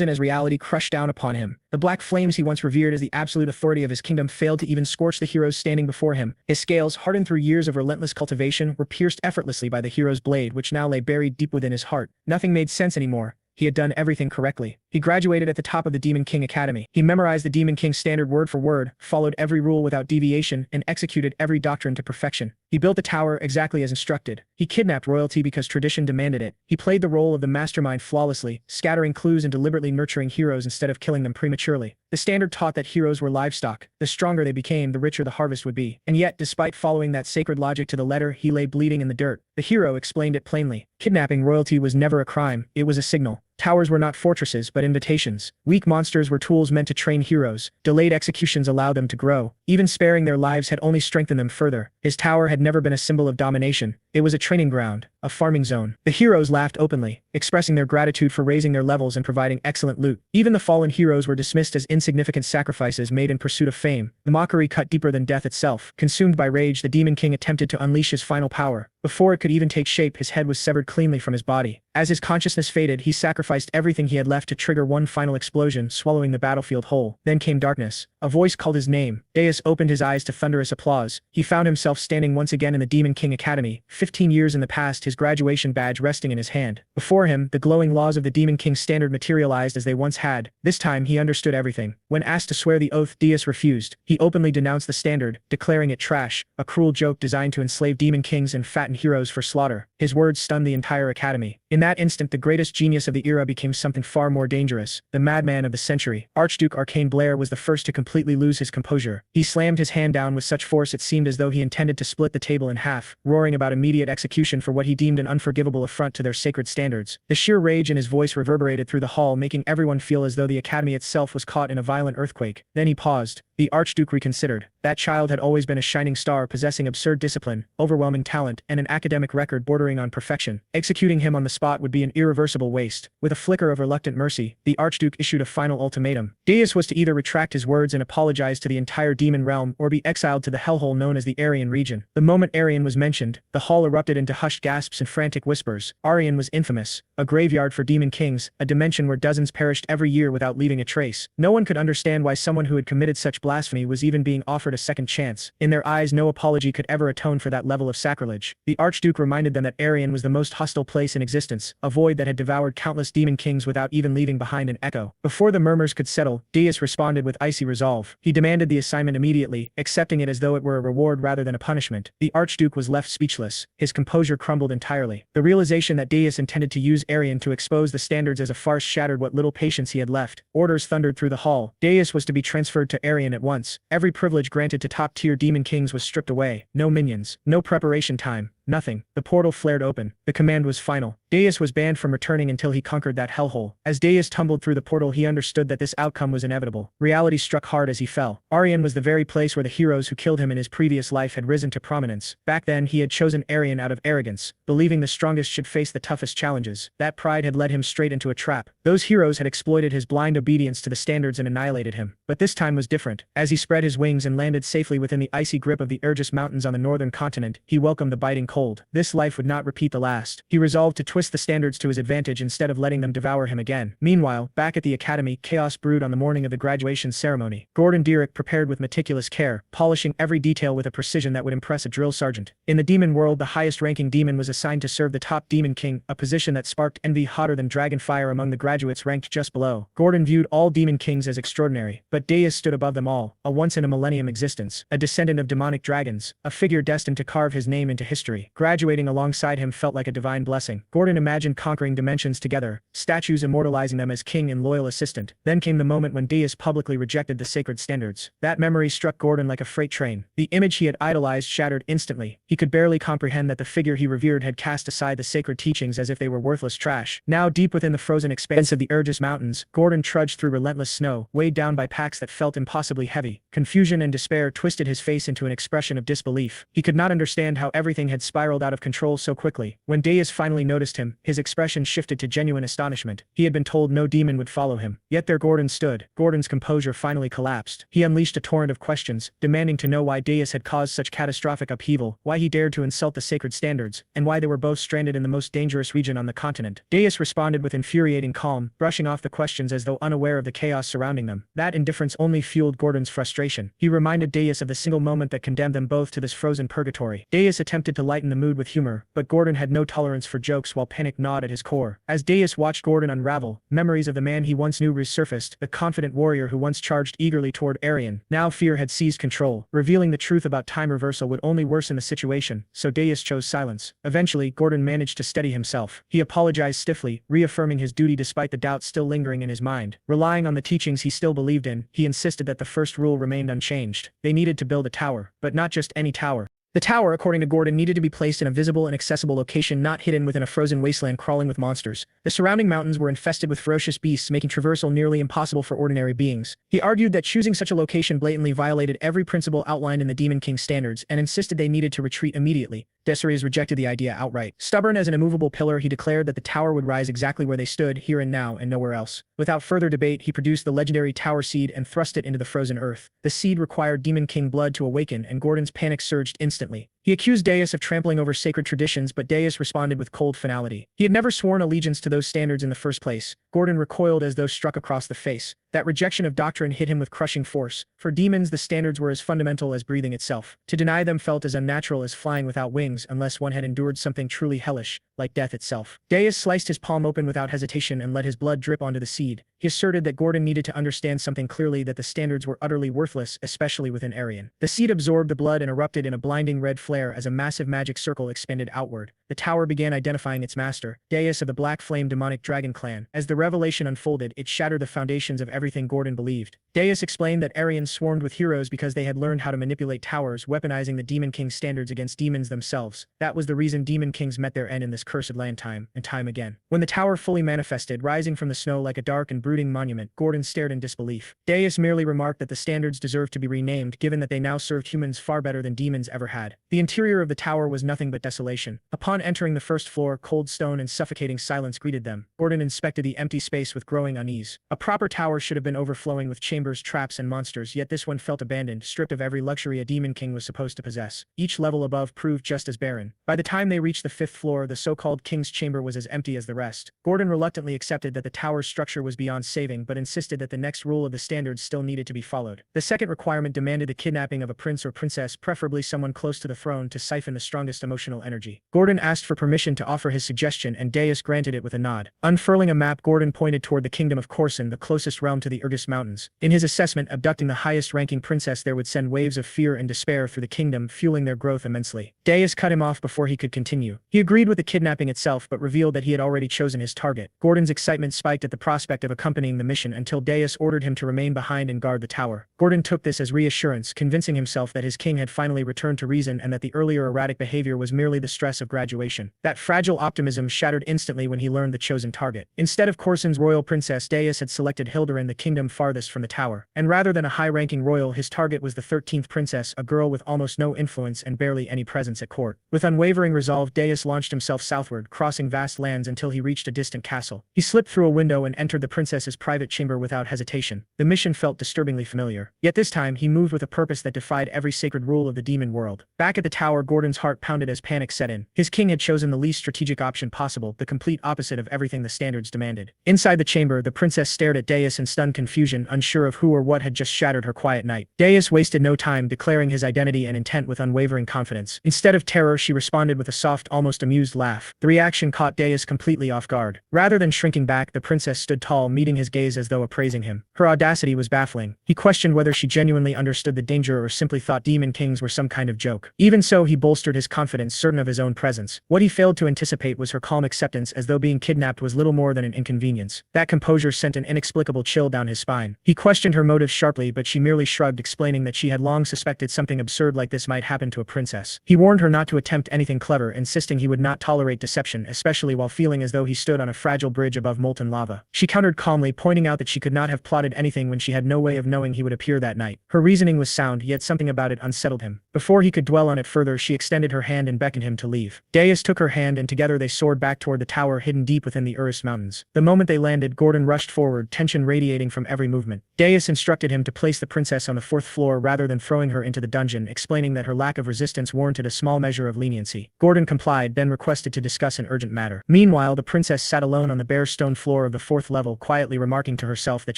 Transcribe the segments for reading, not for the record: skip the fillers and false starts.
and as reality crushed down upon him. The black flames he once revered as the absolute authority of his kingdom failed to even scorch the heroes standing before him. His scales, hardened through years of relentless cultivation, were pierced effortlessly by the hero's blade, which now lay buried deep within his heart. Nothing made sense anymore. He had done everything correctly. He graduated at the top of the Demon King Academy. He memorized the Demon King standard word for word, followed every rule without deviation, and executed every doctrine to perfection. He built the tower exactly as instructed. He kidnapped royalty because tradition demanded it. He played the role of the mastermind flawlessly, scattering clues and deliberately nurturing heroes instead of killing them prematurely. The standard taught that heroes were livestock. The stronger they became, the richer the harvest would be. And yet, despite following that sacred logic to the letter, he lay bleeding in the dirt. The hero explained it plainly. Kidnapping royalty was never a crime, it was a signal. Towers were not fortresses, but invitations. Weak monsters were tools meant to train heroes. Delayed executions allowed them to grow. Even sparing their lives had only strengthened them further. His tower had never been a symbol of domination. It was a training ground, a farming zone. The heroes laughed openly, expressing their gratitude for raising their levels and providing excellent loot. Even the fallen heroes were dismissed as insignificant sacrifices made in pursuit of fame. The mockery cut deeper than death itself. Consumed by rage, the Demon King attempted to unleash his final power. Before it could even take shape, his head was severed cleanly from his body. As his consciousness faded, he sacrificed everything he had left to trigger one final explosion, swallowing the battlefield whole. Then came darkness. A voice called his name. Deus opened his eyes to thunderous applause. He found himself standing once again in the Demon King Academy, 15 years in the past, his graduation badge resting in his hand. Before him, the glowing laws of the Demon King standard materialized as they once had. This time, he understood everything. When asked to swear the oath, Deus refused. He openly denounced the standard, declaring it trash, a cruel joke designed to enslave demon kings and fatten heroes for slaughter. His words stunned the entire academy. In that instant, the greatest genius of the era became something far more dangerous. The madman of the century. Archduke Arcane Blair was the first to completely lose his composure. He slammed his hand down with such force it seemed as though he intended to split the table in half, roaring about immediate execution for what he deemed an unforgivable affront to their sacred standards. The sheer rage in his voice reverberated through the hall, making everyone feel as though the academy itself was caught in a violent earthquake. Then he paused. The Archduke reconsidered. That child had always been a shining star, possessing absurd discipline, overwhelming talent, and an academic record bordering on perfection. Executing him on the spot would be an irreversible waste. With a flicker of reluctant mercy, the Archduke issued a final ultimatum. Deus was to either retract his words and apologize to the entire demon realm, or be exiled to the hellhole known as the Aryan region. The moment Aryan was mentioned, the hall erupted into hushed gasps and frantic whispers. Aryan was infamous, a graveyard for demon kings, a dimension where dozens perished every year without leaving a trace. No one could understand why someone who had committed such blasphemy was even being offered a second chance. In their eyes, no apology could ever atone for that level of sacrilege. The Archduke reminded them that Aryan was the most hostile place in existence, a void that had devoured countless demon kings without even leaving behind an echo. Before the murmurs could settle, Deus responded with icy resolve. He demanded the assignment immediately, accepting it as though it were a reward rather than a punishment. The Archduke was left speechless. His composure crumbled entirely. The realization that Deus intended to use Aryan to expose the standards as a farce shattered what little patience he had left. Orders thundered through the hall. Deus was to be transferred to Aryan at once. Every privilege granted to top-tier demon kings was stripped away. No minions, no preparation time. Nothing. The portal flared open. The command was final. Deus was banned from returning until he conquered that hellhole. As Deus tumbled through the portal, he understood that this outcome was inevitable. Reality struck hard as he fell. Aryan was the very place where the heroes who killed him in his previous life had risen to prominence. Back then, he had chosen Aryan out of arrogance, believing the strongest should face the toughest challenges. That pride had led him straight into a trap. Those heroes had exploited his blind obedience to the standards and annihilated him. But this time was different. As he spread his wings and landed safely within the icy grip of the Regressed mountains on the northern continent, he welcomed the biting cold. This life would not repeat the last. He resolved to twist the standards to his advantage instead of letting them devour him again. Meanwhile, back at the academy, chaos brewed on the morning of the graduation ceremony. Gordon Derrick prepared with meticulous care, polishing every detail with a precision that would impress a drill sergeant. In the demon world, the highest-ranking demon was assigned to serve the top demon king, a position that sparked envy hotter than dragon fire among the graduates ranked just below. Gordon viewed all demon kings as extraordinary, but Deus stood above them all, a once-in-a-millennium existence, a descendant of demonic dragons, a figure destined to carve his name into history. Graduating alongside him felt like a divine blessing. Gordon imagined conquering dimensions together, statues immortalizing them as king and loyal assistant. Then came the moment when Deus publicly rejected the sacred standards. That memory struck Gordon like a freight train. The image he had idolized shattered instantly. He could barely comprehend that the figure he revered had cast aside the sacred teachings as if they were worthless trash. Now, deep within the frozen expanse of the Regressed mountains, Gordon trudged through relentless snow, weighed down by packs that felt impossibly heavy. Confusion and despair twisted his face into an expression of disbelief. He could not understand how everything had sped spiraled out of control so quickly. When Deus finally noticed him, his expression shifted to genuine astonishment. He had been told no demon would follow him. Yet there Gordon stood. Gordon's composure finally collapsed. He unleashed a torrent of questions, demanding to know why Deus had caused such catastrophic upheaval, why he dared to insult the sacred standards, and why they were both stranded in the most dangerous region on the continent. Deus responded with infuriating calm, brushing off the questions as though unaware of the chaos surrounding them. That indifference only fueled Gordon's frustration. He reminded Deus of the single moment that condemned them both to this frozen purgatory. Deus attempted to lighten the mood with humor, but Gordon had no tolerance for jokes while panic gnawed at his core. As Deus watched Gordon unravel, memories of the man he once knew resurfaced, the confident warrior who once charged eagerly toward Arian. Now fear had seized control. Revealing the truth about time reversal would only worsen the situation, so Deus chose silence. Eventually, Gordon managed to steady himself. He apologized stiffly, reaffirming his duty despite the doubts still lingering in his mind. Relying on the teachings he still believed in, he insisted that the first rule remained unchanged. They needed to build a tower, but not just any tower. The tower, according to Gordon, needed to be placed in a visible and accessible location, not hidden within a frozen wasteland crawling with monsters. The surrounding mountains were infested with ferocious beasts, making traversal nearly impossible for ordinary beings. He argued that choosing such a location blatantly violated every principle outlined in the Demon King's standards and insisted they needed to retreat immediately. Desiree rejected the idea outright. Stubborn as an immovable pillar, he declared that the tower would rise exactly where they stood, here and now, and nowhere else. Without further debate, he produced the legendary tower seed and thrust it into the frozen earth. The seed required Demon King blood to awaken, and Gordon's panic surged instantly. He accused Deus of trampling over sacred traditions, but Deus responded with cold finality. He had never sworn allegiance to those standards in the first place. Gordon recoiled as though struck across the face. That rejection of doctrine hit him with crushing force. For demons, the standards were as fundamental as breathing itself. To deny them felt as unnatural as flying without wings, unless one had endured something truly hellish, like death itself. Deus sliced his palm open without hesitation and let his blood drip onto the seed. He asserted that Gordon needed to understand something clearly, that the standards were utterly worthless, especially within Arian. The seed absorbed the blood and erupted in a blinding red flare as a massive magic circle expanded outward. The tower began identifying its master, Deus of the Black Flame Demonic Dragon Clan. As the revelation unfolded, it shattered the foundations of everything Gordon believed. Deus explained that Arians swarmed with heroes because they had learned how to manipulate towers, weaponizing the Demon King's standards against demons themselves. That was the reason Demon Kings met their end in this cursed land time and time again. When the tower fully manifested, rising from the snow like a dark and brooding monument, Gordon stared in disbelief. Deus merely remarked that the standards deserved to be renamed, given that they now served humans far better than demons ever had. The interior of the tower was nothing but desolation. Upon entering the first floor, cold stone and suffocating silence greeted them. Gordon inspected the empty space with growing unease. A proper tower should have been overflowing with chambers, traps, and monsters, yet this one felt abandoned, stripped of every luxury a Demon King was supposed to possess. Each level above proved just as barren. By the time they reached the fifth floor, the so-called King's Chamber was as empty as the rest. Gordon reluctantly accepted that the tower's structure was beyond saving, but insisted that the next rule of the standards still needed to be followed. The second requirement demanded the kidnapping of a prince or princess, preferably someone close to the throne, to siphon the strongest emotional energy. Gordon asked for permission to offer his suggestion, and Deus granted it with a nod. Unfurling a map, Gordon pointed toward the kingdom of Corson, the closest realm to the Regressed Mountains. In his assessment, abducting the highest-ranking princess there would send waves of fear and despair through the kingdom, fueling their growth immensely. Deus cut him off before he could continue. He agreed with the kidnapping itself, but revealed that he had already chosen his target. Gordon's excitement spiked at the prospect of accompanying the mission until Deus ordered him to remain behind and guard the tower. Gordon took this as reassurance, convincing himself that his king had finally returned to reason and that the earlier erratic behavior was merely the stress of graduation. That fragile optimism shattered instantly when he learned the chosen target. Instead of Corson's royal princess, Deus had selected Hilderin, the kingdom farthest from the tower. And rather than a high-ranking royal, his target was the 13th princess, a girl with almost no influence and barely any presence at court. With unwavering resolve, Deus launched himself southward, crossing vast lands until he reached a distant castle. He slipped through a window and entered the princess's private chamber without hesitation. The mission felt disturbingly familiar. Yet this time, he moved with a purpose that defied every sacred rule of the demon world. Back at the tower, Gordon's heart pounded as panic set in. His king had chosen the least strategic option possible, the complete opposite of everything the standards demanded. Inside the chamber, the princess stared at Deus in stunned confusion, unsure of who or what had just shattered her quiet night. Deus wasted no time, declaring his identity and intent with unwavering confidence. Instead of terror, she responded with a soft, almost amused laugh. The reaction caught Deus completely off guard. Rather than shrinking back, the princess stood tall, meeting his gaze as though appraising him. Her audacity was baffling. He questioned whether she genuinely understood the danger or simply thought demon kings were some kind of joke. Even so, he bolstered his confidence, certain of his own presence. What he failed to anticipate was her calm acceptance, as though being kidnapped was little more than an inconvenience. That composure sent an inexplicable chill down his spine. He questioned her motives sharply, but she merely shrugged, explaining that she had long suspected something absurd like this might happen to a princess. He warned her not to attempt anything clever, insisting he would not tolerate deception, especially while feeling as though he stood on a fragile bridge above molten lava. She countered calmly, pointing out that she could not have plotted anything when she had no way of knowing he would appear that night. Her reasoning was sound, yet something about it unsettled him. Before he could dwell on it yet further, she extended her hand and beckoned him to leave. Darius took her hand and together they soared back toward the tower hidden deep within the Urus Mountains. The moment they landed, Gordon rushed forward, tension radiating from every movement. Darius instructed him to place the princess on the 4th floor rather than throwing her into the dungeon, explaining that her lack of resistance warranted a small measure of leniency. Gordon complied, then requested to discuss an urgent matter. Meanwhile, the princess sat alone on the bare stone floor of the 4th level, quietly remarking to herself that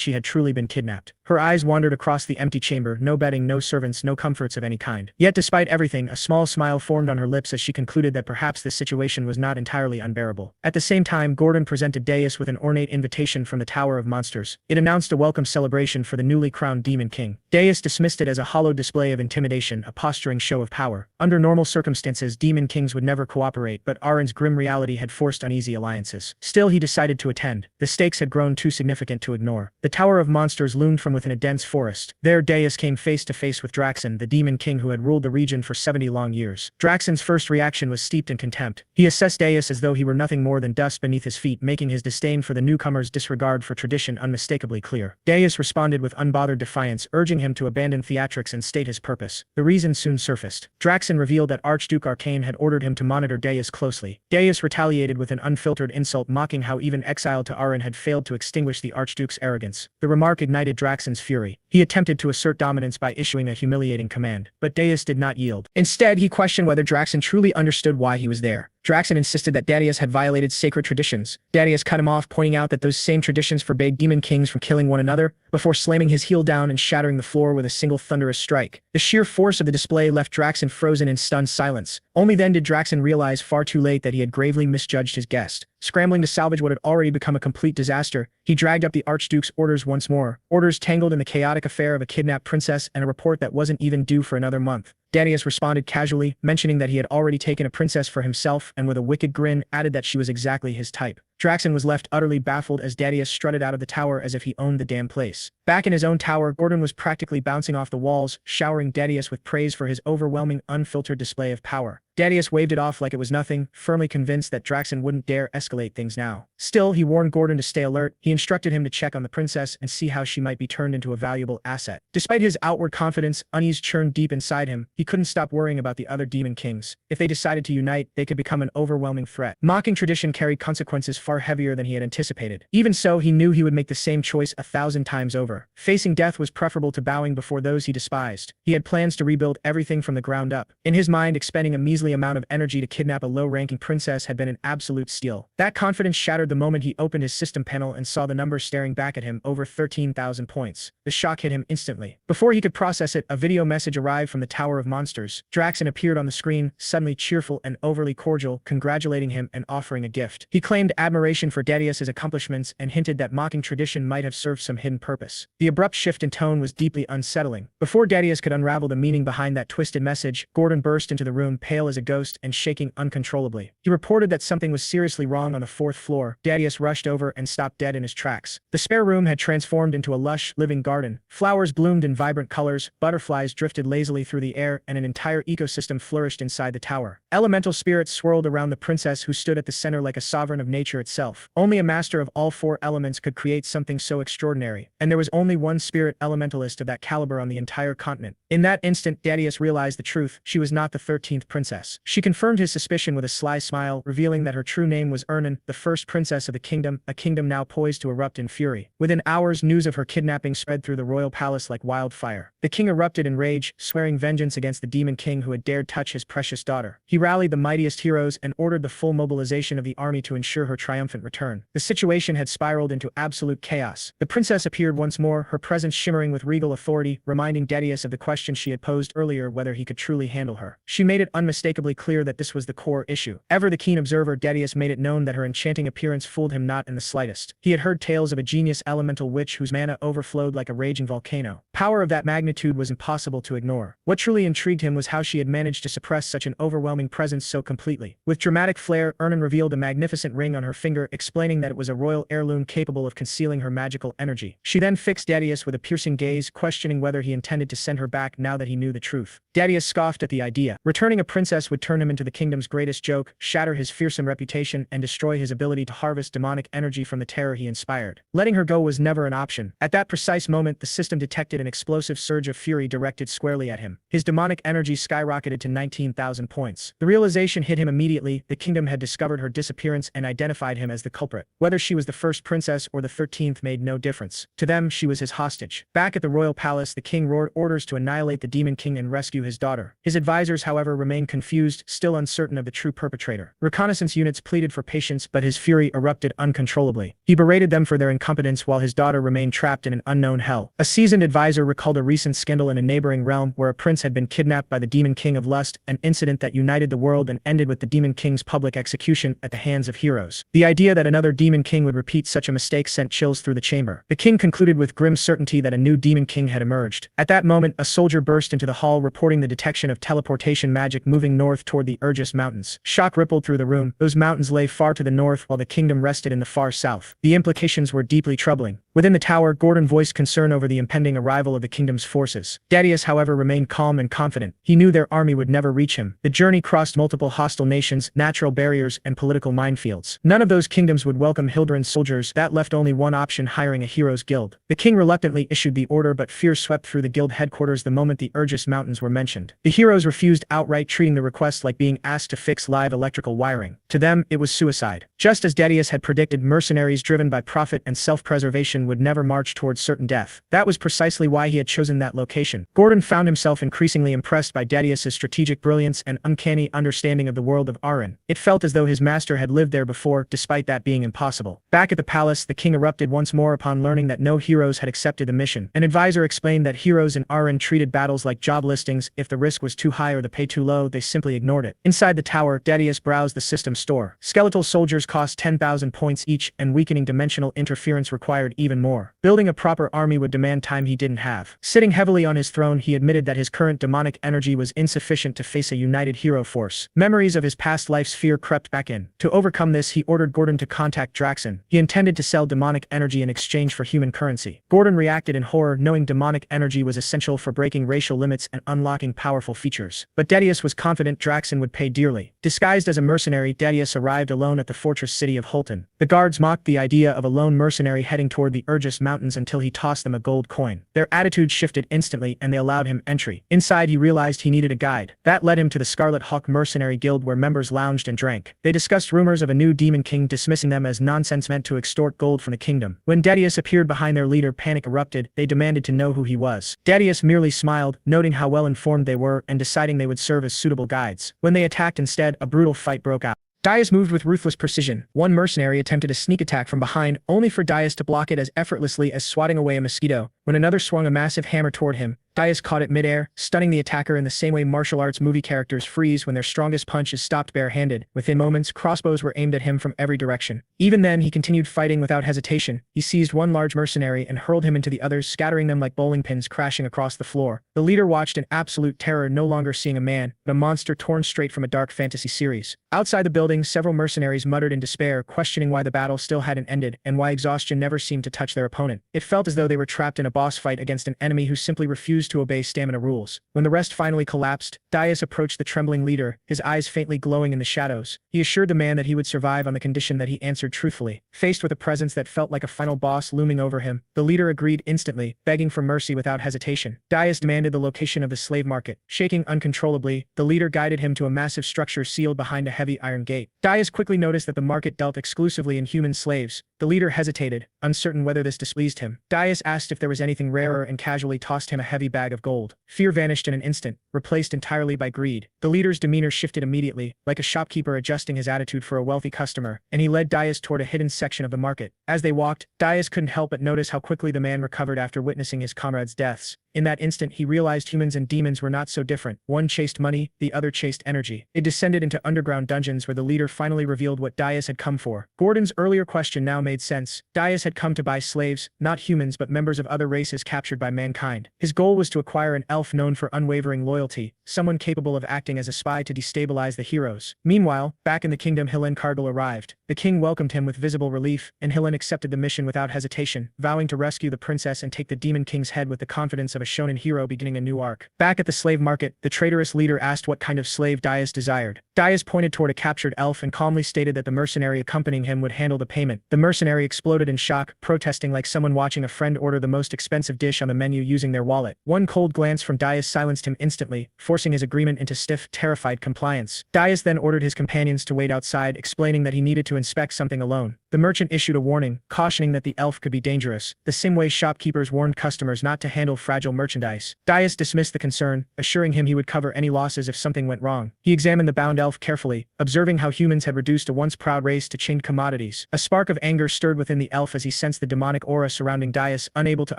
she had truly been kidnapped. Her eyes wandered across the empty chamber, no bedding, no servants, no comforts of any kind. Yet despite everything, a small smile formed on her lips as she concluded that perhaps this situation was not entirely unbearable. At the same time, Gordon presented Darius with an ornate invitation from the Tower of Monsters. It announced a welcome celebration for the newly crowned Demon King. Darius dismissed it as a hollow display of intimidation, a posturing show of power. Under normal circumstances, Demon Kings would never cooperate, but Arin's grim reality had forced uneasy alliances. Still, he decided to attend. The stakes had grown too significant to ignore. The Tower of Monsters loomed from within a dense forest. There, Darius came face to face with Draxon, the Demon King who had ruled the region for 70 long years. Draxon's first reaction was steeped in contempt. He assessed Darius as though he were nothing more than dust beneath his feet, making his disdain for the newcomer's disregard for tradition unmistakably clear. Darius responded with unbothered defiance, urging him to abandon theatrics and state his purpose. The reason soon surfaced. Draxon revealed that Archduke Arcane had ordered him to monitor Darius closely. Darius retaliated with an unfiltered insult, mocking how even exile to Arin had failed to extinguish the Archduke's arrogance. The remark ignited Draxon's fury. He attempted to assert dominance by issuing a humiliating command, but Darius did not yield. Instead, he questioned whether Draxon truly understood why he was there. Draxon insisted that Darius had violated sacred traditions. Darius cut him off, pointing out that those same traditions forbade demon kings from killing one another, before slamming his heel down and shattering the floor with a single thunderous strike. The sheer force of the display left Draxon frozen in stunned silence. Only then did Draxon realize far too late that he had gravely misjudged his guest. Scrambling to salvage what had already become a complete disaster, he dragged up the Archduke's orders once more. Orders tangled in the chaotic affair of a kidnapped princess and a report that wasn't even due for another month. Darius responded casually, mentioning that he had already taken a princess for himself, and with a wicked grin added that she was exactly his type. Draxon was left utterly baffled as Darius strutted out of the tower as if he owned the damn place. Back in his own tower, Gordon was practically bouncing off the walls, showering Darius with praise for his overwhelming, unfiltered display of power. Darius waved it off like it was nothing, firmly convinced that Draxon wouldn't dare escalate things now. Still, he warned Gordon to stay alert. He instructed him to check on the princess and see how she might be turned into a valuable asset. Despite his outward confidence, unease churned deep inside him. He couldn't stop worrying about the other demon kings. If they decided to unite, they could become an overwhelming threat. Mocking tradition carried consequences far heavier than he had anticipated. Even so, he knew he would make the same choice 1,000 times over. Facing death was preferable to bowing before those he despised. He had plans to rebuild everything from the ground up. In his mind, expending a measly amount of energy to kidnap a low-ranking princess had been an absolute steal. That confidence shattered the moment he opened his system panel and saw the number staring back at him, over 13,000 points. The shock hit him instantly. Before he could process it, a video message arrived from the Tower of Monsters. Draxon appeared on the screen, suddenly cheerful and overly cordial, congratulating him and offering a gift. He claimed admiration for Darius's accomplishments and hinted that mocking tradition might have served some hidden purpose. The abrupt shift in tone was deeply unsettling. Before Darius could unravel the meaning behind that twisted message, Gordon burst into the room, pale as a ghost and shaking uncontrollably. He reported that something was seriously wrong on the 4th floor. Darius rushed over and stopped dead in his tracks. The spare room had transformed into a lush, living garden. Flowers bloomed in vibrant colors, butterflies drifted lazily through the air, and an entire ecosystem flourished inside the tower. Elemental spirits swirled around the princess, who stood at the center like a sovereign of nature itself. Only a master of all 4 elements could create something so extraordinary, and there was only one spirit elementalist of that caliber on the entire continent. In that instant, Darius realized the truth. She was not the 13th princess. She confirmed his suspicion with a sly smile, revealing that her true name was Ernan, the first princess of the kingdom, a kingdom now poised to erupt in fury. Within hours, news of her kidnapping spread through the royal palace like wildfire. The king erupted in rage, swearing vengeance against the demon king who had dared touch his precious daughter. He rallied the mightiest heroes and ordered the full mobilization of the army to ensure her triumphant return. The situation had spiraled into absolute chaos. The princess appeared once more, her presence shimmering with regal authority, reminding Darius of the question she had posed earlier, whether he could truly handle her. She made it unmistakably clear that this was the core issue. Ever the keen observer, Darius made it known that her enchanting appearance fooled him not in the slightest. He had heard tales of a genius elemental witch whose mana overflowed like a raging volcano. Power of that magnitude was impossible to ignore. What truly intrigued him was how she had managed to suppress such an overwhelming presence so completely. With dramatic flair, Ernan revealed a magnificent ring on her finger, explaining that it was a royal heirloom capable of concealing her magical energy. She then fixed Darius with a piercing gaze, questioning whether he intended to send her back now that he knew the truth. Darius scoffed at the idea. Returning a princess would turn him into the kingdom's greatest joke, shatter his fearsome reputation, and destroy his ability to harvest demonic energy from the terror he inspired. Letting her go was never an option. At that precise moment, the system detected an explosive surge of fury directed squarely at him. His demonic energy skyrocketed to 19,000 points. The realization hit him immediately. The kingdom had discovered her disappearance and identified him as the culprit. Whether she was the first princess or the 13th made no difference. To them, she was his hostage. Back at the royal palace, the king roared orders to annihilate the demon king and rescue his daughter. His advisors, however, remained confused, still uncertain of the true perpetrator. Reconnaissance units pleaded for patience, but his fury erupted uncontrollably. He berated them for their incompetence while his daughter remained trapped in an unknown hell. A seasoned advisor recalled a recent scandal in a neighboring realm where a prince had been kidnapped by the demon king of lust, an incident that united the world and ended with the demon king's public execution at the hands of heroes. The idea that another demon king would repeat such a mistake sent chills through the chamber. The king concluded with grim certainty that a new demon king had emerged. At that moment, a soldier burst into the hall reporting the detection of teleportation magic moving north toward the Regressed mountains. Shock rippled through the room. Those mountains lay far to the north while the kingdom rested in the far south. The implications were deeply troubling. Within the tower, Gordon voiced concern over the impending arrival of the kingdom's forces. Darius, however, remained calm and confident. He knew their army would never reach him. The journey crossed multiple hostile nations, natural barriers, and political minefields. None of those kingdoms would welcome Hildirin's soldiers. That left only one option: hiring a heroes guild. The king reluctantly issued the order, but fear swept through the guild headquarters the moment the Regressed mountains were mentioned. The heroes refused outright, treating the request like being asked to fix live electrical wiring. To them, it was suicide. Just as Darius had predicted, mercenaries driven by profit and self-preservation would never march towards certain death. That was precisely why he had chosen that location. Gordon found himself increasingly impressed by Darius's strategic brilliance and uncanny understanding of the world of Overrun. It felt as though his master had lived there before, despite that being impossible. Back at the palace, the king erupted once more upon learning that no heroes had accepted the mission. An advisor explained that heroes in Overrun treated battles like job listings. If the risk was too high or the pay too low, they simply ignored it. Inside the tower, Darius browsed the system store. Skeletal soldiers cost 10,000 points each, and weakening dimensional interference required even more. Building a proper army would demand time he didn't have. Sitting heavily on his throne, he admitted that his current demonic energy was insufficient to face a united hero force. Memories of his past life's fear crept back in. To overcome this, he ordered Gordon to contact Draxon. He intended to sell demonic energy in exchange for human currency. Gordon reacted in horror, knowing demonic energy was essential for breaking racial limits and unlocking powerful features. But Darius was confident Draxon would pay dearly. Disguised as a mercenary, Darius arrived alone at the fortress city of Holton. The guards mocked the idea of a lone mercenary heading toward the Regressed mountains until he tossed them a gold coin. Their attitude shifted instantly and they allowed him entry. Inside, he realized he needed a guide. That led him to the Scarlet Hawk Mercenary Guild, where members lounged and drank. They discussed rumors of a new demon king, dismissing them as nonsense meant to extort gold from the kingdom. When Darius appeared behind their leader, panic erupted. They demanded to know who he was. Darius merely smiled, noting how well informed they were and deciding they would serve as suitable guides. When they attacked instead, a brutal fight broke out. Darius moved with ruthless precision. One mercenary attempted a sneak attack from behind, only for Darius to block it as effortlessly as swatting away a mosquito. When another swung a massive hammer toward him, Darius caught it midair, stunning the attacker in the same way martial arts movie characters freeze when their strongest punch is stopped barehanded. Within moments, crossbows were aimed at him from every direction. Even then, he continued fighting without hesitation. He seized one large mercenary and hurled him into the others, scattering them like bowling pins crashing across the floor. The leader watched in absolute terror, no longer seeing a man, but a monster torn straight from a dark fantasy series. Outside the building, several mercenaries muttered in despair, questioning why the battle still hadn't ended and why exhaustion never seemed to touch their opponent. It felt as though they were trapped in a boss fight against an enemy who simply refused to obey stamina rules. When the rest finally collapsed, Darius approached the trembling leader, his eyes faintly glowing in the shadows. He assured the man that he would survive on the condition that he answered truthfully. Faced with a presence that felt like a final boss looming over him, the leader agreed instantly, begging for mercy without hesitation. Darius demanded the location of the slave market. Shaking uncontrollably, the leader guided him to a massive structure sealed behind a heavy iron gate. Darius quickly noticed that the market dealt exclusively in human slaves. The leader hesitated, uncertain whether this displeased him. Darius asked if there was anything rarer and casually tossed him a heavy bag of gold. Fear vanished in an instant, replaced entirely by greed. The leader's demeanor shifted immediately, like a shopkeeper adjusting his attitude for a wealthy customer, and he led Darius toward a hidden section of the market. As they walked, Darius couldn't help but notice how quickly the man recovered after witnessing his comrades' deaths. In that instant, he realized humans and demons were not so different. One chased money, the other chased energy. It descended into underground dungeons where the leader finally revealed what Darius had come for. Gordon's earlier question now made sense. Darius had come to buy slaves, not humans but members of other races captured by mankind. His goal was to acquire an elf known for unwavering loyalty, someone capable of acting as a spy to destabilize the heroes. Meanwhile, back in the kingdom, Hillen Cardinal arrived. The king welcomed him with visible relief, and Hillen accepted the mission without hesitation, vowing to rescue the princess and take the demon king's head with the confidence of a shonen hero beginning a new arc. Back at the slave market, the traitorous leader asked what kind of slave Daius desired. Daius pointed toward a captured elf and calmly stated that the mercenary accompanying him would handle the payment. The mercenary exploded in shock, protesting like someone watching a friend order the most expensive dish on the menu using their wallet. One cold glance from Daius silenced him instantly, forcing his agreement into stiff, terrified compliance. Daius then ordered his companions to wait outside, explaining that he needed to inspect something alone. The merchant issued a warning, cautioning that the elf could be dangerous, the same way shopkeepers warned customers not to handle fragile merchandise. Daius dismissed the concern, assuring him he would cover any losses if something went wrong. He examined the bound elf carefully, observing how humans had reduced a once proud race to chained commodities. A spark of anger stirred within the elf as he sensed the demonic aura surrounding Daius, unable to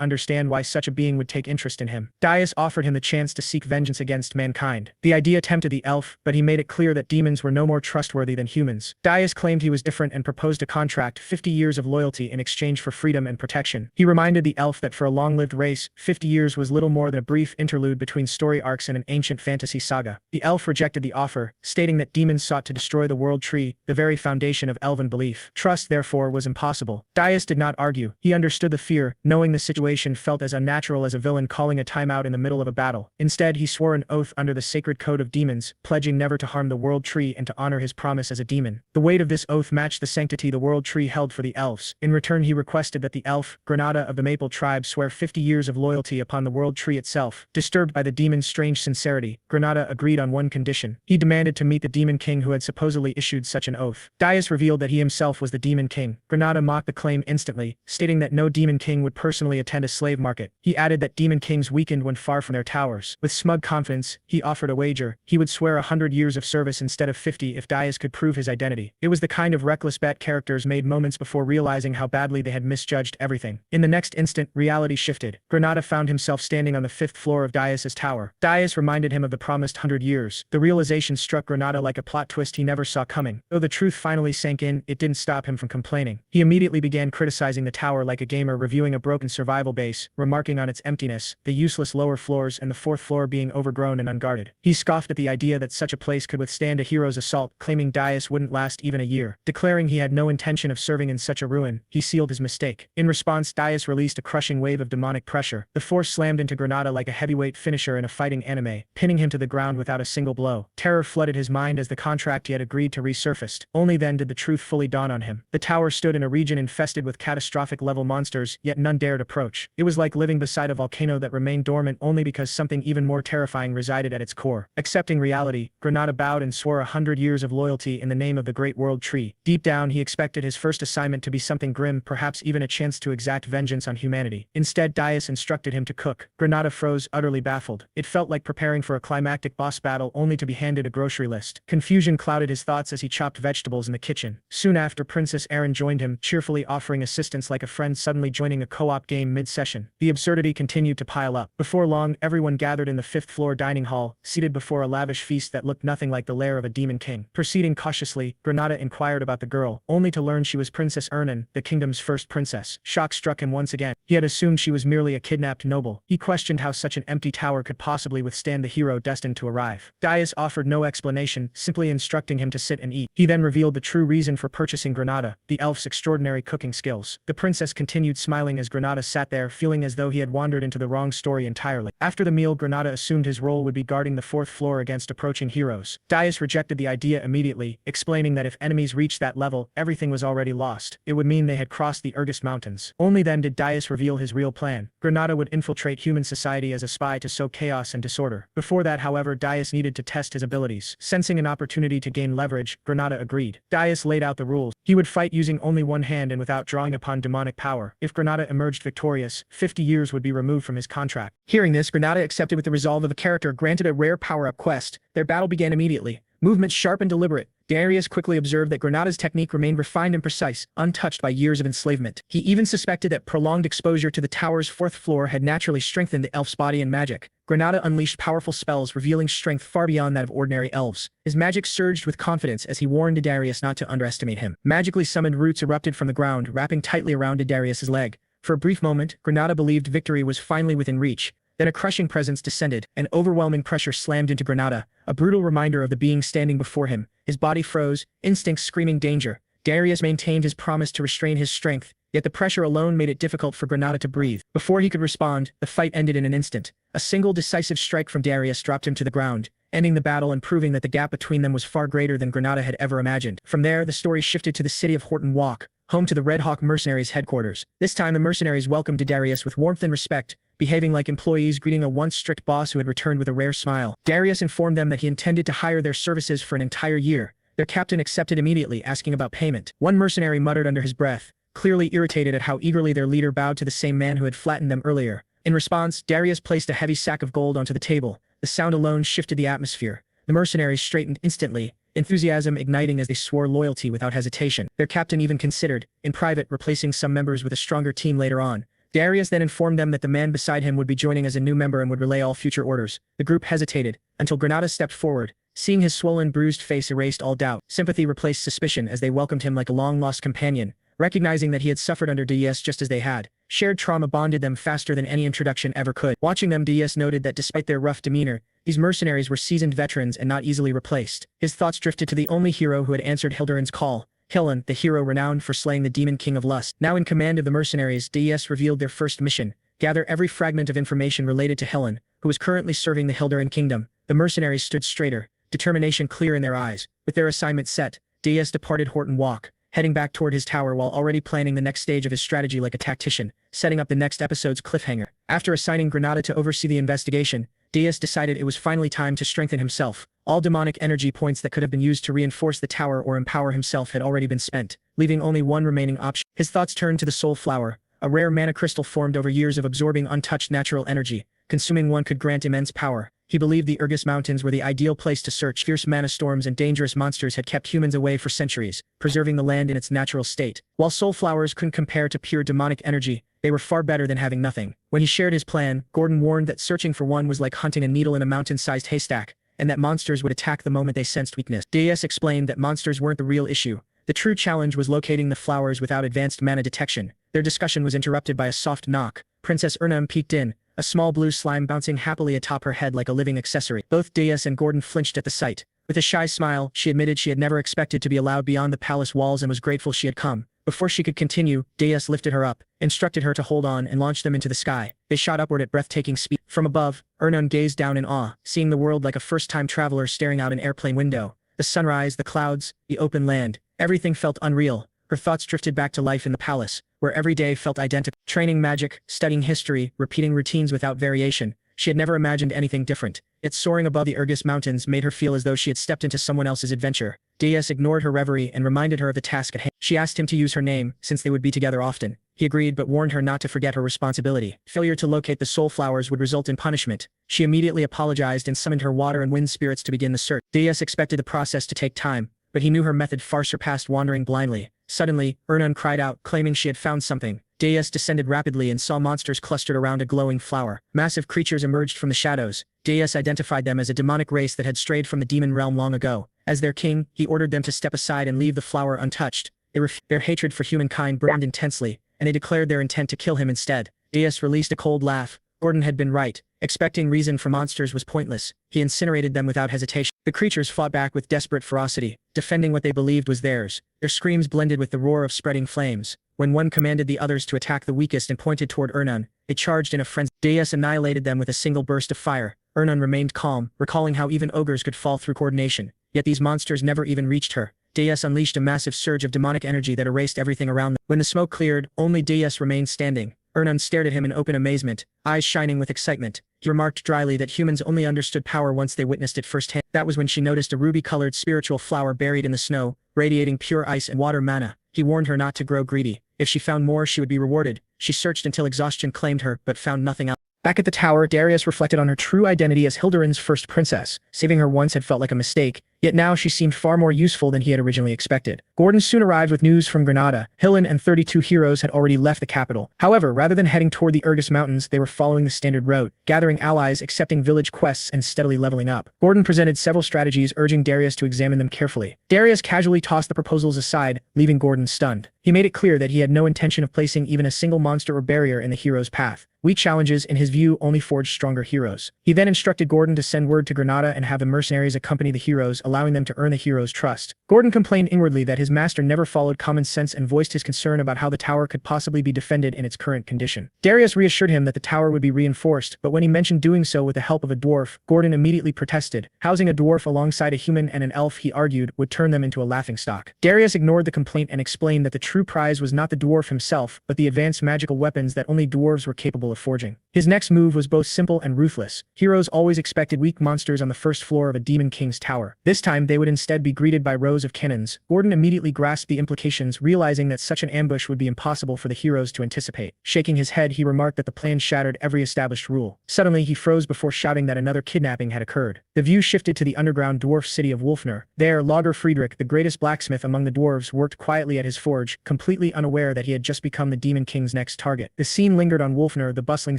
understand why such a being would take interest in him. Daius offered him the chance to seek vengeance against mankind. The idea tempted the elf, but he made it clear that demons were no more trustworthy than humans. Daius claimed he was different and proposed a contract, 50 years of loyalty in exchange for freedom and protection. He reminded the elf that for a long-lived race, 50 years was little more than a brief interlude between story arcs in an ancient fantasy saga. The elf rejected the offer, stating that demons sought to destroy the world tree, the very foundation of elven belief. Trust, therefore, was impossible. Daius did not argue. He understood the fear, knowing the situation felt as unnatural as a villain calling a timeout in the middle of a battle. Instead, he swore an oath under the sacred code of demons, pledging never to harm the world tree and to honor his promise as a demon. The weight of this oath matched the sanctity the world tree held for the elves. In return, he requested that the elf, Granada of the Maple tribe, swear 50 years of loyalty upon the world tree itself. Disturbed by the demon's strange sincerity, Granada agreed on one condition. He demanded to meet the demon king who had supposedly issued such an oath. Daius revealed that he himself was the demon king. Granada mocked the claim instantly, stating that no demon king would personally attend a slave market. He added that demon kings weakened when far from their towers. With smug confidence, he offered a wager. He would swear 100 years of service instead of 50 if Daius could prove his identity. It was the kind of reckless bet characters made moments before realizing how badly they had misjudged everything. In the next instant, reality shifted. Granada found himself standing on the 5th floor of Daius's tower. Daius reminded him of the promised 100 years. The realization struck Granada like a plot twist he never saw coming. Though the truth finally sank in, it didn't stop him from complaining. He immediately began criticizing the tower like a gamer reviewing a broken survival base, remarking on its emptiness, the useless lower floors and the 4th floor being overgrown and unguarded. He scoffed at the idea that such a place could withstand a hero's assault, claiming Daius wouldn't last even a year. Declaring he had no intention of serving in such a ruin, he sealed his mistake. In response, Daius released a crushing wave of demonic pressure. The force slammed into Granada like a heavyweight finisher in a fighting anime, pinning him to the ground without a single blow. Terror flooded his mind as the contract he had agreed to resurfaced. Only then did the truth fully dawn on him. The tower stood in a region infested with catastrophic level monsters, yet none dared approach. It was like living beside a volcano that remained dormant only because something even more terrifying resided at its core. Accepting reality, Granada bowed and swore 100 years of loyalty in the name of the Great World Tree. Deep down, he expected his first assignment to be something grim, perhaps even a chance to exact vengeance on humanity. Instead, Daius instructed him to cook. Granada froze, utterly baffled. It felt like preparing for a climactic boss battle only to be handed a grocery list. Confusion clouded his thoughts as he chopped vegetables in the kitchen. Soon after, Princess Erin joined him, cheerfully offering assistance like a friend suddenly joining a co-op game mid-session. The absurdity continued to pile up. Before long, everyone gathered in the 5th floor dining hall, seated before a lavish feast that looked nothing like the lair of a demon king. Proceeding cautiously, Granada inquired about the girl, only to learn she was Princess Ernan, the kingdom's first princess. Shock struck him once again. He had assumed she was merely a kidnapped noble. He questioned how such an empty tower could possibly withstand the hero destined to arrive. Daius offered no explanation, simply instructing him to sit and eat. He then revealed the true reason for purchasing Granada, the elf's extraordinary cooking skills. The princess continued smiling as Granada sat there, feeling as though he had wandered into the wrong story entirely. After the meal, Granada assumed his role would be guarding the 4th floor against approaching heroes. Daius rejected the idea immediately, explaining that if enemies reached that level, everything was already lost. It would mean they had crossed the Regressed mountains. Only then did Daius reveal his real plan. Granada would infiltrate human society as a spy to sow chaos and disorder. Before that, however, Daius needed to test his abilities. Sensing an opportunity to gain leverage, Granada agreed. Daius laid out the rules. He would fight using only one hand and without drawing upon demonic power. If Granada emerged victorious, 50 years would be removed from his contract. Hearing this, Granada accepted with the resolve of a character granted a rare power-up quest. Their battle began immediately. Movements sharp and deliberate. Darius quickly observed that Granada's technique remained refined and precise, untouched by years of enslavement. He even suspected that prolonged exposure to the tower's 4th floor had naturally strengthened the elf's body and magic. Granada unleashed powerful spells, revealing strength far beyond that of ordinary elves. His magic surged with confidence as he warned Darius not to underestimate him. Magically summoned roots erupted from the ground, wrapping tightly around Darius's leg. For a brief moment, Granada believed victory was finally within reach. Then a crushing presence descended, an overwhelming pressure slammed into Granada, a brutal reminder of the being standing before him. His body froze, instincts screaming danger. Darius maintained his promise to restrain his strength, yet the pressure alone made it difficult for Granada to breathe. Before he could respond, the fight ended in an instant. A single decisive strike from Darius dropped him to the ground, ending the battle and proving that the gap between them was far greater than Granada had ever imagined. From there, the story shifted to the city of Horton Walk, home to the Red Hawk mercenaries' headquarters. This time, the mercenaries welcomed Darius with warmth and respect, behaving like employees greeting a once strict boss who had returned with a rare smile. Darius informed them that he intended to hire their services for an entire year. Their captain accepted immediately, asking about payment. One mercenary muttered under his breath, clearly irritated at how eagerly their leader bowed to the same man who had flattened them earlier. In response, Darius placed a heavy sack of gold onto the table. The sound alone shifted the atmosphere. The mercenaries straightened instantly, enthusiasm igniting as they swore loyalty without hesitation. Their captain even considered, in private, replacing some members with a stronger team later on. Darius then informed them that the man beside him would be joining as a new member and would relay all future orders. The group hesitated, until Granada stepped forward. Seeing his swollen, bruised face erased all doubt. Sympathy replaced suspicion as they welcomed him like a long-lost companion, recognizing that he had suffered under Darius just as they had. Shared trauma bonded them faster than any introduction ever could. Watching them, Darius noted that despite their rough demeanor, these mercenaries were seasoned veterans and not easily replaced. His thoughts drifted to the only hero who had answered Hildurin's call, Hillen, the hero renowned for slaying the demon king of lust. Now in command of the mercenaries, Darius revealed their first mission: gather every fragment of information related to Hillen, who was currently serving the Hildurin kingdom. The mercenaries stood straighter, determination clear in their eyes. With their assignment set, Darius departed Horton Walk, heading back toward his tower while already planning the next stage of his strategy like a tactician, setting up the next episode's cliffhanger. After assigning Granada to oversee the investigation, Darius decided it was finally time to strengthen himself. All demonic energy points that could have been used to reinforce the tower or empower himself had already been spent, leaving only one remaining option. His thoughts turned to the Soul Flower, a rare mana crystal formed over years of absorbing untouched natural energy. Consuming one could grant immense power. He believed the Regressed Mountains were the ideal place to search. Fierce mana storms and dangerous monsters had kept humans away for centuries, preserving the land in its natural state. While soul flowers couldn't compare to pure demonic energy, they were far better than having nothing. When he shared his plan, Gordon warned that searching for one was like hunting a needle in a mountain-sized haystack, and that monsters would attack the moment they sensed weakness. Darius explained that monsters weren't the real issue. The true challenge was locating the flowers without advanced mana detection. Their discussion was interrupted by a soft knock. Princess Ernam peeked in, a small blue slime bouncing happily atop her head like a living accessory. Both Darius and Gordon flinched at the sight. With a shy smile, she admitted she had never expected to be allowed beyond the palace walls and was grateful she had come. Before she could continue, Darius lifted her up, instructed her to hold on and launched them into the sky. They shot upward at breathtaking speed. From above, Ernam gazed down in awe, seeing the world like a first-time traveler staring out an airplane window. The sunrise, the clouds, the open land, everything felt unreal. Her thoughts drifted back to life in the palace, where every day felt identical. Training magic, studying history, repeating routines without variation. She had never imagined anything different. Yet soaring above the Regressed Mountains made her feel as though she had stepped into someone else's adventure. Darius ignored her reverie and reminded her of the task at hand. She asked him to use her name, since they would be together often. He agreed but warned her not to forget her responsibility. Failure to locate the soul flowers would result in punishment. She immediately apologized and summoned her water and wind spirits to begin the search. Darius expected the process to take time, but he knew her method far surpassed wandering blindly. Suddenly, Ernam cried out, claiming she had found something. Darius descended rapidly and saw monsters clustered around a glowing flower. Massive creatures emerged from the shadows. Darius identified them as a demonic race that had strayed from the demon realm long ago. As their king, he ordered them to step aside and leave the flower untouched. Their hatred for humankind burned intensely, and they declared their intent to kill him instead. Darius released a cold laugh. Gordon had been right. Expecting reason for monsters was pointless. He incinerated them without hesitation. The creatures fought back with desperate ferocity, defending what they believed was theirs. Their screams blended with the roar of spreading flames. When one commanded the others to attack the weakest and pointed toward Ernam, they charged in a frenzy. Darius annihilated them with a single burst of fire. Ernam remained calm, recalling how even ogres could fall through coordination. Yet these monsters never even reached her. Darius unleashed a massive surge of demonic energy that erased everything around them. When the smoke cleared, only Darius remained standing. Ernam stared at him in open amazement, eyes shining with excitement. He remarked dryly that humans only understood power once they witnessed it firsthand. That was when she noticed a ruby-colored spiritual flower buried in the snow, radiating pure ice and water mana. He warned her not to grow greedy. If she found more, she would be rewarded. She searched until exhaustion claimed her, but found nothing else. Back at the tower, Darius reflected on her true identity as Hildurin's first princess. Saving her once had felt like a mistake, yet now she seemed far more useful than he had originally expected. Gordon soon arrived with news from Granada. Hillen and 32 heroes had already left the capital. However, rather than heading toward the Regressed Mountains, they were following the standard route, gathering allies, accepting village quests, and steadily leveling up. Gordon presented several strategies, urging Darius to examine them carefully. Darius casually tossed the proposals aside, leaving Gordon stunned. He made it clear that he had no intention of placing even a single monster or barrier in the hero's path. Weak challenges, in his view, only forged stronger heroes. He then instructed Gordon to send word to Granada and have the mercenaries accompany the heroes, allowing them to earn the heroes' trust. Gordon complained inwardly that his master never followed common sense and voiced his concern about how the tower could possibly be defended in its current condition. Darius reassured him that the tower would be reinforced, but when he mentioned doing so with the help of a dwarf, Gordon immediately protested. Housing a dwarf alongside a human and an elf, he argued, would turn them into a laughingstock. Darius ignored the complaint and explained that the true prize was not the dwarf himself, but the advanced magical weapons that only dwarves were capable of forging. His next move was both simple and ruthless. Heroes always expected weak monsters on the first floor of a demon king's tower. This time, they would instead be greeted by rows of cannons. Gordon immediately grasped the implications, realizing that such an ambush would be impossible for the heroes to anticipate. Shaking his head, he remarked that the plan shattered every established rule. Suddenly, he froze before shouting that another kidnapping had occurred. The view shifted to the underground dwarf city of Wolfner. There, Lager Friedrich, the greatest blacksmith among the dwarves, worked quietly at his forge, completely unaware that he had just become the demon king's next target. The scene lingered on Wolfner, the bustling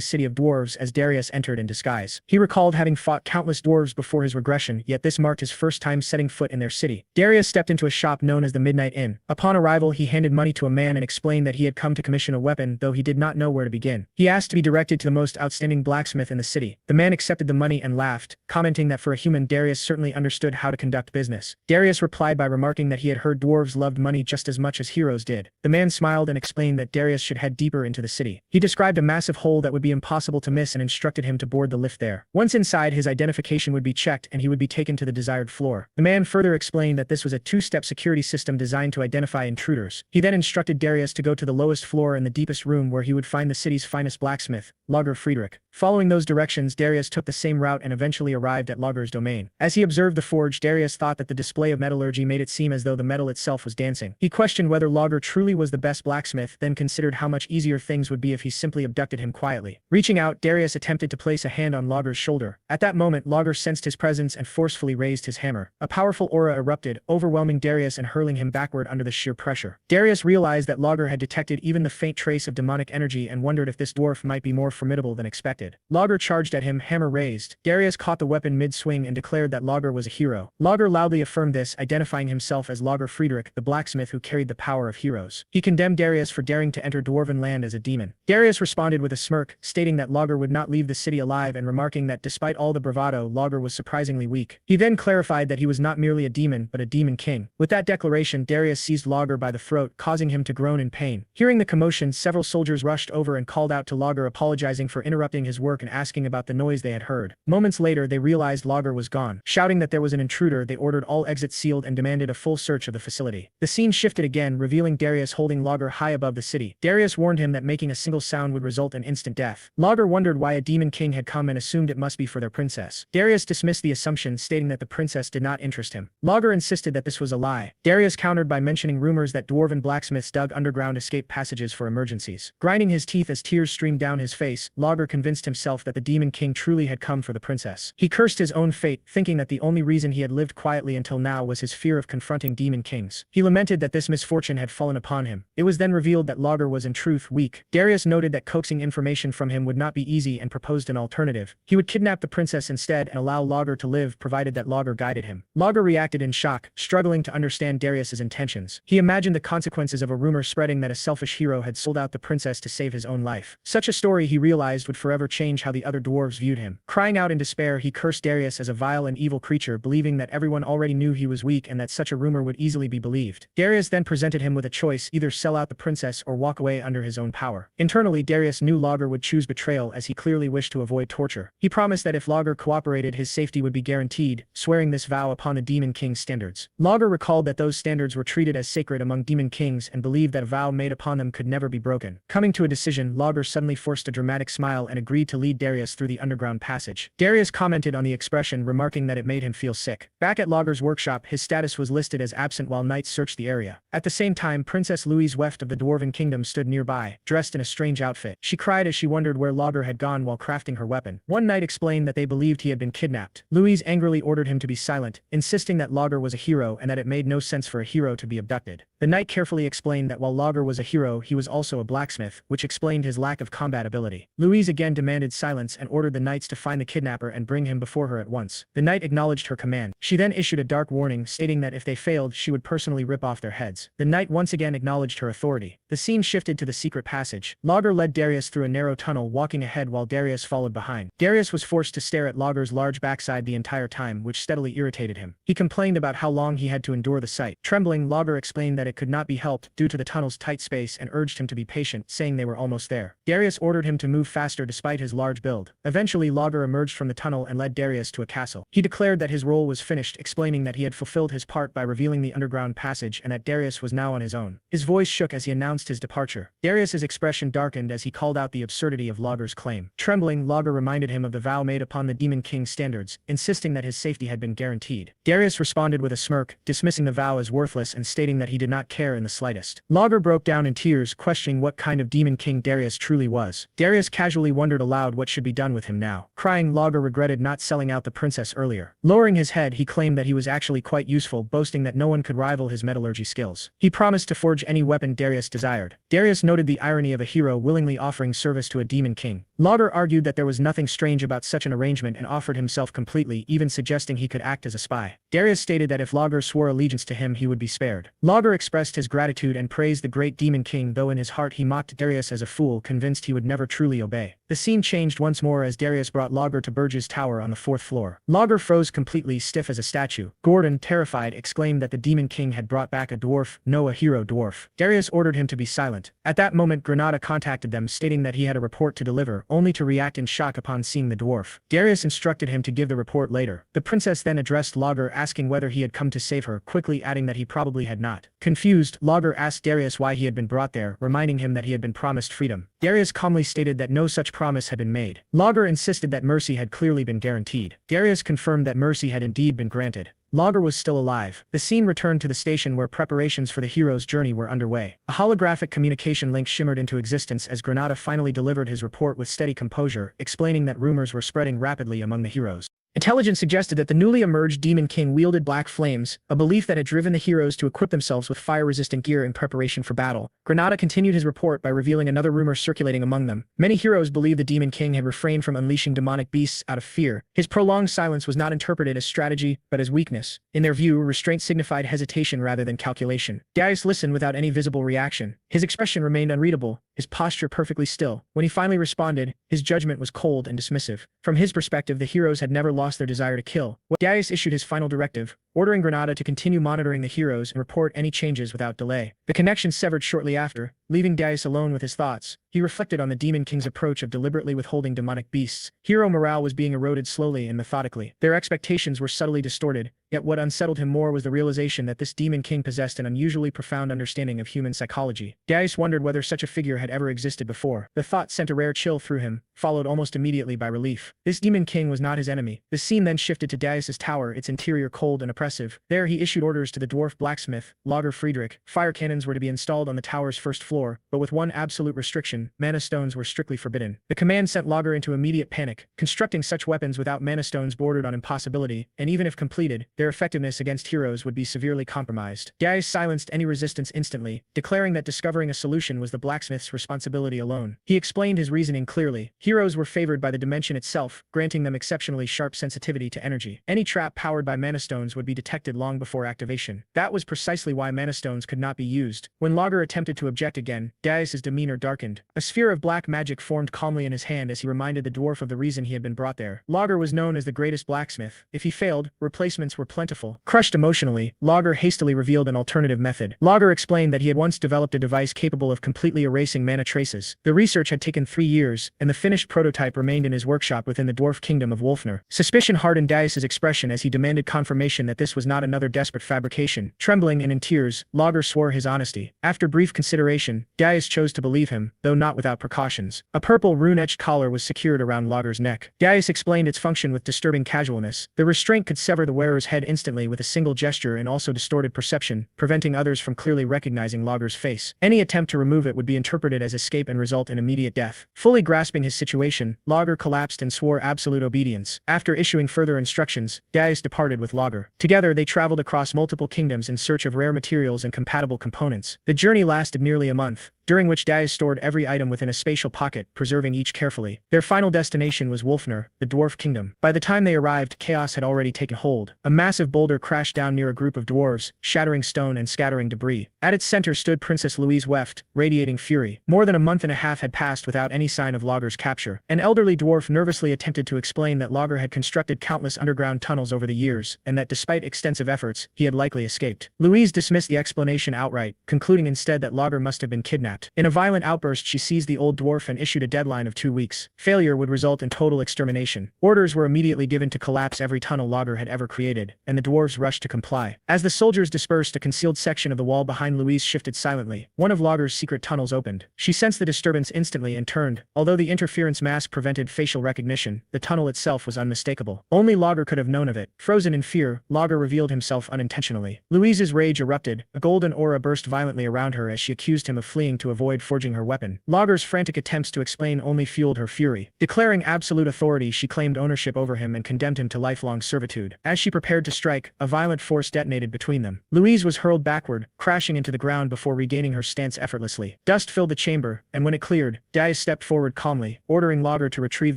city of dwarves, as Darius entered in disguise. He recalled having fought countless dwarves before his regression, yet this marked his first time setting foot in their city. Darius stepped into a shop known as the Midnight Inn. Upon arrival, he handed money to a man and explained that he had come to commission a weapon, though he did not know where to begin. He asked to be directed to the most outstanding blacksmith in the city. The man accepted the money and laughed, commenting that for a human, Darius certainly understood how to conduct business. Darius replied by remarking that he had heard dwarves loved money just as much as heroes did. The man smiled and explained that Darius should head deeper into the city. He described a massive hole that would be impossible to miss and instructed him to board the lift there. Once inside, his identification would be checked and he would be taken to the desired floor. The man further explained that this was a two-step security system designed to identify intruders. He then instructed Darius to go to the lowest floor in the deepest room where he would find the city's finest blacksmith, Lager Friedrich. Following those directions, Darius took the same route and eventually arrived at Lager's domain. As he observed the forge, Darius thought that the display of metallurgy made it seem as though the metal itself was dancing. He questioned whether Lager truly was the best blacksmith, then considered how much easier things would be if he simply abducted him quietly. Reaching out, Darius attempted to place a hand on Lager's shoulder. At that moment, Lager sensed his presence and forcefully raised his hammer. A powerful aura erupted, overwhelming Darius and hurling him backward under the sheer pressure. Darius realized that Lager had detected even the faint trace of demonic energy and wondered if this dwarf might be more formidable than expected. Lager charged at him, hammer raised. Darius caught the weapon mid-swing and declared that Lager was a hero. Lager loudly affirmed this, identifying himself as Lager Friedrich, the blacksmith who carried the power of heroes. He condemned Darius for daring to enter dwarven land as a demon. Darius responded with a smirk, stating that Lager would not leave the city alive and remarking that despite all the bravado, Lager was surprisingly weak. He then clarified that he was not merely a demon, but a demon king. With that declaration, Darius seized Lager by the throat, causing him to groan in pain. Hearing the commotion, several soldiers rushed over and called out to Lager, apologizing for interrupting his work and asking about the noise they had heard. Moments later, they realized Lager was gone. Shouting that there was an intruder, they ordered all exits sealed and demanded a full search of the facility. The scene shifted again, revealing Darius holding Lager high above the city. Darius warned him that making a single sound would result in instant death. Lager wondered why a demon king had come and assumed it must be for their princess. Darius dismissed the assumption, stating that the princess did not interest him. Lager insisted that this was a lie. Darius countered by mentioning rumors that dwarven blacksmiths dug underground escape passages for emergencies. Grinding his teeth as tears streamed down his face, Lager convinced himself that the demon king truly had come for the princess. He cursed his own fate, thinking that the only reason he had lived quietly until now was his fear of confronting demon kings. He lamented that this misfortune had fallen upon him. It was then revealed that Lager was in truth weak. Darius noted that coaxing information from him would not be easy and proposed an alternative. He would kidnap the princess instead and allow Lager to live, provided that Lager guided him. Lager reacted in shock, struggling to understand Darius's intentions. He imagined the consequences of a rumor spreading that a selfish hero had sold out the princess to save his own life. Such a story, he realized, would forever change how the other dwarves viewed him. Crying out in despair, he cursed Darius as a vile and evil creature, believing that everyone already knew he was weak and that such a rumor would easily be believed. Darius then presented him with a choice: either sell out the princess or walk away under his own power. Internally, Darius knew Lager would choose betrayal, as he clearly wished to avoid torture. He promised that if Lager cooperated, his safety would be guaranteed, swearing this vow upon the Demon King's standards. Lager recalled that those standards were treated as sacred among demon kings and believed that a vow made upon them could never be broken. Coming to a decision, Lager suddenly forced a dramatic smile and agreed to lead Darius through the underground passage. Darius commented on the expression, remarking that it made him feel sick. Back at Lager's workshop, his status was listed as absent while knights searched the area. At the same time, Princess Louise Weft of the Dwarven Kingdom stood nearby, dressed in a strange outfit. She cried as she wondered where Lager had gone while crafting her weapon. One knight explained that they believed he had been kidnapped. Louise angrily ordered him to be silent, insisting that Lager was a hero and that it made no sense for a hero to be abducted. The knight carefully explained that while Lager was a hero, he was also a blacksmith, which explained his lack of combat ability. Louise again demanded commanded silence and ordered the knights to find the kidnapper and bring him before her at once. The knight acknowledged her command. She then issued a dark warning stating that if they failed, she would personally rip off their heads. The knight once again acknowledged her authority. The scene shifted to the secret passage. Logger led Darius through a narrow tunnel, walking ahead while Darius followed behind. Darius was forced to stare at Logger's large backside the entire time, which steadily irritated him. He complained about how long he had to endure the sight. Trembling, Logger explained that it could not be helped due to the tunnel's tight space and urged him to be patient, saying they were almost there. Darius ordered him to move faster despite his large build. Eventually, Logger emerged from the tunnel and led Darius to a castle. He declared that his role was finished, explaining that he had fulfilled his part by revealing the underground passage and that Darius was now on his own. His voice shook as he announced his departure. Darius's expression darkened as he called out the absurdity of Logger's claim. Trembling, Logger reminded him of the vow made upon the Demon King's standards, insisting that his safety had been guaranteed. Darius responded with a smirk, dismissing the vow as worthless and stating that he did not care in the slightest. Logger broke down in tears, questioning what kind of Demon King Darius truly was. Darius casually wondered aloud what should be done with him now. Crying, Logger regretted not selling out the princess earlier. Lowering his head, he claimed that he was actually quite useful, boasting that no one could rival his metallurgy skills. He promised to forge any weapon Darius desired. Darius noted the irony of a hero willingly offering service to a demon king. Logger argued that there was nothing strange about such an arrangement and offered himself completely, even suggesting he could act as a spy. Darius stated that if Logger swore allegiance to him, he would be spared. Logger expressed his gratitude and praised the great demon king, though in his heart he mocked Darius as a fool, convinced he would never truly obey. The scene changed once more as Darius brought Logger to Burge's tower on the 4th floor. Logger froze completely, stiff as a statue. Gordon, terrified, exclaimed that the demon king had brought back a dwarf, no, a hero dwarf. Darius ordered him to be silent. At that moment, Granada contacted them, stating that he had a report to deliver, only to react in shock upon seeing the dwarf. Darius instructed him to give the report later. The princess then addressed Logger, asking whether he had come to save her, quickly adding that he probably had not. Confused, Logger asked Darius why he had been brought there, reminding him that he had been promised freedom. Darius calmly stated that no such promise had been made. Logger insisted that mercy had clearly been guaranteed. Darius confirmed that mercy had indeed been granted. Logger was still alive. The scene returned to the station where preparations for the hero's journey were underway. A holographic communication link shimmered into existence as Granada finally delivered his report with steady composure, explaining that rumors were spreading rapidly among the heroes. Intelligence suggested that the newly emerged Demon King wielded black flames, a belief that had driven the heroes to equip themselves with fire-resistant gear in preparation for battle. Granada continued his report by revealing another rumor circulating among them. Many heroes believed the Demon King had refrained from unleashing demonic beasts out of fear. His prolonged silence was not interpreted as strategy, but as weakness. In their view, restraint signified hesitation rather than calculation. Darius listened without any visible reaction. His expression remained unreadable, his posture perfectly still. When he finally responded, his judgment was cold and dismissive. From his perspective, the heroes had never lost their desire to kill. Darius issued his final directive, ordering Granada to continue monitoring the heroes and report any changes without delay. The connection severed shortly after, leaving Darius alone with his thoughts. He reflected on the Demon King's approach of deliberately withholding demonic beasts. Hero morale was being eroded slowly and methodically. Their expectations were subtly distorted, yet what unsettled him more was the realization that this Demon King possessed an unusually profound understanding of human psychology. Darius wondered whether such a figure had ever existed before. The thought sent a rare chill through him, followed almost immediately by relief. This Demon King was not his enemy. The scene then shifted to Darius's tower, its interior cold and oppressive. There he issued orders to the dwarf blacksmith, Logger Friedrich. Fire cannons were to be installed on the tower's 1st floor, but with one absolute restriction: mana stones were strictly forbidden. The command sent Logger into immediate panic. Constructing such weapons without mana stones bordered on impossibility, and even if completed, their effectiveness against heroes would be severely compromised. Darius silenced any resistance instantly, declaring that discovering a solution was the blacksmith's responsibility alone. He explained his reasoning clearly. Heroes were favored by the dimension itself, granting them exceptionally sharp sensitivity to energy. Any trap powered by mana stones would be detected long before activation. That was precisely why mana stones could not be used. When Logger attempted to object again, Darius's demeanor darkened. A sphere of black magic formed calmly in his hand as he reminded the dwarf of the reason he had been brought there. Logger was known as the greatest blacksmith. If he failed, replacements were plentiful. Crushed emotionally, Logger hastily revealed an alternative method. Logger explained that he had once developed a device capable of completely erasing mana traces. The research had taken 3 years, and the finished prototype remained in his workshop within the dwarf kingdom of Wolfner. Suspicion hardened Darius's expression as he demanded confirmation that this was not another desperate fabrication. Trembling and in tears, Logger swore his honesty. After brief consideration, Darius chose to believe him, though not without precautions. A purple rune-etched collar was secured around Logger's neck. Darius explained its function with disturbing casualness. The restraint could sever the wearer's head instantly with a single gesture and also distorted perception, preventing others from clearly recognizing Logger's face. Any attempt to remove it would be interpreted as escape and result in immediate death. Fully grasping his situation, Logger collapsed and swore absolute obedience. After issuing further instructions, Darius departed with Logger. Together they traveled across multiple kingdoms in search of rare materials and compatible components. The journey lasted nearly a month, during which Darius stored every item within a spatial pocket, preserving each carefully. Their final destination was Wolfner, the dwarf kingdom. By the time they arrived, chaos had already taken hold. A massive boulder crashed down near a group of dwarves, shattering stone and scattering debris. At its center stood Princess Louise Weft, radiating fury. More than a month and a half had passed without any sign of Lager's capture. An elderly dwarf nervously attempted to explain that Lager had constructed countless underground tunnels over the years, and that despite extensive efforts, he had likely escaped. Louise dismissed the explanation outright, concluding instead that Lager must have been kidnapped. In a violent outburst, she seized the old dwarf and issued a deadline of 2 weeks. Failure would result in total extermination. Orders were immediately given to collapse every tunnel Lager had ever created, and the dwarves rushed to comply. As the soldiers dispersed, a concealed section of the wall behind Louise shifted silently. One of Lager's secret tunnels opened. She sensed the disturbance instantly and turned. Although the interference mask prevented facial recognition, the tunnel itself was unmistakable. Only Lager could have known of it. Frozen in fear, Lager revealed himself unintentionally. Louise's rage erupted. A golden aura burst violently around her as she accused him of fleeing to avoid forging her weapon. Lager's frantic attempts to explain only fueled her fury. Declaring absolute authority, she claimed ownership over him and condemned him to lifelong servitude. As she prepared to strike, a violent force detonated between them. Louise was hurled backward, crashing into the ground before regaining her stance effortlessly. Dust filled the chamber, and when it cleared, Darius stepped forward calmly, ordering Lager to retrieve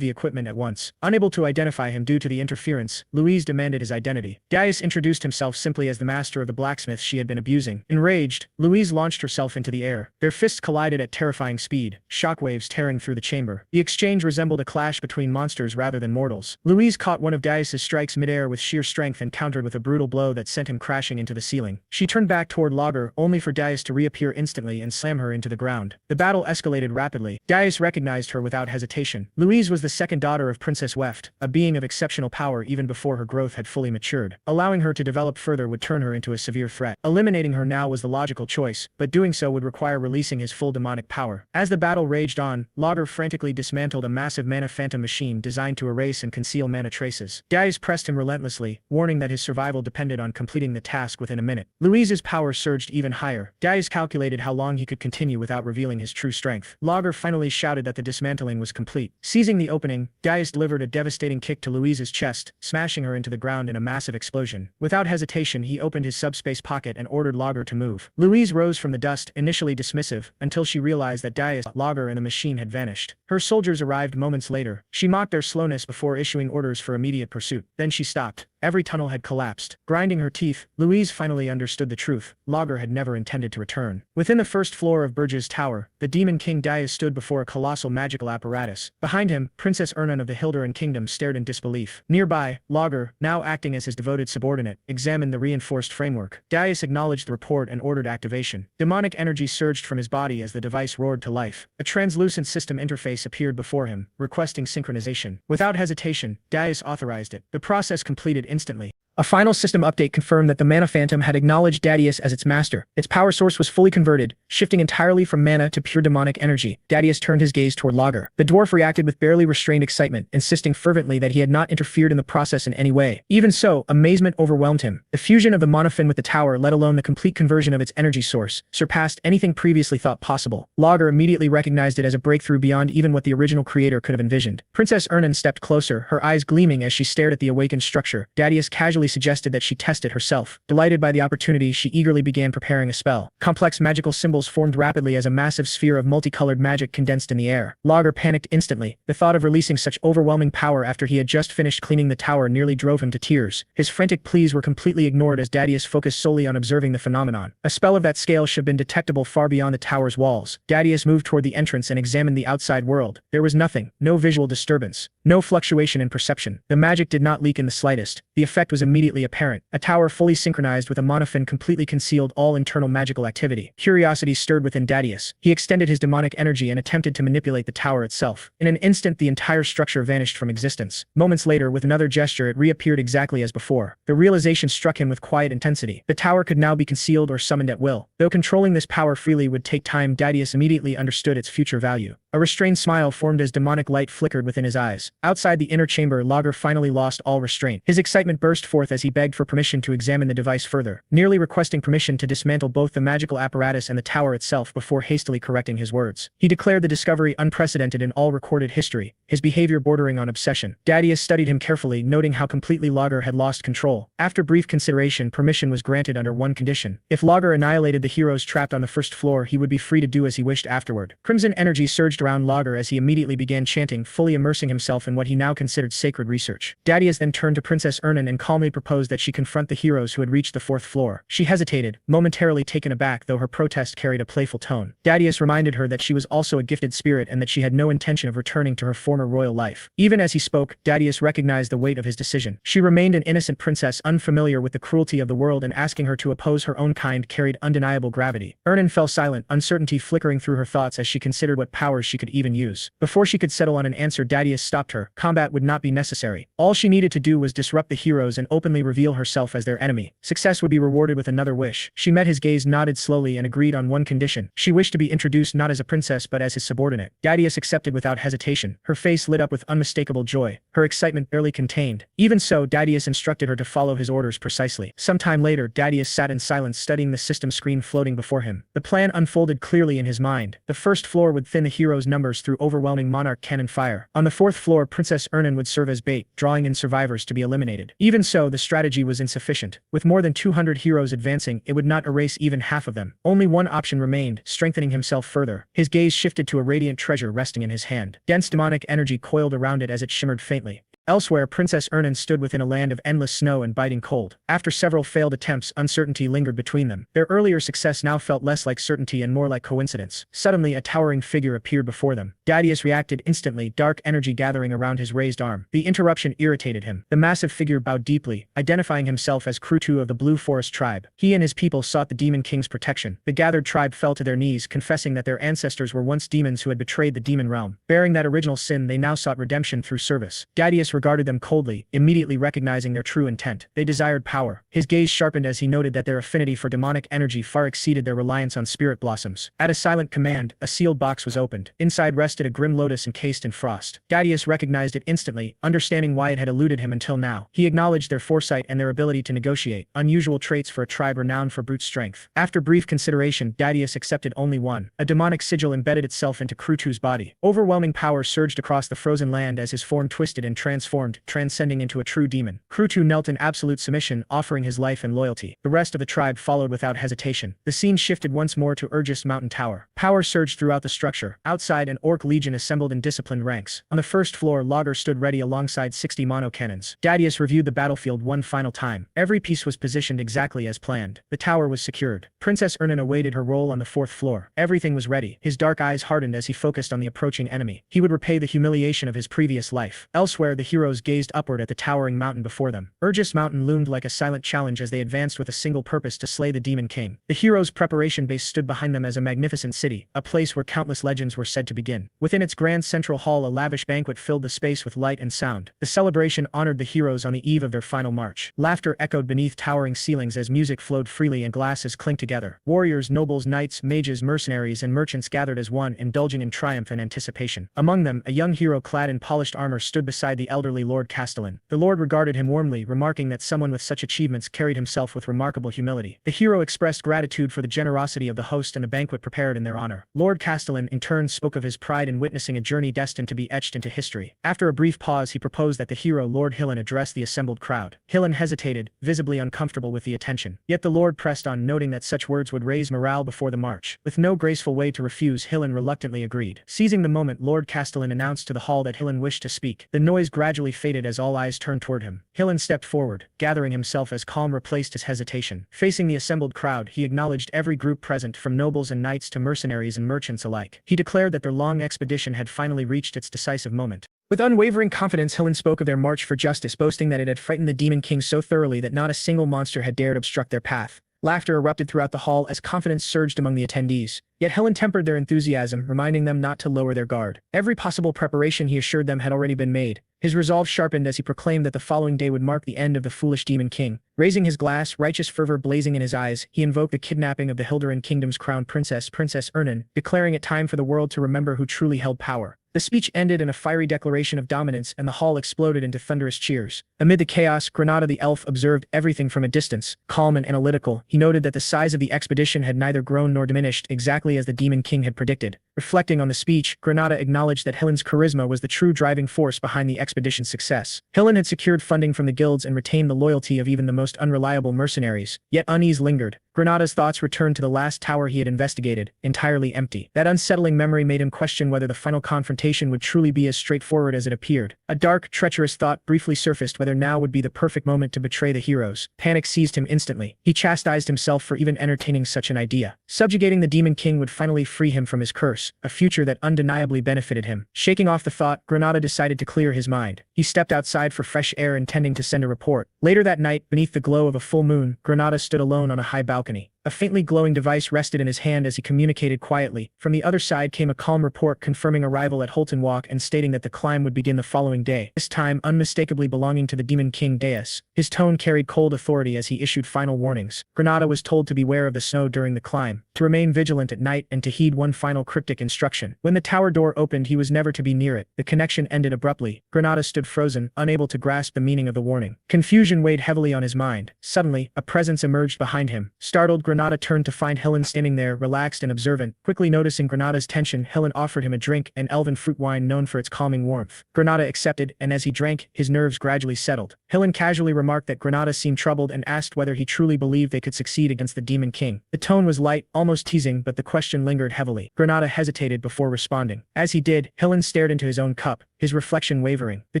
the equipment at once. Unable to identify him due to the interference, Louise demanded his identity. Darius introduced himself simply as the master of the blacksmith she had been abusing. Enraged, Louise launched herself into the air. Their fists collided at terrifying speed, shockwaves tearing through the chamber. The exchange resembled a clash between monsters rather than mortals. Louise caught one of Darius's strikes midair with sheer strength and countered with a brutal blow that sent him crashing into the ceiling. She turned back toward Lager, only for Darius to reappear instantly and slam her into the ground. The battle escalated rapidly. Darius recognized her without hesitation. Louise was the second daughter of Princess Weft, a being of exceptional power even before her growth had fully matured. Allowing her to develop further would turn her into a severe threat. Eliminating her now was the logical choice, but doing so would require releasing his full demonic power. As the battle raged on, Lager frantically dismantled a massive mana phantom machine designed to erase and conceal mana traces. Darius pressed him relentlessly, warning that his survival depended on completing the task within a minute. Louise's power surged even higher. Darius calculated how long he could continue without revealing his true strength. Lager finally shouted that the dismantling was complete. Seizing the opening, Darius delivered a devastating kick to Louise's chest, smashing her into the ground in a massive explosion. Without hesitation, he opened his subspace pocket and ordered Lager to move. Louise rose from the dust, initially dismissive, until she realized that Darius, Lager, and the machine had vanished. Her soldiers arrived moments later. She mocked their slowness before issuing orders for immediate pursuit. Then she stopped. Every tunnel had collapsed. Grinding her teeth, Louise finally understood the truth. Lager had never intended to return. Within the first floor of Burge's tower, the Demon King Darius stood before a colossal magical apparatus. Behind him, Princess Ernan of the Hilderan Kingdom stared in disbelief. Nearby, Lager, now acting as his devoted subordinate, examined the reinforced framework. Darius acknowledged the report and ordered activation. Demonic energy surged from his body as the device roared to life. A translucent system interface appeared before him, requesting synchronization. Without hesitation, Darius authorized it. The process completed instantly. A final system update confirmed that the Mana Phantom had acknowledged Darius as its master. Its power source was fully converted, shifting entirely from mana to pure demonic energy. Darius turned his gaze toward Lager. The dwarf reacted with barely restrained excitement, insisting fervently that he had not interfered in the process in any way. Even so, amazement overwhelmed him. The fusion of the monofin with the tower, let alone the complete conversion of its energy source, surpassed anything previously thought possible. Lager immediately recognized it as a breakthrough beyond even what the original creator could have envisioned. Princess Ernan stepped closer, her eyes gleaming as she stared at the awakened structure. Darius casually suggested that she test it herself. Delighted by the opportunity, she eagerly began preparing a spell. Complex magical symbols formed rapidly as a massive sphere of multicolored magic condensed in the air. Lager panicked instantly. The thought of releasing such overwhelming power after he had just finished cleaning the tower nearly drove him to tears. His frantic pleas were completely ignored as Darius focused solely on observing the phenomenon. A spell of that scale should have been detectable far beyond the tower's walls. Darius moved toward the entrance and examined the outside world. There was nothing. No visual disturbance. No fluctuation in perception. The magic did not leak in the slightest. The effect was immediately apparent. A tower fully synchronized with a monofin completely concealed all internal magical activity. Curiosity stirred within Darius. He extended his demonic energy and attempted to manipulate the tower itself. In an instant, the entire structure vanished from existence. Moments later, with another gesture, it reappeared exactly as before. The realization struck him with quiet intensity. The tower could now be concealed or summoned at will. Though controlling this power freely would take time, Darius immediately understood its future value. A restrained smile formed as demonic light flickered within his eyes. Outside the inner chamber, Lager finally lost all restraint. His excitement burst forth forth as he begged for permission to examine the device further, nearly requesting permission to dismantle both the magical apparatus and the tower itself before hastily correcting his words. He declared the discovery unprecedented in all recorded history, his behavior bordering on obsession. Dadius studied him carefully, noting how completely Lager had lost control. After brief consideration, permission was granted under one condition. If Lager annihilated the heroes trapped on the first floor, he would be free to do as he wished afterward. Crimson energy surged around Lager as he immediately began chanting, fully immersing himself in what he now considered sacred research. Dadius then turned to Princess Ernan and calmly proposed that she confront the heroes who had reached the fourth floor. She hesitated, momentarily taken aback, though her protest carried a playful tone. Dadius reminded her that she was also a gifted spirit and that she had no intention of returning to her former royal life. Even as he spoke, Dadius recognized the weight of his decision. She remained an innocent princess, unfamiliar with the cruelty of the world, and asking her to oppose her own kind carried undeniable gravity. Ernan fell silent, uncertainty flickering through her thoughts as she considered what powers she could even use. Before she could settle on an answer, Dadius stopped her. Combat would not be necessary. All she needed to do was disrupt the heroes and openly reveal herself as their enemy. Success would be rewarded with another wish. She met his gaze, nodded slowly, and agreed on one condition. She wished to be introduced not as a princess but as his subordinate. Dadius accepted without hesitation. Her face lit up with unmistakable joy, her excitement barely contained. Even so, Dadius instructed her to follow his orders precisely. Some time later, Dadius sat in silence, studying the system screen floating before him. The plan unfolded clearly in his mind. The first floor would thin the heroes' numbers through overwhelming monarch cannon fire. On the fourth floor, Princess Ernan would serve as bait, drawing in survivors to be eliminated. Even so, the strategy was insufficient. With more than 200 heroes advancing, it would not erase even half of them. Only one option remained, strengthening himself further. His gaze shifted to a radiant treasure resting in his hand. Dense demonic energy coiled around it as it shimmered faintly. Elsewhere, Princess Ernan stood within a land of endless snow and biting cold. After several failed attempts, uncertainty lingered between them. Their earlier success now felt less like certainty and more like coincidence. Suddenly, a towering figure appeared before them. Dadius reacted instantly, dark energy gathering around his raised arm. The interruption irritated him. The massive figure bowed deeply, identifying himself as Krutu of the Blue Forest tribe. He and his people sought the Demon King's protection. The gathered tribe fell to their knees, confessing that their ancestors were once demons who had betrayed the demon realm. Bearing that original sin, they now sought redemption through service. Dadius regarded them coldly, immediately recognizing their true intent. They desired power. His gaze sharpened as he noted that their affinity for demonic energy far exceeded their reliance on spirit blossoms. At a silent command, a sealed box was opened. Inside rested a grim lotus encased in frost. Dadius recognized it instantly, understanding why it had eluded him until now. He acknowledged their foresight and their ability to negotiate, unusual traits for a tribe renowned for brute strength. After brief consideration, Dadius accepted only one. A demonic sigil embedded itself into Krutu's body. Overwhelming power surged across the frozen land as his form twisted and transformed, transcending into a true demon. Krutu knelt in absolute submission, offering his life and loyalty. The rest of the tribe followed without hesitation. The scene shifted once more to Urgis Mountain Tower. Power surged throughout the structure. Outside, an orc legion assembled in disciplined ranks. On the first floor, Lager stood ready alongside 60 mono cannons. Dadius reviewed the battlefield one final time. Every piece was positioned exactly as planned. The tower was secured. Princess Ernan awaited her role on the fourth floor. Everything was ready. His dark eyes hardened as he focused on the approaching enemy. He would repay the humiliation of his previous life. Elsewhere, the heroes gazed upward at the towering mountain before them. Urgis Mountain loomed like a silent challenge as they advanced with a single purpose: to slay the Demon King. The heroes' preparation base stood behind them as a magnificent city, a place where countless legends were said to begin. Within its grand central hall, a lavish banquet filled the space with light and sound. The celebration honored the heroes on the eve of their final march. Laughter echoed beneath towering ceilings as music flowed freely and glasses clinked together. Warriors, nobles, knights, mages, mercenaries, and merchants gathered as one, indulging in triumph and anticipation. Among them, a young hero clad in polished armor stood beside the elderly Lord Castellan. The Lord regarded him warmly, remarking that someone with such achievements carried himself with remarkable humility. The hero expressed gratitude for the generosity of the host and a banquet prepared in their honor. Lord Castellan in turn spoke of his pride in witnessing a journey destined to be etched into history. After a brief pause, he proposed that the hero Lord Hillen address the assembled crowd. Hillen hesitated, visibly uncomfortable with the attention. Yet the Lord pressed on, noting that such words would raise morale before the march. With no graceful way to refuse, Hillen reluctantly agreed. Seizing the moment, Lord Castellan announced to the hall that Hillen wished to speak. The noise gradually faded as all eyes turned toward him. Hillen stepped forward, gathering himself as calm replaced his hesitation. Facing the assembled crowd, he acknowledged every group present, from nobles and knights to mercenaries and merchants alike. He declared that their long expedition had finally reached its decisive moment. With unwavering confidence, Hillen spoke of their march for justice, boasting that it had frightened the Demon King so thoroughly that not a single monster had dared obstruct their path. Laughter erupted throughout the hall as confidence surged among the attendees. Yet Hillen tempered their enthusiasm, reminding them not to lower their guard. Every possible preparation, he assured them, had already been made. His resolve sharpened as he proclaimed that the following day would mark the end of the foolish Demon King. Raising his glass, righteous fervor blazing in his eyes, he invoked the kidnapping of the Hilderan Kingdom's crown princess, Princess Ernan, declaring it time for the world to remember who truly held power. The speech ended in a fiery declaration of dominance and the hall exploded into thunderous cheers. Amid the chaos, Granada the elf observed everything from a distance. Calm and analytical, he noted that the size of the expedition had neither grown nor diminished exactly as the Demon King had predicted. Reflecting on the speech, Granada acknowledged that Hillen's charisma was the true driving force behind the expedition's success. Hillen had secured funding from the guilds and retained the loyalty of even the most unreliable mercenaries. Yet unease lingered. Granada's thoughts returned to the last tower he had investigated, entirely empty. That unsettling memory made him question whether the final confrontation would truly be as straightforward as it appeared. A dark, treacherous thought briefly surfaced whether now would be the perfect moment to betray the heroes. Panic seized him instantly. He chastised himself for even entertaining such an idea. Subjugating the Demon King would finally free him from his curse, a future that undeniably benefited him. Shaking off the thought, Granada decided to clear his mind. He stepped outside for fresh air intending to send a report. Later that night, beneath the glow of a full moon, Granada stood alone on a high balcony. A faintly glowing device rested in his hand as he communicated quietly. From the other side came a calm report confirming arrival at Holton Walk and stating that the climb would begin the following day, this time unmistakably belonging to the Demon King Deus. His tone carried cold authority as he issued final warnings. Granada was told to beware of the snow during the climb, to remain vigilant at night and to heed one final cryptic instruction. When the tower door opened, he was never to be near it. The connection ended abruptly. Granada stood frozen, unable to grasp the meaning of the warning. Confusion weighed heavily on his mind. Suddenly, a presence emerged behind him. Startled, Granada turned to find Hillen standing there, relaxed and observant. Quickly noticing Granada's tension, Hillen offered him a drink, an elven fruit wine known for its calming warmth. Granada accepted, and as he drank, his nerves gradually settled. Hillen casually remarked that Granada seemed troubled and asked whether he truly believed they could succeed against the Demon King. The tone was light, almost teasing, but the question lingered heavily. Granada hesitated before responding. As he did, Hillen stared into his own cup, his reflection wavering. The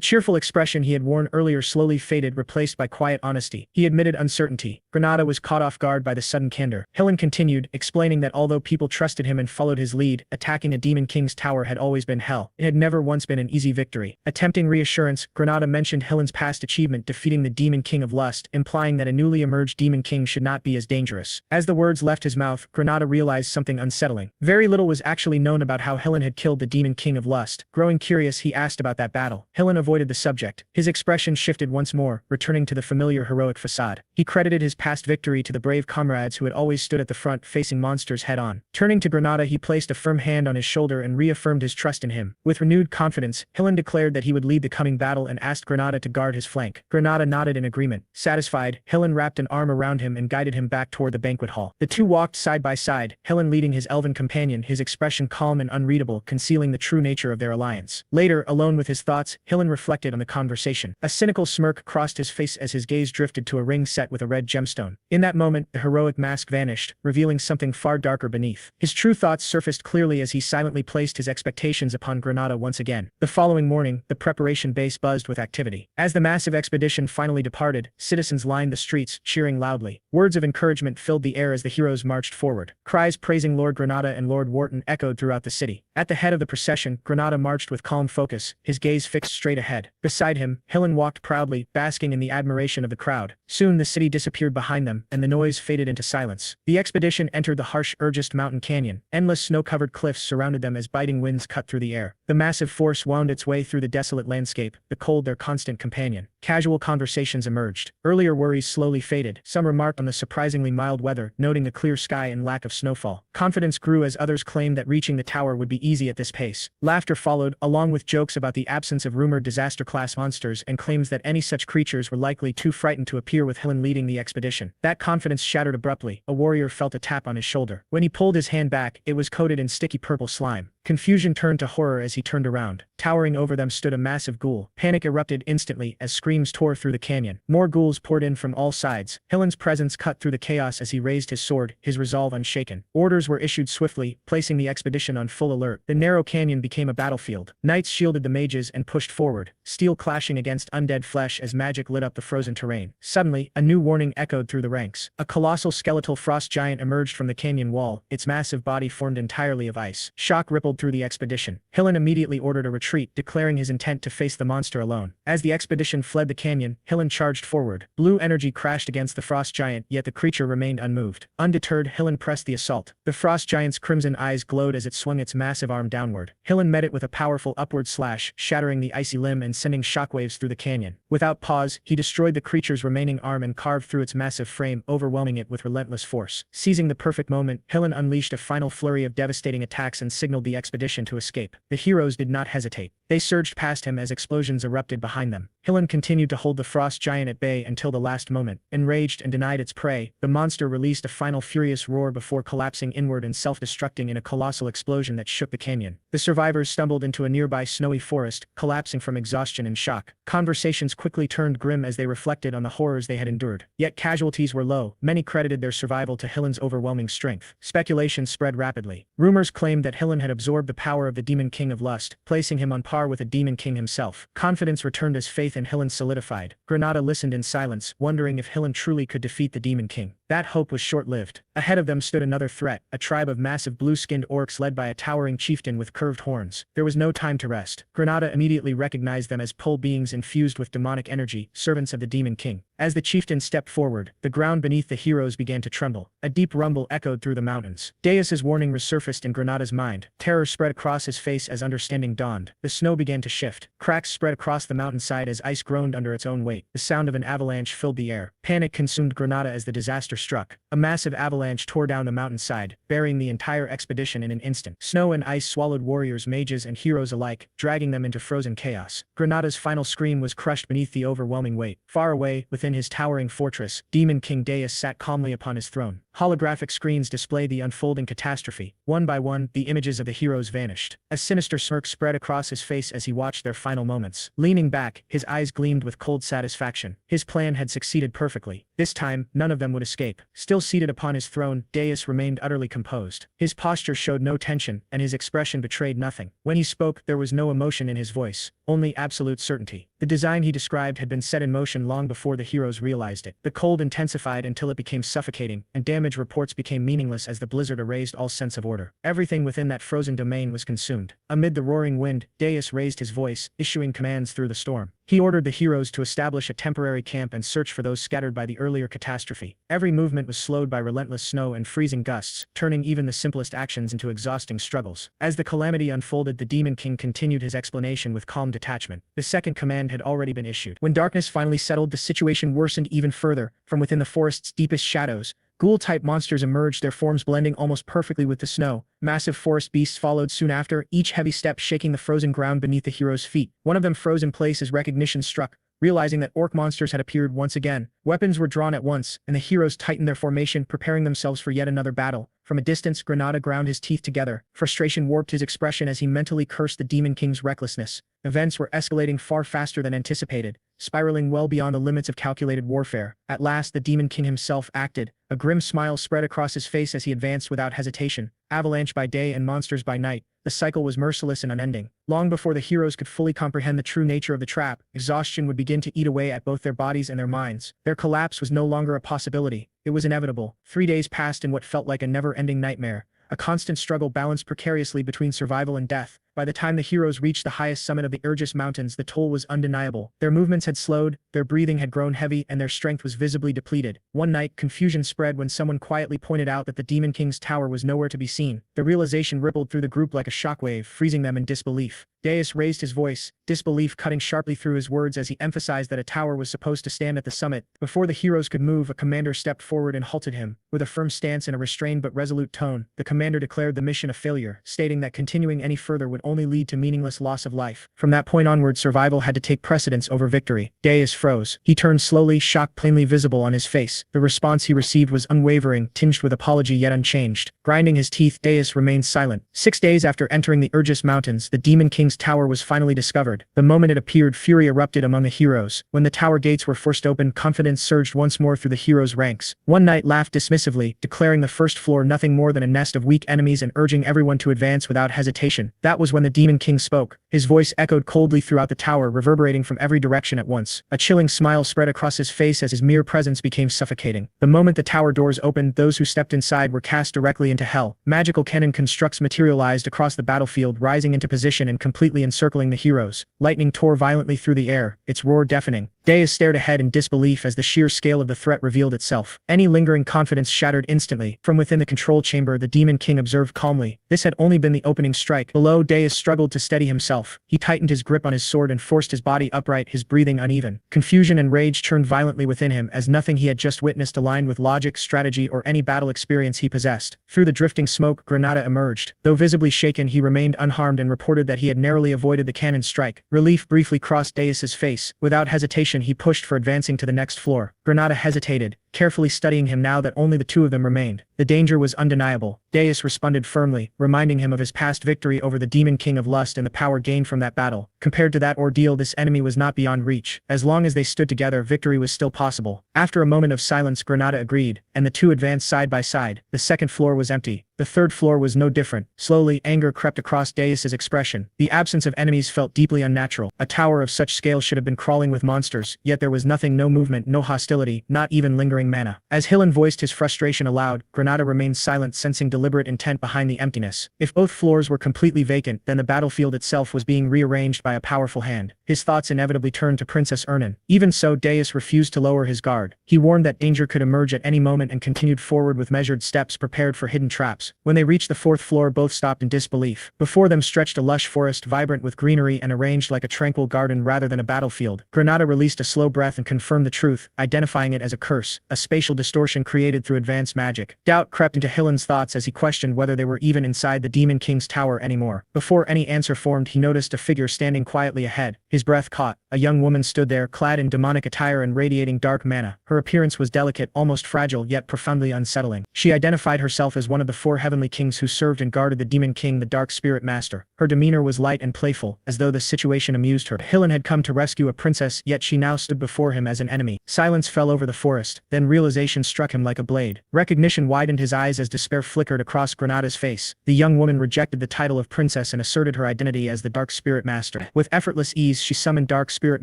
cheerful expression he had worn earlier slowly faded, replaced by quiet honesty. He admitted uncertainty. Granada was caught off guard by the sudden candor. Hillen continued, explaining that although people trusted him and followed his lead, attacking a Demon King's tower had always been hell. It had never once been an easy victory. Attempting reassurance, Granada mentioned Hillen's past achievement defeating the Demon King of Lust, implying that a newly emerged Demon King should not be as dangerous. As the words left his mouth, Granada realized something unsettling. Very little was actually known about how Hillen had killed the Demon King of Lust. Growing curious, he asked about that battle. Hillen avoided the subject. His expression shifted once more, returning to the familiar heroic facade. He credited his past victory to the brave comrades who had always stood at the front facing monsters head-on. Turning to Granada, he placed a firm hand on his shoulder and reaffirmed his trust in him. With renewed confidence, Hillen declared that he would lead the coming battle and asked Granada to guard his flank. Granada nodded in agreement. Satisfied, Hillen wrapped an arm around him and guided him back toward the banquet hall. The two walked side by side, Hillen leading his elven companion, his expression calm and unreadable, concealing the true nature of their alliance. Later, alone with his thoughts, Hillen reflected on the conversation. A cynical smirk crossed his face as his gaze drifted to a ring set with a red gemstone. In that moment, the heroic mask vanished, revealing something far darker beneath. His true thoughts surfaced clearly as he silently placed his expectations upon Granada once again. The following morning, the preparation base buzzed with activity. As the massive expedition finally departed, citizens lined the streets, cheering loudly. Words of encouragement filled the air as the heroes marched forward. Cries praising Lord Granada and Lord Wharton echoed throughout the city. At the head of the procession, Granada marched with calm focus, his gaze fixed straight ahead. Beside him, Hillen walked proudly, basking in the admiration of the crowd. Soon the city disappeared behind them, and the noise faded into silence. The expedition entered the harsh Urgest mountain canyon. Endless snow-covered cliffs surrounded them as biting winds cut through the air. The massive force wound its way through the desolate landscape, the cold their constant companion. Casual conversations emerged. Earlier worries slowly faded. Some remarked on the surprisingly mild weather, noting the clear sky and lack of snowfall. Confidence grew as others claimed that reaching the tower would be easy at this pace. Laughter followed, along with jokes about the absence of rumored disaster-class monsters and claims that any such creatures were likely too frightened to appear with Hillen leading the expedition. That confidence shattered abruptly. A warrior felt a tap on his shoulder. When he pulled his hand back, it was coated in sticky purple slime. Confusion turned to horror as he turned around. Towering over them stood a massive ghoul. Panic erupted instantly as screams tore through the canyon. More ghouls poured in from all sides. Hillen's presence cut through the chaos as he raised his sword, his resolve unshaken. Orders were issued swiftly, placing the expedition on full alert. The narrow canyon became a battlefield. Knights shielded the mages and pushed forward, steel clashing against undead flesh as magic lit up the frozen terrain. Suddenly, a new warning echoed through the ranks. A colossal skeletal frost giant emerged from the canyon wall, its massive body formed entirely of ice. Shock rippled through the expedition. Hillen immediately ordered a retreat, declaring his intent to face the monster alone. As the expedition fled the canyon, Hillen charged forward. Blue energy crashed against the frost giant, yet the creature remained unmoved. Undeterred, Hillen pressed the assault. The frost giant's crimson eyes glowed as it swung its massive arm downward. Hillen met it with a powerful upward slash, shattering the icy limb and sending shockwaves through the canyon. Without pause, he destroyed the creature's remaining arm and carved through its massive frame, overwhelming it with relentless force. Seizing the perfect moment, Hillen unleashed a final flurry of devastating attacks and signaled the expedition to escape. The heroes did not hesitate. They surged past him as explosions erupted behind them. Hillen continued to hold the frost giant at bay until the last moment. Enraged and denied its prey, the monster released a final furious roar before collapsing inward and self-destructing in a colossal explosion that shook the canyon. The survivors stumbled into a nearby snowy forest, collapsing from exhaustion and shock. Conversations quickly turned grim as they reflected on the horrors they had endured. Yet casualties were low. Many credited their survival to Hillen's overwhelming strength. Speculation spread rapidly. Rumors claimed that Hillen had absorbed the power of the Demon King of Lust, placing him on par with a Demon King himself. Confidence returned as faith in Hillen solidified. Granada listened in silence, wondering if Hillen truly could defeat the Demon King. That hope was short-lived. Ahead of them stood another threat, a tribe of massive blue-skinned orcs led by a towering chieftain with curved horns. There was no time to rest. Granada immediately recognized them as pole beings infused with demonic energy, servants of the Demon King. As the chieftain stepped forward, the ground beneath the heroes began to tremble. A deep rumble echoed through the mountains. Deus's warning resurfaced in Granada's mind. Terror spread across his face as understanding dawned. The snow began to shift. Cracks spread across the mountainside as ice groaned under its own weight. The sound of an avalanche filled the air. Panic consumed Granada as the disaster struck. A massive avalanche tore down the mountainside, burying the entire expedition in an instant. Snow and ice swallowed warriors, mages, and heroes alike, dragging them into frozen chaos. Granada's final scream was crushed beneath the overwhelming weight. Far away, within his towering fortress, Demon King Deus sat calmly upon his throne. Holographic screens display the unfolding catastrophe. One by one, the images of the heroes vanished. A sinister smirk spread across his face as he watched their final moments. Leaning back, his eyes gleamed with cold satisfaction. His plan had succeeded perfectly. This time, none of them would escape. Still seated upon his throne, Deus remained utterly composed. His posture showed no tension, and his expression betrayed nothing. When he spoke, there was no emotion in his voice, only absolute certainty. The design he described had been set in motion long before the heroes realized it. The cold intensified until it became suffocating, and damage reports became meaningless as the blizzard erased all sense of order. Everything within that frozen domain was consumed. Amid the roaring wind, Deus raised his voice, issuing commands through the storm. He ordered the heroes to establish a temporary camp and search for those scattered by the earlier catastrophe. Every movement was slowed by relentless snow and freezing gusts, turning even the simplest actions into exhausting struggles. As the calamity unfolded, the Demon King continued his explanation with calm detachment. The second command had already been issued. When darkness finally settled, the situation worsened even further. From within the forest's deepest shadows, ghoul-type monsters emerged, their forms blending almost perfectly with the snow. Massive forest beasts followed soon after, each heavy step shaking the frozen ground beneath the heroes' feet. One of them froze in place as recognition struck. Realizing that orc monsters had appeared once again, weapons were drawn at once, and the heroes tightened their formation, preparing themselves for yet another battle. From a distance, Granada ground his teeth together. Frustration warped his expression as he mentally cursed the Demon King's recklessness. Events were escalating far faster than anticipated, spiraling well beyond the limits of calculated warfare. At last, the Demon King himself acted. A grim smile spread across his face as he advanced without hesitation. Avalanche by day and monsters by night, the cycle was merciless and unending. Long before the heroes could fully comprehend the true nature of the trap, exhaustion would begin to eat away at both their bodies and their minds. Their collapse was no longer a possibility. It was inevitable. 3 days passed in what felt like a never-ending nightmare. A constant struggle balanced precariously between survival and death. By the time the heroes reached the highest summit of the Regressed Mountains, the toll was undeniable. Their movements had slowed, their breathing had grown heavy, and their strength was visibly depleted. One night, confusion spread when someone quietly pointed out that the Demon King's tower was nowhere to be seen. The realization rippled through the group like a shockwave, freezing them in disbelief. Deus raised his voice, disbelief cutting sharply through his words as he emphasized that a tower was supposed to stand at the summit. Before the heroes could move, a commander stepped forward and halted him. With a firm stance and a restrained but resolute tone, the commander declared the mission a failure, stating that continuing any further would only lead to meaningless loss of life. From that point onward, survival had to take precedence over victory. Deus froze. He turned slowly, shock plainly visible on his face. The response he received was unwavering, tinged with apology yet unchanged. Grinding his teeth, Deus remained silent. 6 days after entering the Regressed Mountains, the Demon King's tower was finally discovered. The moment it appeared, fury erupted among the heroes. When the tower gates were forced open, confidence surged once more through the heroes' ranks. One Knight laughed dismissively, declaring the first floor nothing more than a nest of weak enemies and urging everyone to advance without hesitation. That was when the Demon King spoke. His voice echoed coldly throughout the tower, reverberating from every direction at once. A chilling smile spread across his face as his mere presence became suffocating. The moment the tower doors opened, those who stepped inside were cast directly into hell. Magical cannon constructs materialized across the battlefield, rising into position and completely encircling the heroes. Lightning tore violently through the air, its roar deafening. Deus stared ahead in disbelief as the sheer scale of the threat revealed itself. Any lingering confidence shattered instantly. From within the control chamber, the Demon King observed calmly. This had only been the opening strike. Below, Deus struggled to steady himself. He tightened his grip on his sword and forced his body upright, his breathing uneven. Confusion and rage churned violently within him as nothing he had just witnessed aligned with logic, strategy, or any battle experience he possessed. Through the drifting smoke, Granada emerged. Though visibly shaken, he remained unharmed and reported that he had narrowly avoided the cannon strike. Relief briefly crossed Deus's face. Without hesitation, he pushed for advancing to the next floor. Granada hesitated, carefully studying him now that only the two of them remained. The danger was undeniable. Deus responded firmly, reminding him of his past victory over the Demon King of Lust and the power gained from that battle. Compared to that ordeal, this enemy was not beyond reach. As long as they stood together, victory was still possible. After a moment of silence, Granada agreed, and the two advanced side by side. The second floor was empty. The third floor was no different. Slowly, anger crept across Deus's expression. The absence of enemies felt deeply unnatural. A tower of such scale should have been crawling with monsters, yet there was nothing, no movement, no hostility, not even lingering mana. As Hillen voiced his frustration aloud, Granada remained silent, sensing deliberate intent behind the emptiness. If both floors were completely vacant, then the battlefield itself was being rearranged by a powerful hand. His thoughts inevitably turned to Princess Ernan. Even so, Deus refused to lower his guard. He warned that danger could emerge at any moment and continued forward with measured steps, prepared for hidden traps. When they reached the fourth floor, both stopped in disbelief. Before them stretched a lush forest, vibrant with greenery and arranged like a tranquil garden rather than a battlefield. Granada released a slow breath and confirmed the truth, identifying it as a curse, a spatial distortion created through advanced magic. Doubt crept into Hillen's thoughts as he questioned whether they were even inside the Demon King's tower anymore. Before any answer formed, he noticed a figure standing quietly ahead. His breath caught. A young woman stood there, clad in demonic attire and radiating dark mana. Her appearance was delicate, almost fragile, yet profoundly unsettling. She identified herself as one of the four heavenly kings who served and guarded the Demon King, the Dark Spirit Master. Her demeanor was light and playful, as though the situation amused her. Hillen had come to rescue a princess, yet she now stood before him as an enemy. Silence fell over the forest, then realization struck him like a blade. Recognition widened his eyes as despair flickered across Granada's face. The young woman rejected the title of princess and asserted her identity as the Dark Spirit Master. With effortless ease, she summoned dark spirit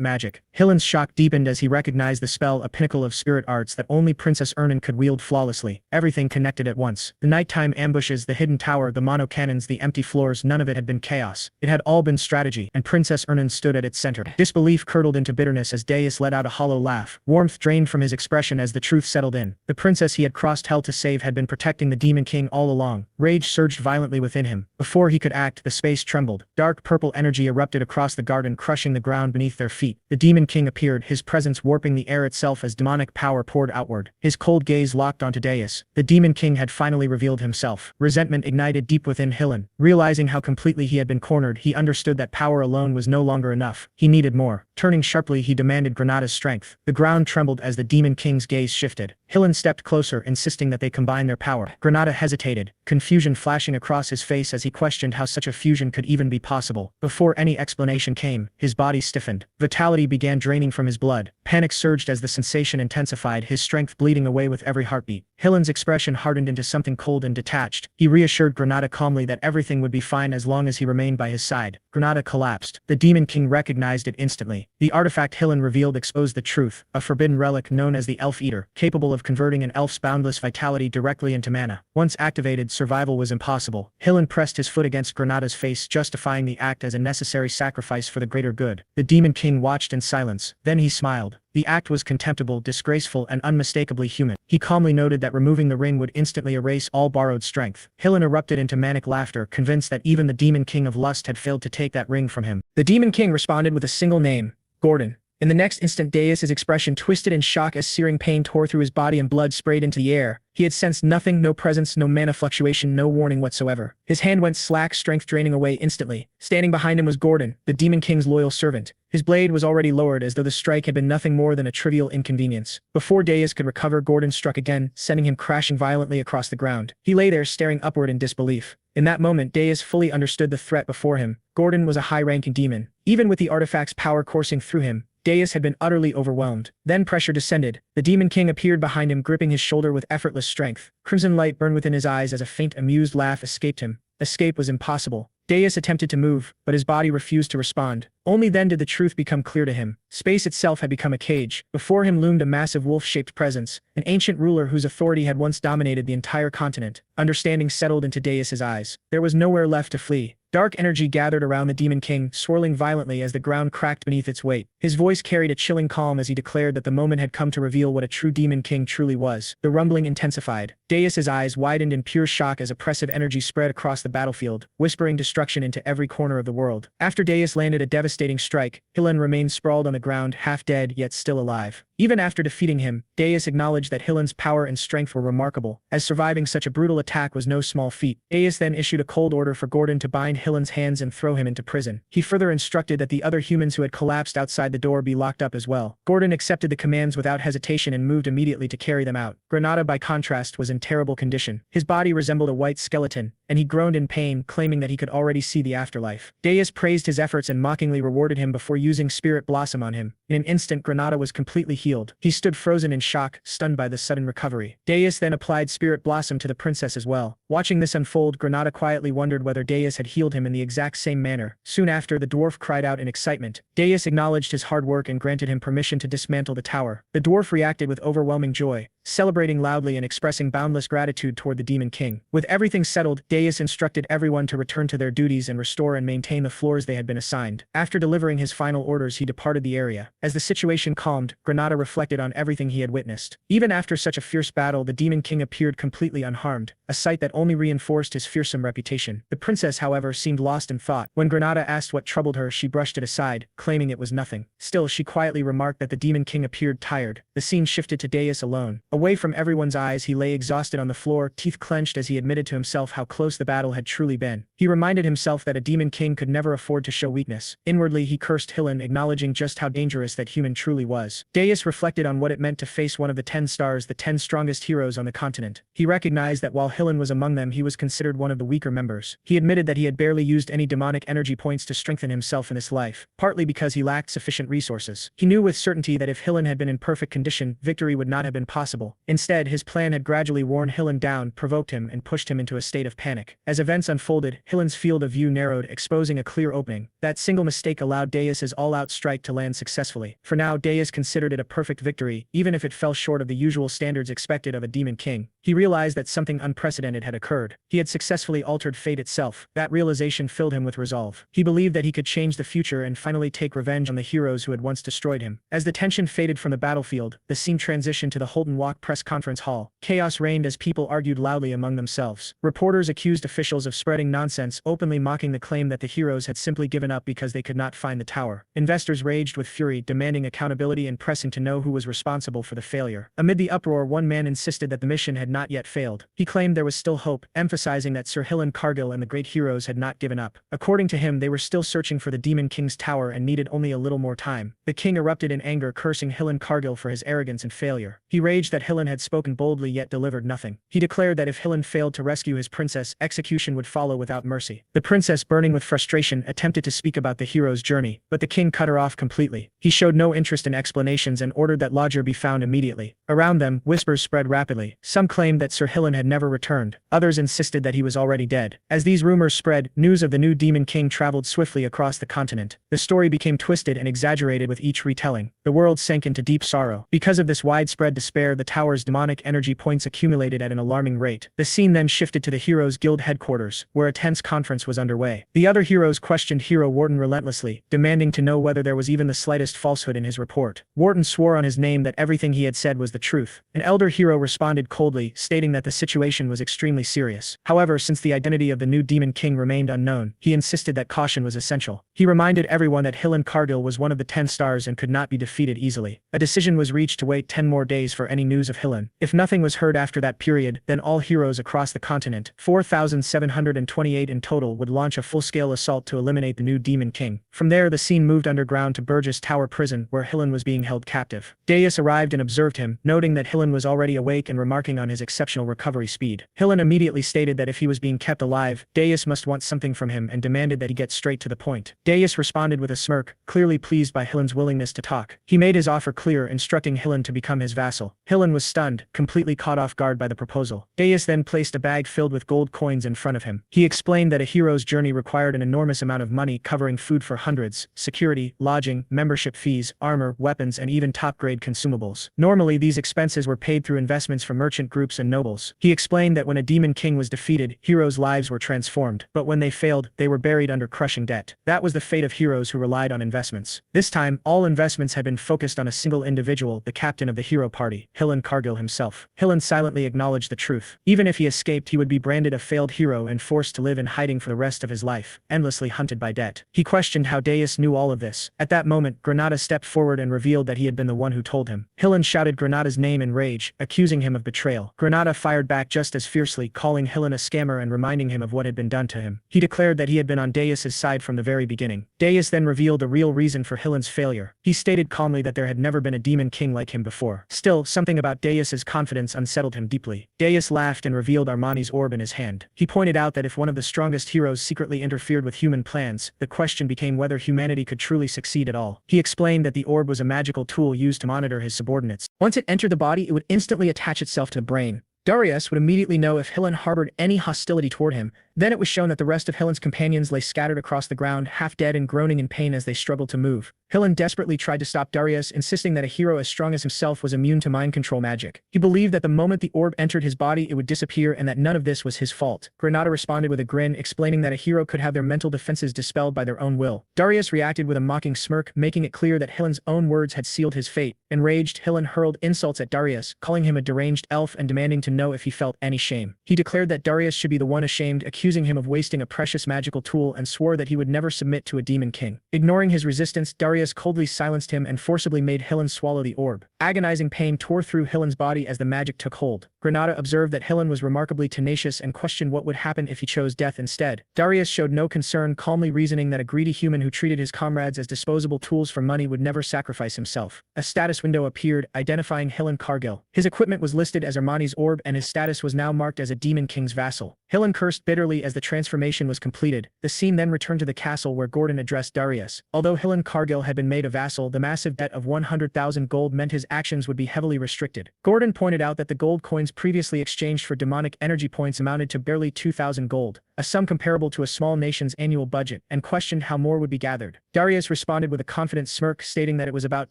magic. Hillen's shock deepened as he recognized the spell, a pinnacle of spirit arts that only Princess Ernan could wield flawlessly. Everything connected at once. The nighttime ambushes, the hidden tower, the mono cannons, the empty floors, none of it had been chaos. It had all been strategy, and Princess Ernan stood at its center. Disbelief curdled into bitterness as Deus let out a hollow laugh. Warmth drained from his expression as the truth settled in. The princess he had crossed hell to save had been protecting the Demon King all along. Rage surged violently within him. Before he could act, the space trembled. Dark purple energy erupted across the garden, crushing the ground beneath their feet. The Demon King appeared, his presence warping the air itself as demonic power poured outward. His cold gaze locked onto Deus. The Demon King had finally revealed himself. Resentment ignited deep within Hillen. Realizing how completely he had been cornered, he understood that power alone was no longer enough. He needed more. Turning sharply, he demanded Granada's strength. The ground trembled as the Demon King's gaze shifted. Hillen stepped closer, insisting that they combine their power. Granada hesitated, confusion flashing across his face as he questioned how such a fusion could even be possible. Before any explanation came, his body stiffened. Vitality began draining from his blood. Panic surged as the sensation intensified, his strength bleeding away with every heartbeat. Hillen's expression hardened into something cold and detached. He reassured Granada calmly that everything would be fine as long as he remained by his side. Granada collapsed. The Demon King recognized it instantly. The artifact Hillen revealed exposed the truth, a forbidden relic known as the Elf Eater, capable of converting an elf's boundless vitality directly into mana. Once activated, survival was impossible. Hillen pressed his foot against Granada's face, justifying the act as a necessary sacrifice for the greater good. The Demon King watched in silence. Then he smiled. The act was contemptible, disgraceful, and unmistakably human. He calmly noted that removing the ring would instantly erase all borrowed strength. Hillen erupted into manic laughter, convinced that even the Demon King of Lust had failed to take that ring from him. The Demon King responded with a single name: Gordon. In the next instant, Deus's expression twisted in shock as searing pain tore through his body and blood sprayed into the air. He had sensed nothing, no presence, no mana fluctuation, no warning whatsoever. His hand went slack, strength draining away instantly. Standing behind him was Gordon, the Demon King's loyal servant. His blade was already lowered as though the strike had been nothing more than a trivial inconvenience. Before Deus could recover, Gordon struck again, sending him crashing violently across the ground. He lay there staring upward in disbelief. In that moment, Deus fully understood the threat before him. Gordon was a high-ranking demon. Even with the artifact's power coursing through him, Deus had been utterly overwhelmed. Then pressure descended. The Demon King appeared behind him, gripping his shoulder with effortless strength. Crimson light burned within his eyes as a faint, amused laugh escaped him. Escape was impossible. Deus attempted to move, but his body refused to respond. Only then did the truth become clear to him. Space itself had become a cage. Before him loomed a massive wolf-shaped presence, an ancient ruler whose authority had once dominated the entire continent. Understanding settled into Deus's eyes. There was nowhere left to flee. Dark energy gathered around the Demon King, swirling violently as the ground cracked beneath its weight. His voice carried a chilling calm as he declared that the moment had come to reveal what a true Demon King truly was. The rumbling intensified. Deus's eyes widened in pure shock as oppressive energy spread across the battlefield, whispering destruction into every corner of the world. After Deus landed a devastating strike, Hillen remained sprawled on the ground, half dead yet still alive. Even after defeating him, Deus acknowledged that Hillen's power and strength were remarkable, as surviving such a brutal attack was no small feat. Deus then issued a cold order for Gordon to bind Hillen's hands and throw him into prison. He further instructed that the other humans who had collapsed outside the door be locked up as well. Gordon accepted the commands without hesitation and moved immediately to carry them out. Granada, by contrast, was in terrible condition. His body resembled a white skeleton, and he groaned in pain, claiming that he could already see the afterlife. Deus praised his efforts and mockingly rewarded him before using Spirit Blossom on him. In an instant, Granada was completely healed. He stood frozen in shock, stunned by the sudden recovery. Deus then applied Spirit Blossom to the princess as well. Watching this unfold, Granada quietly wondered whether Deus had healed him in the exact same manner. Soon after, the dwarf cried out in excitement. Deus acknowledged his hard work and granted him permission to dismantle the tower. The dwarf reacted with overwhelming joy, celebrating loudly and expressing boundless gratitude toward the Demon King. With everything settled, Deus instructed everyone to return to their duties and restore and maintain the floors they had been assigned. After delivering his final orders, he departed the area. As the situation calmed, Granada reflected on everything he had witnessed. Even after such a fierce battle, the Demon King appeared completely unharmed, a sight that only reinforced his fearsome reputation. The princess, however, seemed lost in thought. When Granada asked what troubled her, she brushed it aside, claiming it was nothing. Still, she quietly remarked that the Demon King appeared tired. The scene shifted to Deus alone. Away from everyone's eyes, he lay exhausted on the floor, teeth clenched as he admitted to himself how close the battle had truly been. He reminded himself that a Demon King could never afford to show weakness. Inwardly, he cursed Hillen, acknowledging just how dangerous that human truly was. Deus reflected on what it meant to face one of the 10 stars, the 10 strongest heroes on the continent. He recognized that while Hillen was among them, he was considered one of the weaker members. He admitted that he had barely used any demonic energy points to strengthen himself in this life, partly because he lacked sufficient resources. He knew with certainty that if Hillen had been in perfect condition, victory would not have been possible. Instead, his plan had gradually worn Hillen down, provoked him, and pushed him into a state of panic. As events unfolded, Hillen's field of view narrowed, exposing a clear opening. That single mistake allowed Deus's all-out strike to land successfully. For now, Deus considered it a perfect victory, even if it fell short of the usual standards expected of a Demon King. He realized that something unprecedented had occurred. He had successfully altered fate itself. That realization filled him with resolve. He believed that he could change the future and finally take revenge on the heroes who had once destroyed him. As the tension faded from the battlefield, the scene transitioned to the Holton Walk press conference hall. Chaos reigned as people argued loudly among themselves. Reporters accused officials of spreading nonsense, openly mocking the claim that the heroes had simply given up because they could not find the tower. Investors raged with fury, demanding accountability and pressing to know who was responsible for the failure. Amid the uproar, one man insisted that the mission had not yet failed. He claimed there was still hope, emphasizing that Sir Hillen Cargill and the great heroes had not given up. According to him, they were still searching for the Demon King's tower and needed only a little more time. The king erupted in anger, cursing Hillen Cargill for his arrogance and failure. He raged that Hillen had spoken boldly yet delivered nothing. He declared that if Hillen failed to rescue his princess, execution would follow without mercy. The princess, burning with frustration, attempted to speak about the hero's journey, but the king cut her off completely. He showed no interest in explanations and ordered that Lodger be found immediately. Around them, whispers spread rapidly. Some claimed that Sir Hillen had never returned. Others insisted that he was already dead. As these rumors spread, news of the new Demon King traveled swiftly across the continent. The story became twisted and exaggerated with each retelling. The world sank into deep sorrow. Because of this widespread despair, the tower's demonic energy points accumulated at an alarming rate. The scene then shifted to the Heroes Guild headquarters, where a tense conference was underway. The other heroes questioned Hero Wharton relentlessly, demanding to know whether there was even the slightest falsehood in his report. Wharton swore on his name that everything he had said was the truth. An elder hero responded coldly, stating that the situation was extremely serious. However, since the identity of the new Demon King remained unknown, he insisted that caution was essential. He reminded everyone that Hillen Cargill was one of the 10 stars and could not be defeated easily. A decision was reached to wait 10 more days for any news of Hillen. If nothing was heard after that period, then all heroes across the continent, 4,728 in total, would launch a full-scale assault to eliminate the new Demon King. From there, the scene moved underground to Burgess Tower Prison, where Hillen was being held captive. Deus arrived and observed him, noting that Hillen was already awake and remarking on his exceptional recovery speed. Hillen immediately stated that if he was being kept alive, Deus must want something from him and demanded that he get straight to the point. Deus responded with a smirk, clearly pleased by Hillen's willingness to talk. He made his offer clear, instructing Hillen to become his vassal. Hillen Hillen was stunned, completely caught off guard by the proposal. Darius then placed a bag filled with gold coins in front of him. He explained that a hero's journey required an enormous amount of money covering food for hundreds, security, lodging, membership fees, armor, weapons, and even top-grade consumables. Normally, these expenses were paid through investments from merchant groups and nobles. He explained that when a demon king was defeated, heroes' lives were transformed, but when they failed, they were buried under crushing debt. That was the fate of heroes who relied on investments. This time, all investments had been focused on a single individual, the captain of the hero party, Hillen Cargill himself. Hillen silently acknowledged the truth. Even if he escaped, he would be branded a failed hero and forced to live in hiding for the rest of his life, endlessly hunted by debt. He questioned how Darius knew all of this. At that moment, Granada stepped forward and revealed that he had been the one who told him. Hillen shouted Granada's name in rage, accusing him of betrayal. Granada fired back just as fiercely, calling Hillen a scammer and reminding him of what had been done to him. He declared that he had been on Darius's side from the very beginning. Darius then revealed the real reason for Hillen's failure. He stated calmly that there had never been a demon king like him before. Still, something about Darius's confidence unsettled him deeply. Darius laughed and revealed Armani's orb in his hand. He pointed out that if one of the strongest heroes secretly interfered with human plans, the question became whether humanity could truly succeed at all. He explained that the orb was a magical tool used to monitor his subordinates. Once it entered the body, it would instantly attach itself to the brain. Darius would immediately know if Hillen harbored any hostility toward him. Then it was shown that the rest of Hillen's companions lay scattered across the ground, half dead and groaning in pain as they struggled to move. Hillen desperately tried to stop Darius, insisting that a hero as strong as himself was immune to mind control magic. He believed that the moment the orb entered his body, it would disappear and that none of this was his fault. Granada responded with a grin, explaining that a hero could have their mental defenses dispelled by their own will. Darius reacted with a mocking smirk, making it clear that Hillen's own words had sealed his fate. Enraged, Hillen hurled insults at Darius, calling him a deranged elf and demanding to know if he felt any shame. He declared that Darius should be the one ashamed, accusing him of wasting a precious magical tool, and swore that he would never submit to a demon king. Ignoring his resistance, Darius coldly silenced him and forcibly made Hillen swallow the orb. Agonizing pain tore through Hillen's body as the magic took hold. Granada observed that Hillen was remarkably tenacious and questioned what would happen if he chose death instead. Darius showed no concern, calmly reasoning that a greedy human who treated his comrades as disposable tools for money would never sacrifice himself. A status window appeared, identifying Hillen Cargill. His equipment was listed as Armani's orb, and his status was now marked as a demon king's vassal. Hillen cursed bitterly as the transformation was completed. The scene then returned to the castle where Gordon addressed Darius. Although Hillen Cargill had been made a vassal, the massive debt of 100,000 gold meant his actions would be heavily restricted. Gordon pointed out that the gold coins previously exchanged for demonic energy points amounted to barely 2,000 gold, a sum comparable to a small nation's annual budget, and questioned how more would be gathered. Darius responded with a confident smirk, stating that it was about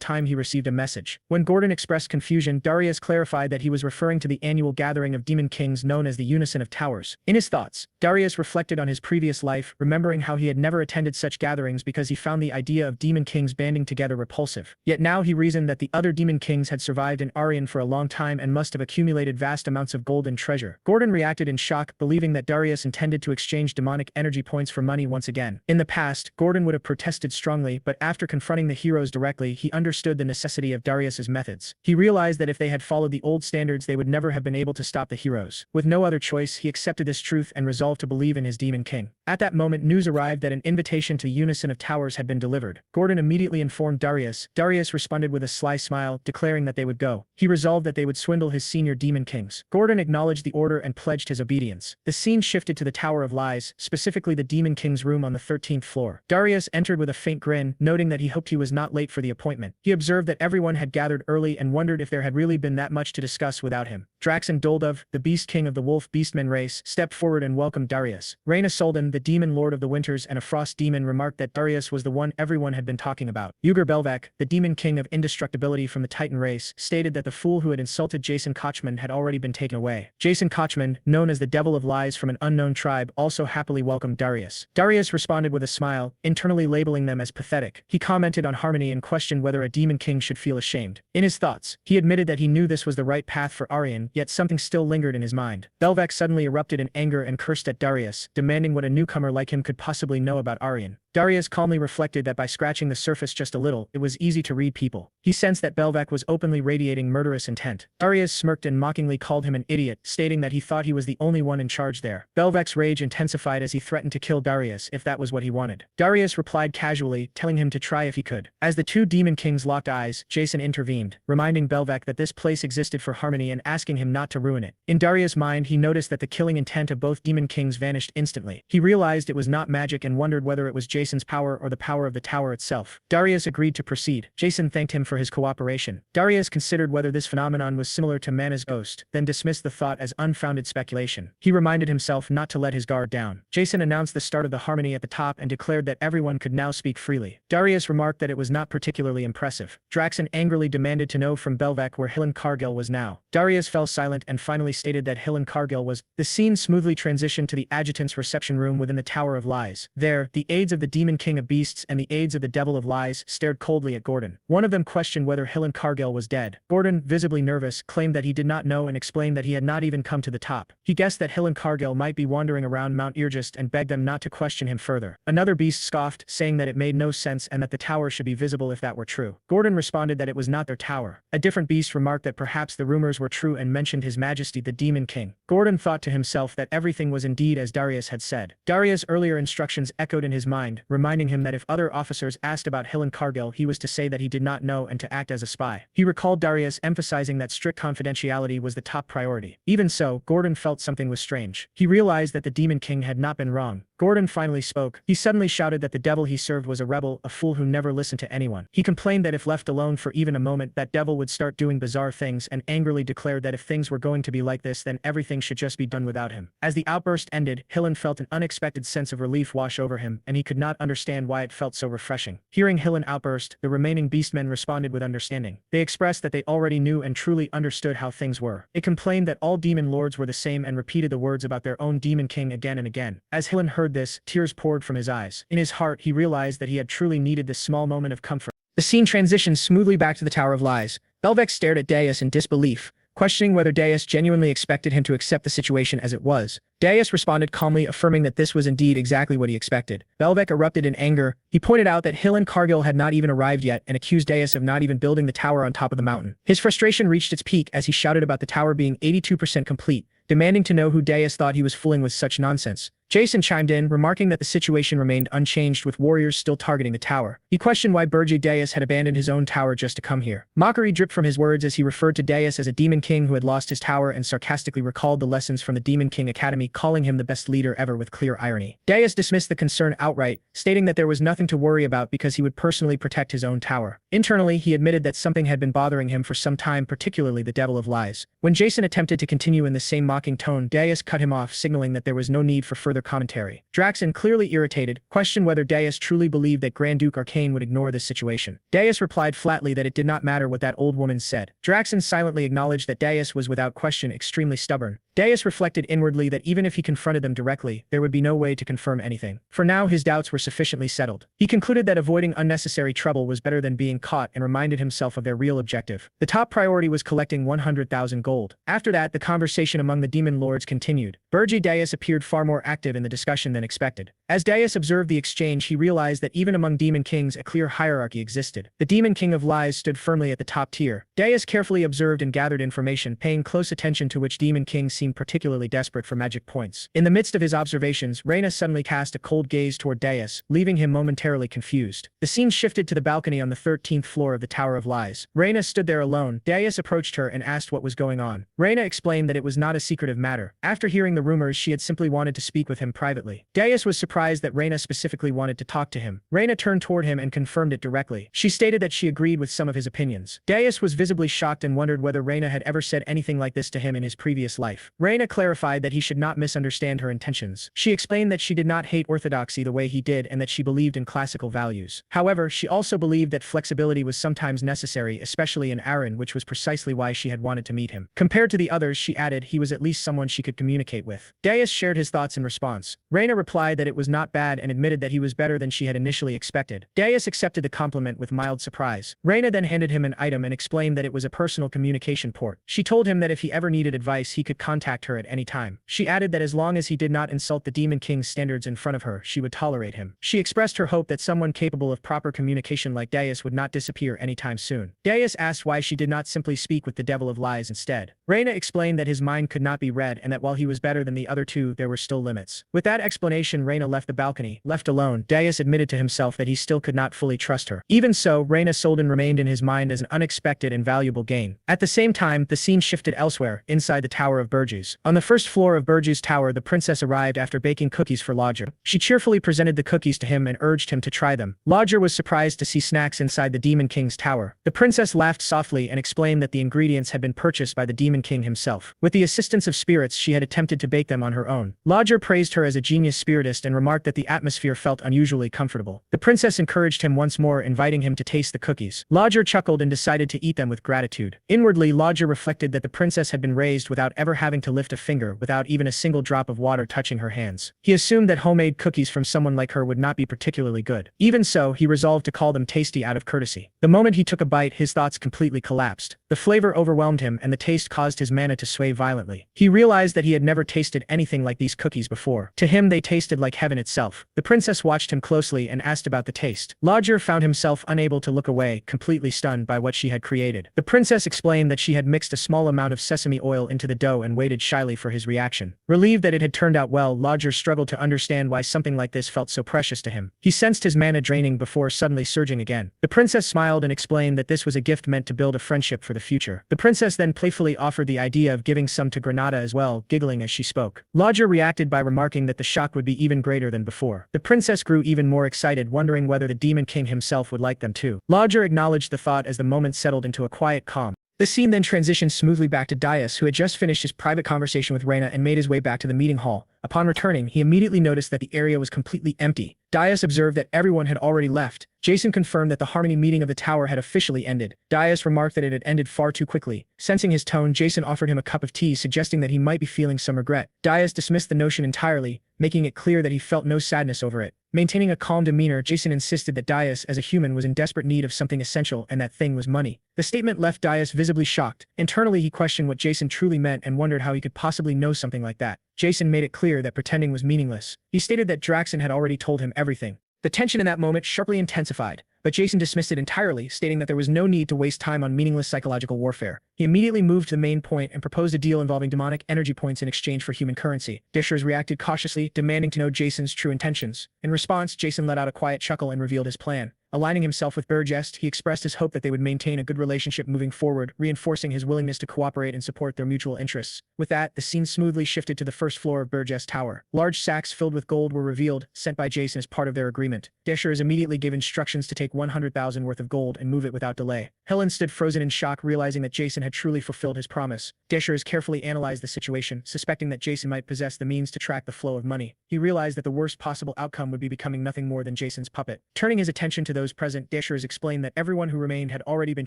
time he received a message. When Gordon expressed confusion, Darius clarified that he was referring to the annual gathering of demon kings known as the Unison of Towers. In his thoughts, Darius reflected on his previous life, remembering how he had never attended such gatherings because he found the idea of demon kings banding together repulsive. Yet now he reasoned that the other demon kings had survived in Arian for a long time and must have accumulated vast amounts of gold and treasure. Gordon reacted in shock, believing that Darius intended to exchange demonic energy points for money once again. In the past, Gordon would have protested strongly, but after confronting the heroes directly, he understood the necessity of Darius's methods. He realized that if they had followed the old standards, they would never have been able to stop the heroes. With no other choice, he accepted this truth and resolved to believe in his demon king. At that moment, news arrived that an invitation to Unison of Towers had been delivered. Gordon immediately informed Darius. Darius responded with a sly smile, declaring that they would go. He resolved that they would swindle his senior demon kings. Gordon acknowledged the order and pledged his obedience. The scene shifted to the Tower of Lies, specifically the demon king's room on the 13th floor. Darius entered with a faint grin, noting that he hoped he was not late for the appointment. He observed that everyone had gathered early and wondered if there had really been that much to discuss without him. Draxon Doldov, the beast king of the wolf beastmen race, stepped forward and welcomed Darius. Reyna Soldan, the demon lord of the winters and a frost demon, remarked that Darius was the one everyone had been talking about. Ugur Belvak, the demon king of indestructibility from the Titan race, stated that the fool who had insulted Jason Kochman had already been taken away. Jason Kochman, known as the Devil of Lies from an unknown tribe, also happily welcomed Darius. Darius responded with a smile, internally labeling them as pathetic. He commented on Harmony and questioned whether a demon king should feel ashamed. In his thoughts, he admitted that he knew this was the right path for Arian, yet something still lingered in his mind. Belvak suddenly erupted in anger and cursed at Darius, demanding what a newcomer like him could possibly know about Arian. Darius calmly reflected that by scratching the surface just a little, it was easy to read people. He sensed that Belvak was openly radiating murderous intent. Darius smirked and mockingly called him an idiot, stating that he thought he was the only one in charge there. Belvak's rage intensified as he threatened to kill Darius if that was what he wanted. Darius replied casually, telling him to try if he could. As the two demon kings locked eyes, Jason intervened, reminding Belvak that this place existed for Harmony and asking him not to ruin it. In Darius' mind, he noticed that the killing intent of both demon kings vanished instantly. He realized it was not magic and wondered whether it was Jason Jason's power or the power of the tower itself. Darius agreed to proceed. Jason thanked him for his cooperation. Darius considered whether this phenomenon was similar to Mana's ghost, then dismissed the thought as unfounded speculation. He reminded himself not to let his guard down. Jason announced the start of the harmony at the top and declared that everyone could now speak freely. Darius remarked that it was not particularly impressive. Draxon angrily demanded to know from Belvec where Hillen Cargill was now. Darius fell silent and finally stated that Hillen Cargill was. The scene smoothly transitioned to the adjutant's reception room within the Tower of Lies. There, the aides of the Demon King of Beasts and the aides of the Devil of Lies stared coldly at Gordon. One of them questioned whether Hillen Cargill was dead. Gordon, visibly nervous, claimed that he did not know and explained that he had not even come to the top. He guessed that Hillen Cargill might be wandering around Mount Irgist and begged them not to question him further. Another beast scoffed, saying that it made no sense and that the tower should be visible if that were true. Gordon responded that it was not their tower. A different beast remarked that perhaps the rumors were true and mentioned His Majesty the Demon King. Gordon thought to himself that everything was indeed as Darius had said. Darius' earlier instructions echoed in his mind, reminding him that if other officers asked about Hillen Cargill, he was to say that he did not know and to act as a spy. He recalled Darius emphasizing that strict confidentiality was the top priority. Even so, Gordon felt something was strange. He realized that the Demon King had not been wrong. Gordon finally spoke. He suddenly shouted that the devil he served was a rebel, a fool who never listened to anyone. He complained that if left alone for even a moment, that devil would start doing bizarre things and angrily declared that if things were going to be like this, then everything should just be done without him. As the outburst ended, Hillen felt an unexpected sense of relief wash over him, and he could not understand why it felt so refreshing. Hearing Hillen outburst, the remaining beastmen responded with understanding. They expressed that they already knew and truly understood how things were. It complained that all demon lords were the same and repeated the words about their own demon king again and again. As Hillen heard this, tears poured from his eyes. In his heart, he realized that he had truly needed this small moment of comfort. The scene transitioned smoothly back to the Tower of Lies. Belvec stared at Darius in disbelief, questioning whether Darius genuinely expected him to accept the situation as it was. Darius responded calmly, affirming that this was indeed exactly what he expected. Belvec erupted in anger. He pointed out that Hillen Cargill had not even arrived yet and accused Darius of not even building the tower on top of the mountain. His frustration reached its peak as he shouted about the tower being 82% complete, demanding to know who Darius thought he was fooling with such nonsense. Jason chimed in, remarking that the situation remained unchanged with warriors still targeting the tower. He questioned why Burji Darius had abandoned his own tower just to come here. Mockery dripped from his words as he referred to Darius as a demon king who had lost his tower and sarcastically recalled the lessons from the Demon King Academy, calling him the best leader ever with clear irony. Darius dismissed the concern outright, stating that there was nothing to worry about because he would personally protect his own tower. Internally, he admitted that something had been bothering him for some time, particularly the Devil of Lies. When Jason attempted to continue in the same mocking tone, Darius cut him off, signaling that there was no need for further commentary. Draxon, clearly irritated, questioned whether Darius truly believed that Grand Duke Arcane would ignore this situation. Darius replied flatly that it did not matter what that old woman said. Draxon silently acknowledged that Darius was without question extremely stubborn. Darius reflected inwardly that even if he confronted them directly, there would be no way to confirm anything. For now, his doubts were sufficiently settled. He concluded that avoiding unnecessary trouble was better than being caught and reminded himself of their real objective. The top priority was collecting 100,000 gold. After that, the conversation among the demon lords continued. Burji Darius appeared far more active in the discussion than expected. As Darius observed the exchange, he realized that even among demon kings, a clear hierarchy existed. The Demon King of Lies stood firmly at the top tier. Darius carefully observed and gathered information, paying close attention to which demon kings seemed particularly desperate for magic points. In the midst of his observations, Reyna suddenly cast a cold gaze toward Darius, leaving him momentarily confused. The scene shifted to the balcony on the 13th floor of the Tower of Lies. Reyna stood there alone. Darius approached her and asked what was going on. Reyna explained that it was not a secretive matter. After hearing the rumors, she had simply wanted to speak with him privately. Darius was surprised that Reyna specifically wanted to talk to him. Reyna turned toward him and confirmed it directly. She stated that she agreed with some of his opinions. Darius was visibly shocked and wondered whether Reyna had ever said anything like this to him in his previous life. Reyna clarified that he should not misunderstand her intentions. She explained that she did not hate orthodoxy the way he did and that she believed in classical values. However, she also believed that flexibility was sometimes necessary, especially in Aaron, which was precisely why she had wanted to meet him. Compared to the others, she added, he was at least someone she could communicate with. Darius shared his thoughts in response. Reyna replied that it was not bad and admitted that he was better than she had initially expected. Darius accepted the compliment with mild surprise. Reyna then handed him an item and explained that it was a personal communication port. She told him that if he ever needed advice, he could contact her at any time. She added that as long as he did not insult the Demon King's standards in front of her, she would tolerate him. She expressed her hope that someone capable of proper communication like Darius would not disappear anytime soon. Darius asked why she did not simply speak with the Devil of Lies instead. Reyna explained that his mind could not be read and that while he was better than the other two, there were still limits. With that explanation, Reyna left the balcony. Left alone, Darius admitted to himself that he still could not fully trust her. Even so, Reina Soldan remained in his mind as an unexpected and valuable gain. At the same time, the scene shifted elsewhere, inside the Tower of Burjus. On the first floor of Burjus Tower, the princess arrived after baking cookies for Lodger. She cheerfully presented the cookies to him and urged him to try them. Lodger was surprised to see snacks inside the Demon King's tower. The princess laughed softly and explained that the ingredients had been purchased by the Demon King himself. With the assistance of spirits, she had attempted to bake them on her own. Lodger praised her as a genius spiritist and remarked that the atmosphere felt unusually comfortable. The princess encouraged him once more, inviting him to taste the cookies. Lodger chuckled and decided to eat them with gratitude. Inwardly, Lodger reflected that the princess had been raised without ever having to lift a finger, without even a single drop of water touching her hands. He assumed that homemade cookies from someone like her would not be particularly good. Even so, he resolved to call them tasty out of courtesy. The moment he took a bite, his thoughts completely collapsed. The flavor overwhelmed him, and the taste caused his mana to sway violently. He realized that he had never tasted anything like these cookies before. To him, they tasted like heaven itself. The princess watched him closely and asked about the taste. Lodger found himself unable to look away, completely stunned by what she had created. The princess explained that she had mixed a small amount of sesame oil into the dough and waited shyly for his reaction. Relieved that it had turned out well, Lodger struggled to understand why something like this felt so precious to him. He sensed his mana draining before suddenly surging again. The princess smiled and explained that this was a gift meant to build a friendship for the future. The princess then playfully offered the idea of giving some to Granada as well, giggling as she spoke. Lodger reacted by remarking that the shock would be even greater than before. The princess grew even more excited, wondering whether the Demon King himself would like them too. Lodger acknowledged the thought as the moment settled into a quiet calm. The scene then transitioned smoothly back to Darius, who had just finished his private conversation with Reina and made his way back to the meeting hall. Upon returning, he immediately noticed that the area was completely empty. Darius observed that everyone had already left. Jason confirmed that the Harmony meeting of the tower had officially ended. Darius remarked that it had ended far too quickly. Sensing his tone, Jason offered him a cup of tea, suggesting that he might be feeling some regret. Darius dismissed the notion entirely, making it clear that he felt no sadness over it. Maintaining a calm demeanor, Jason insisted that Darius, as a human, was in desperate need of something essential, and that thing was money. The statement left Darius visibly shocked. Internally, he questioned what Jason truly meant and wondered how he could possibly know something like that. Jason made it clear that pretending was meaningless. He stated that Draxon had already told him everything. The tension in that moment sharply intensified, but Jason dismissed it entirely, stating that there was no need to waste time on meaningless psychological warfare. He immediately moved to the main point and proposed a deal involving demonic energy points in exchange for human currency. Dishers reacted cautiously, demanding to know Jason's true intentions. In response, Jason let out a quiet chuckle and revealed his plan. Aligning himself with Burgess, he expressed his hope that they would maintain a good relationship moving forward, reinforcing his willingness to cooperate and support their mutual interests. With that, the scene smoothly shifted to the first floor of Burgess Tower. Large sacks filled with gold were revealed, sent by Jason as part of their agreement. Dishers immediately gave instructions to take 100,000 worth of gold and move it without delay. Helen stood frozen in shock, realizing that Jason had truly fulfilled his promise. Dishers carefully analyzed the situation, suspecting that Jason might possess the means to track the flow of money. He realized that the worst possible outcome would be becoming nothing more than Jason's puppet. Turning his attention to those present, Dishers explained that everyone who remained had already been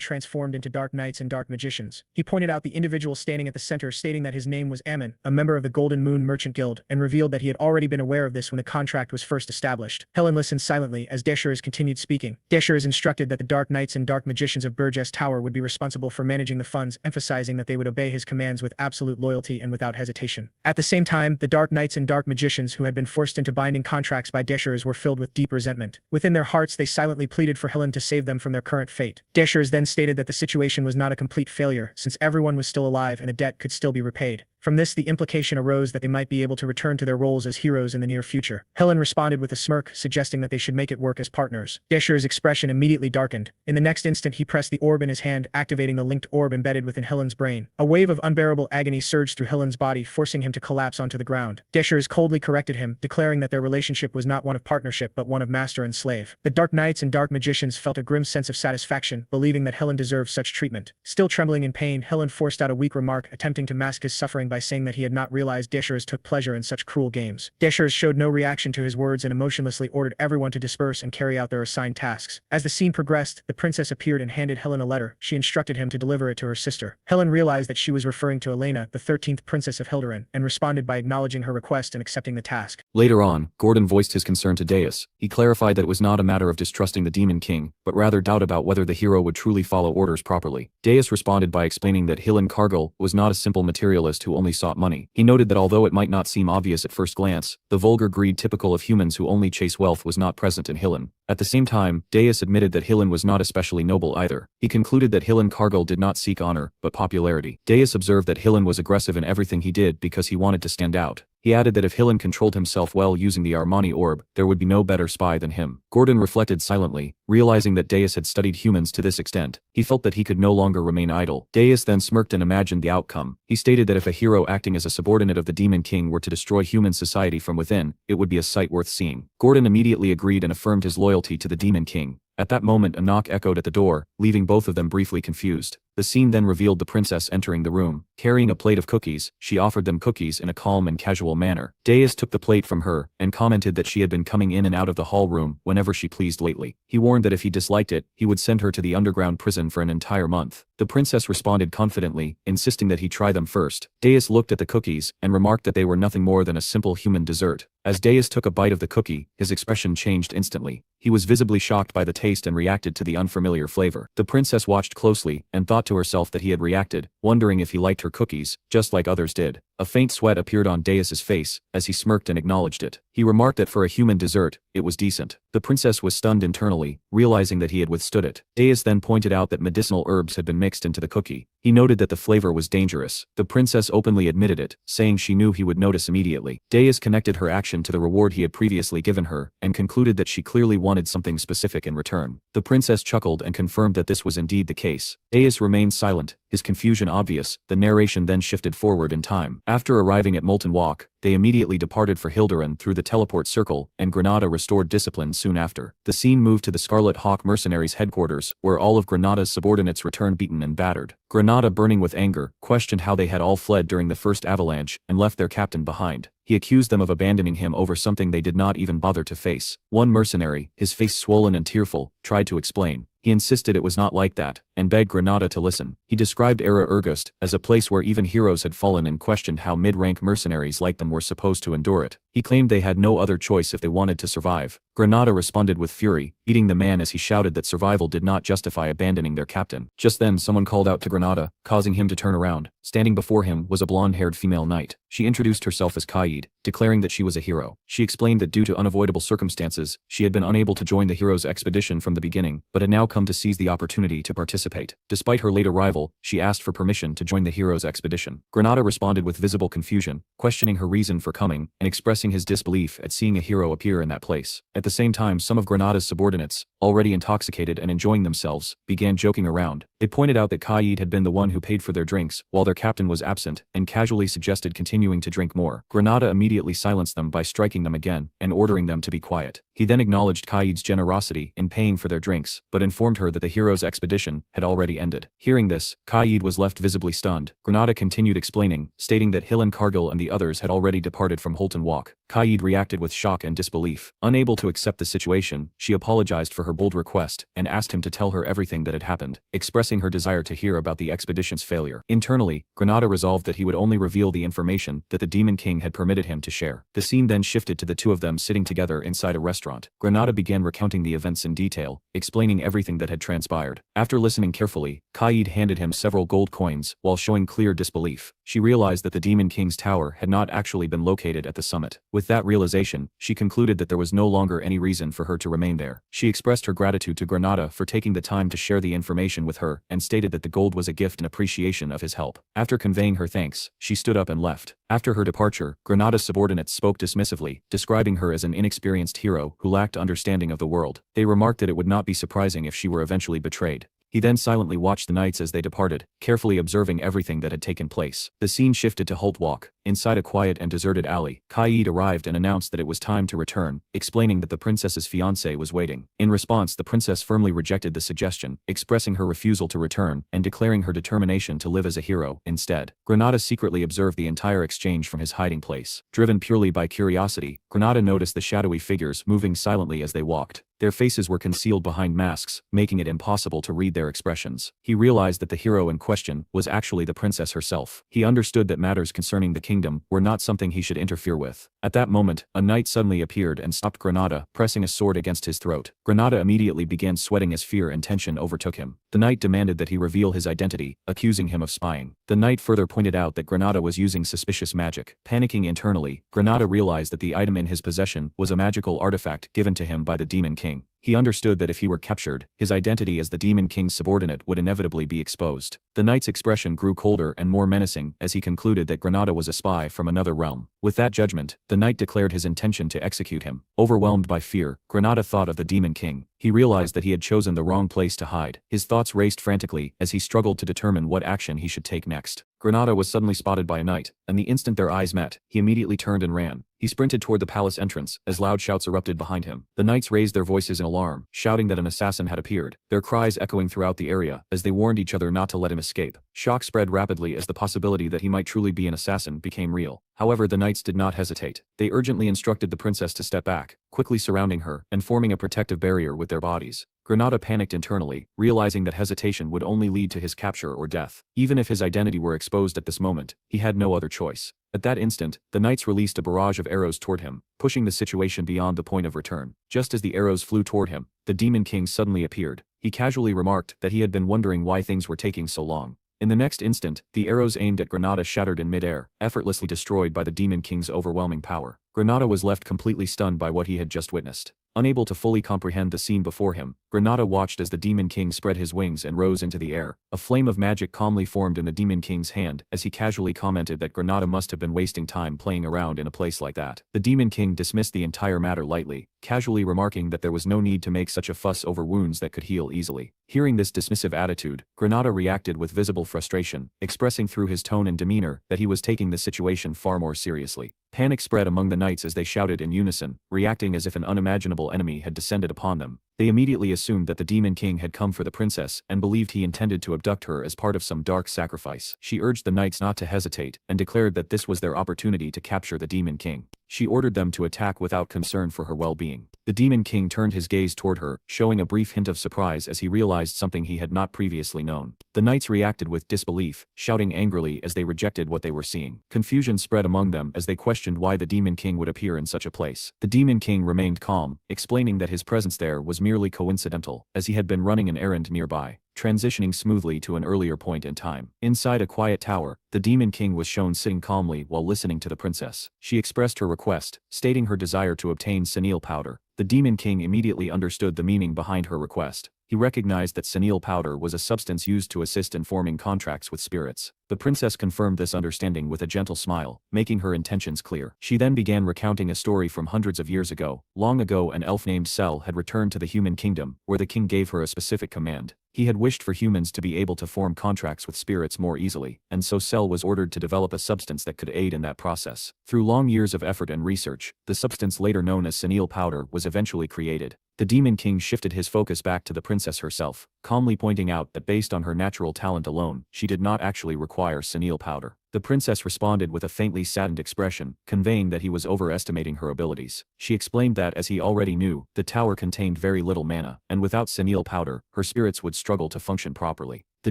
transformed into dark knights and dark magicians. He pointed out the individual standing at the center, stating that his name was Ammon, a member of the Golden Moon Merchant Guild, and revealed that he had already been aware of this when the contract was first established. Helen listened silently as Dishers continued speaking. Dishers instructed that the dark knights and dark magicians of Burgess Tower would be responsible for managing the funds, emphasizing that they would obey his commands with absolute loyalty and without hesitation. At the same time, the dark knights and dark magicians who had been forced into binding contracts by Dishers were filled with deep resentment. Within their hearts, they silently pleaded for Helen to save them from their current fate. Dishers then stated that the situation was not a complete failure, since everyone was still alive and a debt could still be repaid. From this, the implication arose that they might be able to return to their roles as heroes in the near future. Helen responded with a smirk, suggesting that they should make it work as partners. Dishers' expression immediately darkened. In the next instant, he pressed the orb in his hand, activating the linked orb embedded within Helen's brain. A wave of unbearable agony surged through Helen's body, forcing him to collapse onto the ground. Dishers coldly corrected him, declaring that their relationship was not one of partnership but one of master and slave. The dark knights and dark magicians felt a grim sense of satisfaction, believing that Helen deserved such treatment. Still trembling in pain, Helen forced out a weak remark, attempting to mask his suffering by saying that he had not realized Dishers took pleasure in such cruel games. Dishers showed no reaction to his words and emotionlessly ordered everyone to disperse and carry out their assigned tasks. As the scene progressed, the princess appeared and handed Helen a letter. She instructed him to deliver it to her sister. Helen realized that she was referring to Elena, the 13th princess of Hilderin, and responded by acknowledging her request and accepting the task. Later on, Gordon voiced his concern to Darius. He clarified that it was not a matter of distrusting the Demon King, but rather doubt about whether the hero would truly follow orders properly. Darius responded by explaining that Helen Cargill was not a simple materialist who only sought money. He noted that although it might not seem obvious at first glance, the vulgar greed typical of humans who only chase wealth was not present in Helen. At the same time, Darius admitted that Helen was not especially noble either. He concluded that Helen Cargill did not seek honor, but popularity. Darius observed that Helen was aggressive in everything he did because he wanted to stand out. He added that if Hillen controlled himself well using the Armani orb, there would be no better spy than him. Gordon reflected silently, realizing that Deus had studied humans to this extent. He felt that he could no longer remain idle. Deus then smirked and imagined the outcome. He stated that if a hero acting as a subordinate of the Demon King were to destroy human society from within, it would be a sight worth seeing. Gordon immediately agreed and affirmed his loyalty to the Demon King. At that moment a knock echoed at the door, leaving both of them briefly confused. The scene then revealed the princess entering the room. Carrying a plate of cookies, she offered them cookies in a calm and casual manner. Deus took the plate from her, and commented that she had been coming in and out of the hall room whenever she pleased lately. He warned that if he disliked it, he would send her to the underground prison for an entire month. The princess responded confidently, insisting that he try them first. Deus looked at the cookies, and remarked that they were nothing more than a simple human dessert. As Deus took a bite of the cookie, his expression changed instantly. He was visibly shocked by the taste and reacted to the unfamiliar flavor. The princess watched closely, and thought to herself that he had reacted, wondering if he liked her cookies, just like others did. A faint sweat appeared on Deus's face, as he smirked and acknowledged it. He remarked that for a human dessert, it was decent. The princess was stunned internally, realizing that he had withstood it. Deus then pointed out that medicinal herbs had been mixed into the cookie. He noted that the flavor was dangerous. The princess openly admitted it, saying she knew he would notice immediately. Deus connected her action to the reward he had previously given her, and concluded that she clearly wanted something specific in return. The princess chuckled and confirmed that this was indeed the case. Deus remained silent, his confusion obvious. The narration then shifted forward in time. After arriving at Molten Walk, they immediately departed for Hilderan through the teleport circle, and Granada restored discipline soon after. The scene moved to the Scarlet Hawk mercenaries' headquarters, where all of Granada's subordinates returned beaten and battered. Granada, burning with anger, questioned how they had all fled during the first avalanche, and left their captain behind. He accused them of abandoning him over something they did not even bother to face. One mercenary, his face swollen and tearful, tried to explain. He insisted it was not like that, and begged Granada to listen. He described Regressed as a place where even heroes had fallen, and questioned how mid-rank mercenaries like them were supposed to endure it. He claimed they had no other choice if they wanted to survive. Granada responded with fury, beating the man as he shouted that survival did not justify abandoning their captain. Just then someone called out to Granada, causing him to turn around. Standing before him was a blonde-haired female knight. She introduced herself as Kaid, declaring that she was a hero. She explained that due to unavoidable circumstances, she had been unable to join the hero's expedition from the beginning, but had now come to seize the opportunity to participate. Despite her late arrival, she asked for permission to join the hero's expedition. Granada responded with visible confusion, questioning her reason for coming, and expressing his disbelief at seeing a hero appear in that place. At the same time, some of Granada's subordinates, already intoxicated and enjoying themselves, began joking around. They pointed out that Kaid had been the one who paid for their drinks, while their captain was absent, and casually suggested continuing to drink more. Granada immediately silenced them by striking them again, and ordering them to be quiet. He then acknowledged Kaid's generosity in paying for their drinks, but informed her that the hero's expedition had already ended. Hearing this, Kaid was left visibly stunned. Granada continued explaining, stating that Hillen Cargill and the others had already departed from Holton Walk. Kaid reacted with shock and disbelief. Unable to accept the situation, she apologized for her bold request, and asked him to tell her everything that had happened, expressing her desire to hear about the expedition's failure. Internally, Granada resolved that he would only reveal the information that the Demon King had permitted him to share. The scene then shifted to the two of them sitting together inside a restaurant. Granada began recounting the events in detail, explaining everything that had transpired. After listening carefully, Kaid handed him several gold coins, while showing clear disbelief. She realized that the Demon King's tower had not actually been located at the summit. With that realization, she concluded that there was no longer any reason for her to remain there. She expressed her gratitude to Granada for taking the time to share the information with her, and stated that the gold was a gift in appreciation of his help. After conveying her thanks, she stood up and left. After her departure, Granada's subordinates spoke dismissively, describing her as an inexperienced hero who lacked understanding of the world. They remarked that it would not be surprising if she were eventually betrayed. He then silently watched the knights as they departed, carefully observing everything that had taken place. The scene shifted to Holt Walk. Inside a quiet and deserted alley, Kaid arrived and announced that it was time to return, explaining that the princess's fiancé was waiting. In response, the princess firmly rejected the suggestion, expressing her refusal to return, and declaring her determination to live as a hero instead. Granada secretly observed the entire exchange from his hiding place. Driven purely by curiosity, Granada noticed the shadowy figures moving silently as they walked. Their faces were concealed behind masks, making it impossible to read their expressions. He realized that the hero in question was actually the princess herself. He understood that matters concerning the kingdom were not something he should interfere with. At that moment, a knight suddenly appeared and stopped Granada, pressing a sword against his throat. Granada immediately began sweating as fear and tension overtook him. The knight demanded that he reveal his identity, accusing him of spying. The knight further pointed out that Granada was using suspicious magic. Panicking internally, Granada realized that the item in his possession was a magical artifact given to him by the Demon King. He understood that if he were captured, his identity as the Demon King's subordinate would inevitably be exposed. The knight's expression grew colder and more menacing as he concluded that Granada was a spy from another realm. With that judgment, the knight declared his intention to execute him. Overwhelmed by fear, Granada thought of the Demon King. He realized that he had chosen the wrong place to hide. His thoughts raced frantically as he struggled to determine what action he should take next. Granada was suddenly spotted by a knight, and the instant their eyes met, he immediately turned and ran. He sprinted toward the palace entrance as loud shouts erupted behind him. The knights raised their voices in alarm, shouting that an assassin had appeared, their cries echoing throughout the area as they warned each other not to let him escape. Shock spread rapidly as the possibility that he might truly be an assassin became real. However, the knights did not hesitate. They urgently instructed the princess to step back, quickly surrounding her and forming a protective barrier with their bodies. Granada panicked internally, realizing that hesitation would only lead to his capture or death. Even if his identity were exposed at this moment, he had no other choice. At that instant, the knights released a barrage of arrows toward him, pushing the situation beyond the point of return. Just as the arrows flew toward him, the Demon King suddenly appeared. He casually remarked that he had been wondering why things were taking so long. In the next instant, the arrows aimed at Granada shattered in midair, effortlessly destroyed by the Demon King's overwhelming power. Granada was left completely stunned by what he had just witnessed. Unable to fully comprehend the scene before him, Granada watched as the Demon King spread his wings and rose into the air. A flame of magic calmly formed in the Demon King's hand as he casually commented that Granada must have been wasting time playing around in a place like that. The Demon King dismissed the entire matter lightly, casually remarking that there was no need to make such a fuss over wounds that could heal easily. Hearing this dismissive attitude, Granada reacted with visible frustration, expressing through his tone and demeanor that he was taking the situation far more seriously. Panic spread among the knights as they shouted in unison, reacting as if an unimaginable enemy had descended upon them. They immediately assumed that the Demon King had come for the princess and believed he intended to abduct her as part of some dark sacrifice. She urged the knights not to hesitate and declared that this was their opportunity to capture the Demon King. She ordered them to attack without concern for her well-being. The Demon King turned his gaze toward her, showing a brief hint of surprise as he realized something he had not previously known. The knights reacted with disbelief, shouting angrily as they rejected what they were seeing. Confusion spread among them as they questioned why the Demon King would appear in such a place. The Demon King remained calm, explaining that his presence there was merely coincidental, as he had been running an errand nearby, transitioning smoothly to an earlier point in time. Inside a quiet tower, the Demon King was shown sitting calmly while listening to the princess. She expressed her request, stating her desire to obtain senile powder. The Demon King immediately understood the meaning behind her request. He recognized that senile powder was a substance used to assist in forming contracts with spirits. The princess confirmed this understanding with a gentle smile, making her intentions clear. She then began recounting a story from hundreds of years ago. Long ago, an elf named Sel had returned to the human kingdom, where the king gave her a specific command. He had wished for humans to be able to form contracts with spirits more easily, and so Sel was ordered to develop a substance that could aid in that process. Through long years of effort and research, the substance later known as senile powder was eventually created. The Demon King shifted his focus back to the princess herself, calmly pointing out that based on her natural talent alone, she did not actually require senile powder. The princess responded with a faintly saddened expression, conveying that he was overestimating her abilities. She explained that, as he already knew, the tower contained very little mana, and without senile powder, her spirits would struggle to function properly. The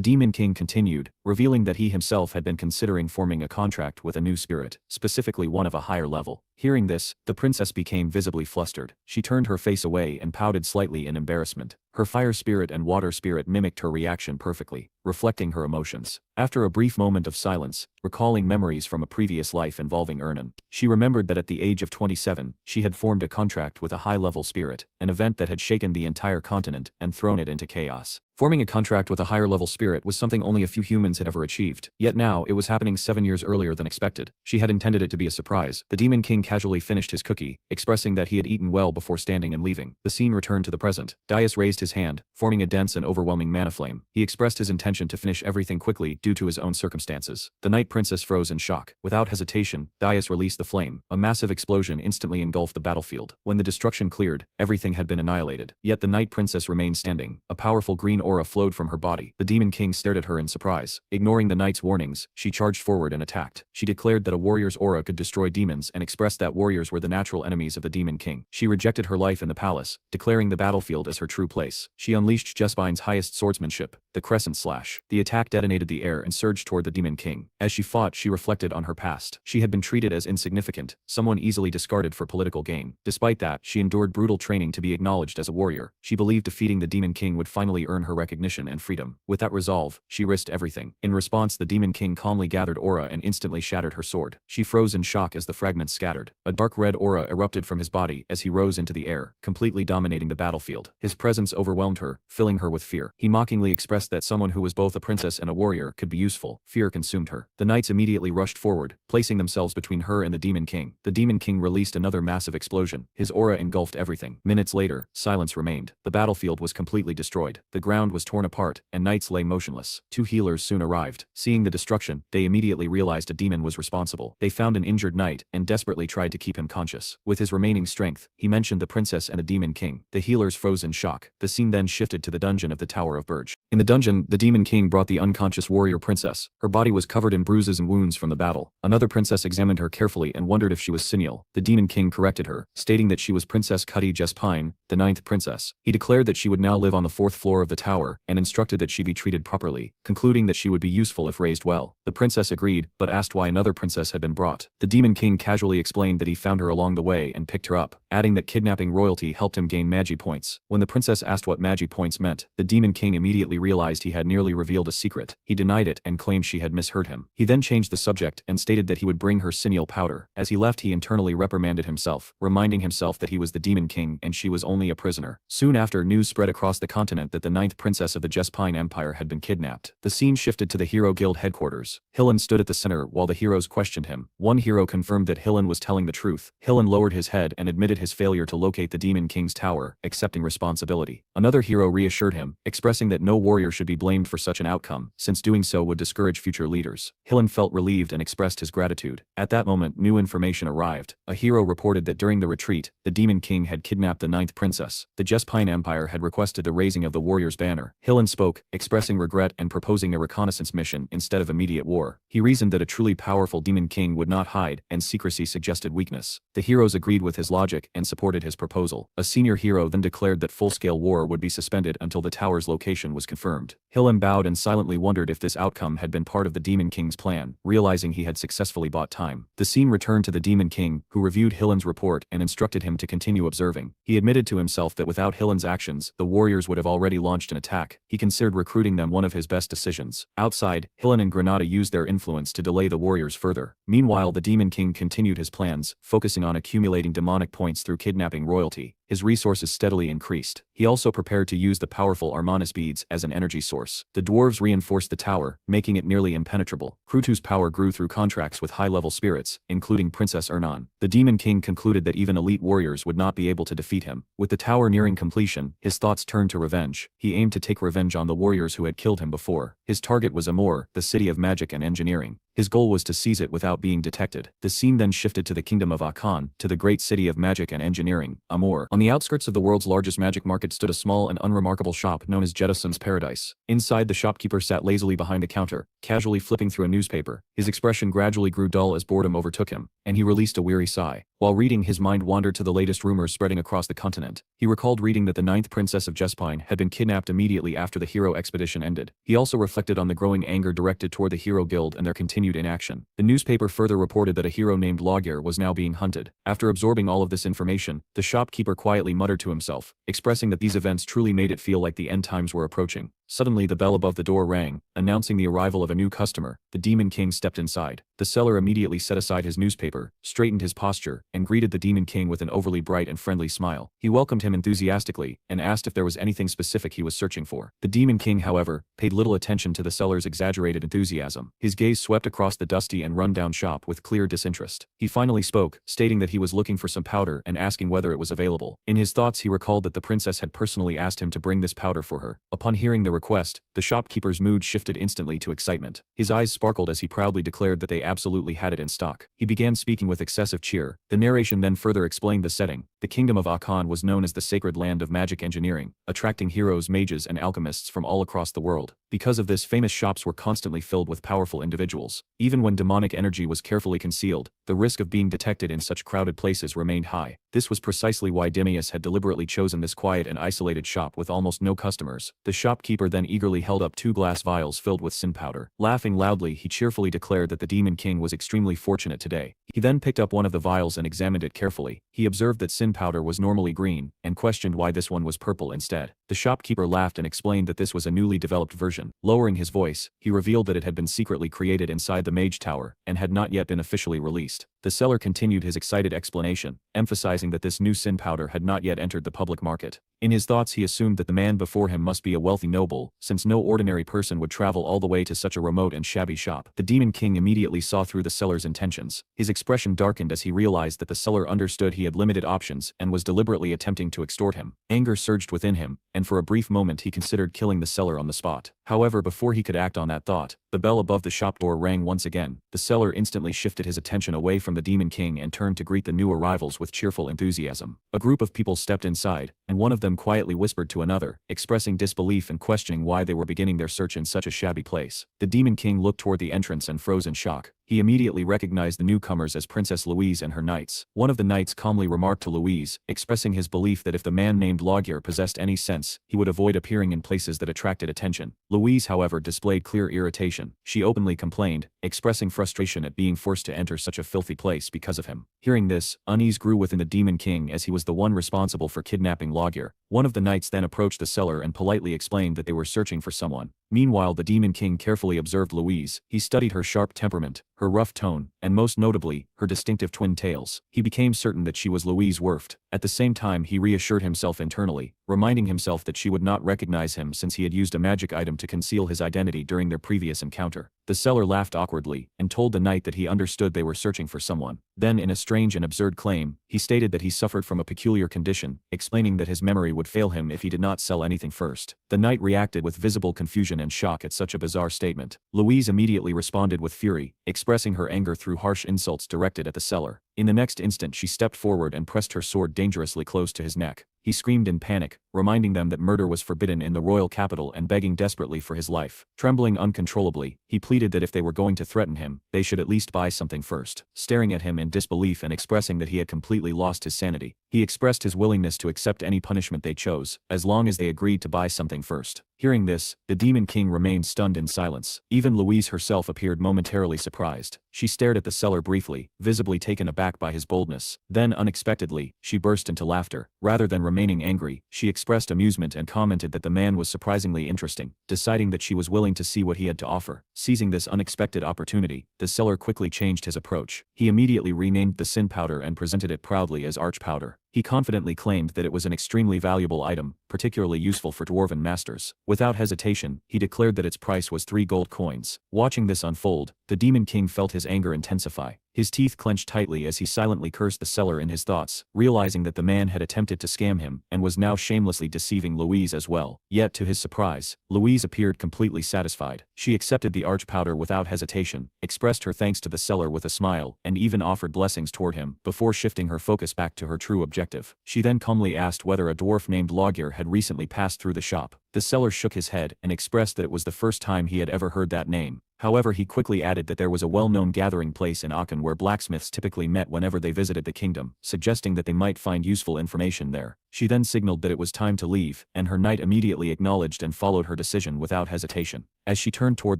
Demon King continued, revealing that he himself had been considering forming a contract with a new spirit, specifically one of a higher level. Hearing this, the princess became visibly flustered. She turned her face away and pouted slightly in embarrassment. Her fire spirit and water spirit mimicked her reaction perfectly, reflecting her emotions. After a brief moment of silence, recalling memories from a previous life involving Ernan, she remembered that at the age of 27, she had formed a contract with a high-level spirit, an event that had shaken the entire continent and thrown it into chaos. Forming a contract with a higher-level spirit was something only a few humans had ever achieved, yet now it was happening 7 years earlier than expected. She had intended it to be a surprise. The Demon King casually finished his cookie, expressing that he had eaten well before standing and leaving. The scene returned to the present. Daius raised his hand, forming a dense and overwhelming mana flame. He expressed his intention to finish everything quickly due to his own circumstances. The Night Princess froze in shock. Without hesitation, Daius released the flame. A massive explosion instantly engulfed the battlefield. When the destruction cleared, everything had been annihilated. Yet the Night Princess remained standing. A powerful green aura flowed from her body. The Demon King stared at her in surprise. Ignoring the knight's warnings, she charged forward and attacked. She declared that a warrior's aura could destroy demons and expressed that warriors were the natural enemies of the Demon King. She rejected her life in the palace, declaring the battlefield as her true place. face. She unleashed Jespine's highest swordsmanship, the Crescent Slash. The attack detonated the air and surged toward the Demon King. As she fought, she reflected on her past. She had been treated as insignificant, someone easily discarded for political gain. Despite that, she endured brutal training to be acknowledged as a warrior. She believed defeating the Demon King would finally earn her recognition and freedom. With that resolve, she risked everything. In response, the Demon King calmly gathered aura and instantly shattered her sword. She froze in shock as the fragments scattered. A dark red aura erupted from his body as he rose into the air, completely dominating the battlefield. His presence overwhelmed her, filling her with fear. He mockingly expressed that someone who was both a princess and a warrior could be useful. Fear consumed her. The knights immediately rushed forward, placing themselves between her and the Demon King. The Demon King released another massive explosion. His aura engulfed everything. Minutes later, silence remained. The battlefield was completely destroyed. The ground was torn apart, and knights lay motionless. Two healers soon arrived. Seeing the destruction, they immediately realized a demon was responsible. They found an injured knight and desperately tried to keep him conscious. With his remaining strength, he mentioned the princess and the Demon King. The healers froze in shock. The scene then shifted to the dungeon of the Tower of Burge. In the dungeon, the Demon King brought the unconscious warrior princess. Her body was covered in bruises and wounds from the battle. Another princess examined her carefully and wondered if she was senile. The Demon King corrected her, stating that she was Princess Cuddy Jespine, the 9th princess. He declared that she would now live on the 4th floor of the tower, and instructed that she be treated properly, concluding that she would be useful if raised well. The princess agreed, but asked why another princess had been brought. The Demon King casually explained that he found her along the way and picked her up, adding that kidnapping royalty helped him gain magi points. When the princess asked what magi points meant, the Demon King immediately realized he had nearly revealed a secret. He denied it and claimed she had misheard him. He then changed the subject and stated that he would bring her sineal powder. As he left, he internally reprimanded himself, reminding himself that he was the Demon King and she was only a prisoner. Soon after, news spread across the continent that the 9th princess of the Jespine Empire had been kidnapped. The scene shifted to the Hero Guild headquarters. Hillen stood at the center while the heroes questioned him. One hero confirmed that Hillen was telling the truth. Hillen lowered his head and admitted his failure to locate the Demon King's tower, accepting responsibility. Another hero reassured him, expressing that no warrior should be blamed for such an outcome, since doing so would discourage future leaders. Hillen felt relieved and expressed his gratitude. At that moment, new information arrived. A hero reported that during the retreat, the Demon King had kidnapped the 9th princess. The Jespine Empire had requested the raising of the warrior's banner. Hillen spoke, expressing regret and proposing a reconnaissance mission instead of immediate war. He reasoned that a truly powerful Demon King would not hide, and secrecy suggested weakness. The heroes agreed with his logic and supported his proposal. A senior hero then declared that full-scale war would be suspended until the tower's location was confirmed. Hillen bowed and silently wondered if this outcome had been part of the Demon King's plan, realizing he had successfully bought time. The scene returned to the Demon King, who reviewed Hillen's report and instructed him to continue observing. He admitted to himself that without Hillen's actions, the warriors would have already launched an attack. He considered recruiting them one of his best decisions. Outside, Hillen and Granada used their influence to delay the warriors further. Meanwhile, the Demon King continued his plans, focusing on accumulating demonic points through kidnapping royalty. His resources steadily increased. He also prepared to use the powerful Armanis beads as an energy source. The dwarves reinforced the tower, making it nearly impenetrable. Krutu's power grew through contracts with high-level spirits, including Princess Ernan. The Demon King concluded that even elite warriors would not be able to defeat him. With the tower nearing completion, his thoughts turned to revenge. He aimed to take revenge on the warriors who had killed him before. His target was Amor, the city of magic and engineering. His goal was to seize it without being detected. The scene then shifted to the kingdom of Akan, to the great city of magic and engineering, Amor. On the outskirts of the world's largest magic market stood a small and unremarkable shop known as Jettison's Paradise. Inside, the shopkeeper sat lazily behind the counter, casually flipping through a newspaper. His expression gradually grew dull as boredom overtook him, and he released a weary sigh. While reading, his mind wandered to the latest rumors spreading across the continent. He recalled reading that the 9th princess of Jespine had been kidnapped immediately after the hero expedition ended. He also reflected on the growing anger directed toward the Hero Guild and their continued inaction. The newspaper further reported that a hero named Logir was now being hunted. After absorbing all of this information, the shopkeeper quietly muttered to himself, expressing that these events truly made it feel like the end times were approaching. Suddenly, the bell above the door rang, announcing the arrival of a new customer. The Demon King stepped inside. The seller immediately set aside his newspaper, straightened his posture, and greeted the Demon King with an overly bright and friendly smile. He welcomed him enthusiastically, and asked if there was anything specific he was searching for. The Demon King, however, paid little attention to the seller's exaggerated enthusiasm. His gaze swept across the dusty and run-down shop with clear disinterest. He finally spoke, stating that he was looking for some powder and asking whether it was available. In his thoughts, he recalled that the princess had personally asked him to bring this powder for her. Upon hearing the request, the shopkeeper's mood shifted instantly to excitement. His eyes sparkled as he proudly declared that they absolutely had it in stock. He began speaking with excessive cheer. The narration then further explained the setting. The kingdom of Akan was known as the sacred land of magic engineering, attracting heroes, mages, and alchemists from all across the world. Because of this, famous shops were constantly filled with powerful individuals. Even when demonic energy was carefully concealed, the risk of being detected in such crowded places remained high. This was precisely why Demius had deliberately chosen this quiet and isolated shop with almost no customers. The shopkeeper then eagerly held up 2 glass vials filled with sin powder. Laughing loudly, he cheerfully declared that the Demon King was extremely fortunate today. He then picked up one of the vials and examined it carefully. He observed that sin powder was normally green, and questioned why this one was purple instead. The shopkeeper laughed and explained that this was a newly developed version. Lowering his voice, he revealed that it had been secretly created inside the Mage Tower, and had not yet been officially released. The seller continued his excited explanation, emphasizing that this new sin powder had not yet entered the public market. In his thoughts, he assumed that the man before him must be a wealthy noble, since no ordinary person would travel all the way to such a remote and shabby shop. The Demon King immediately saw through the seller's intentions. His expression darkened as he realized that the seller understood he had limited options and was deliberately attempting to extort him. Anger surged within him, and for a brief moment he considered killing the seller on the spot. However, before he could act on that thought, the bell above the shop door rang once again. The seller instantly shifted his attention away from the Demon King and turned to greet the new arrivals with cheerful enthusiasm. A group of people stepped inside, and one of them quietly whispered to another, expressing disbelief and questioning why they were beginning their search in such a shabby place. The Demon King looked toward the entrance and froze in shock. He immediately recognized the newcomers as Princess Louise and her knights. One of the knights calmly remarked to Louise, expressing his belief that if the man named Logir possessed any sense, he would avoid appearing in places that attracted attention. Louise, however, displayed clear irritation. She openly complained, expressing frustration at being forced to enter such a filthy place because of him. Hearing this, unease grew within the Demon King as he was the one responsible for kidnapping Logir. One of the knights then approached the seller and politely explained that they were searching for someone. Meanwhile, the Demon King carefully observed Louise. He studied her sharp temperament, her rough tone, and most notably, her distinctive twin tails. He became certain that she was Louise Werft. At the same time, he reassured himself internally, reminding himself that she would not recognize him since he had used a magic item to conceal his identity during their previous encounter. The seller laughed awkwardly, and told the knight that he understood they were searching for someone. Then, in a strange and absurd claim, he stated that he suffered from a peculiar condition, explaining that his memory would fail him if he did not sell anything first. The knight reacted with visible confusion and shock at such a bizarre statement. Louise immediately responded with fury, expressing her anger through harsh insults directed at the seller. In the next instant, she stepped forward and pressed her sword dangerously close to his neck. He screamed in panic, reminding them that murder was forbidden in the royal capital and begging desperately for his life. Trembling uncontrollably, he pleaded that if they were going to threaten him, they should at least buy something first. Staring at him in disbelief and expressing that he had completely lost his sanity, he expressed his willingness to accept any punishment they chose, as long as they agreed to buy something first. Hearing this, the Demon King remained stunned in silence. Even Louise herself appeared momentarily surprised. She stared at the seller briefly, visibly taken aback by his boldness. Then, unexpectedly, she burst into laughter. Rather than remaining angry, she expressed amusement and commented that the man was surprisingly interesting. Deciding that she was willing to see what he had to offer. Seizing this unexpected opportunity, the seller quickly changed his approach. He immediately renamed the sin powder and presented it proudly as Arch Powder. He confidently claimed that it was an extremely valuable item, particularly useful for dwarven masters. Without hesitation, he declared that its price was 3 gold coins. Watching this unfold, the Demon King felt his anger intensify. His teeth clenched tightly as he silently cursed the seller in his thoughts, realizing that the man had attempted to scam him and was now shamelessly deceiving Louise as well. Yet, to his surprise, Louise appeared completely satisfied. She accepted the Arch Powder without hesitation, expressed her thanks to the seller with a smile, and even offered blessings toward him, before shifting her focus back to her true objective. She then calmly asked whether a dwarf named Logir had recently passed through the shop. The seller shook his head and expressed that it was the first time he had ever heard that name. However, he quickly added that there was a well-known gathering place in Aachen where blacksmiths typically met whenever they visited the kingdom, suggesting that they might find useful information there. She then signaled that it was time to leave, and her knight immediately acknowledged and followed her decision without hesitation. As she turned toward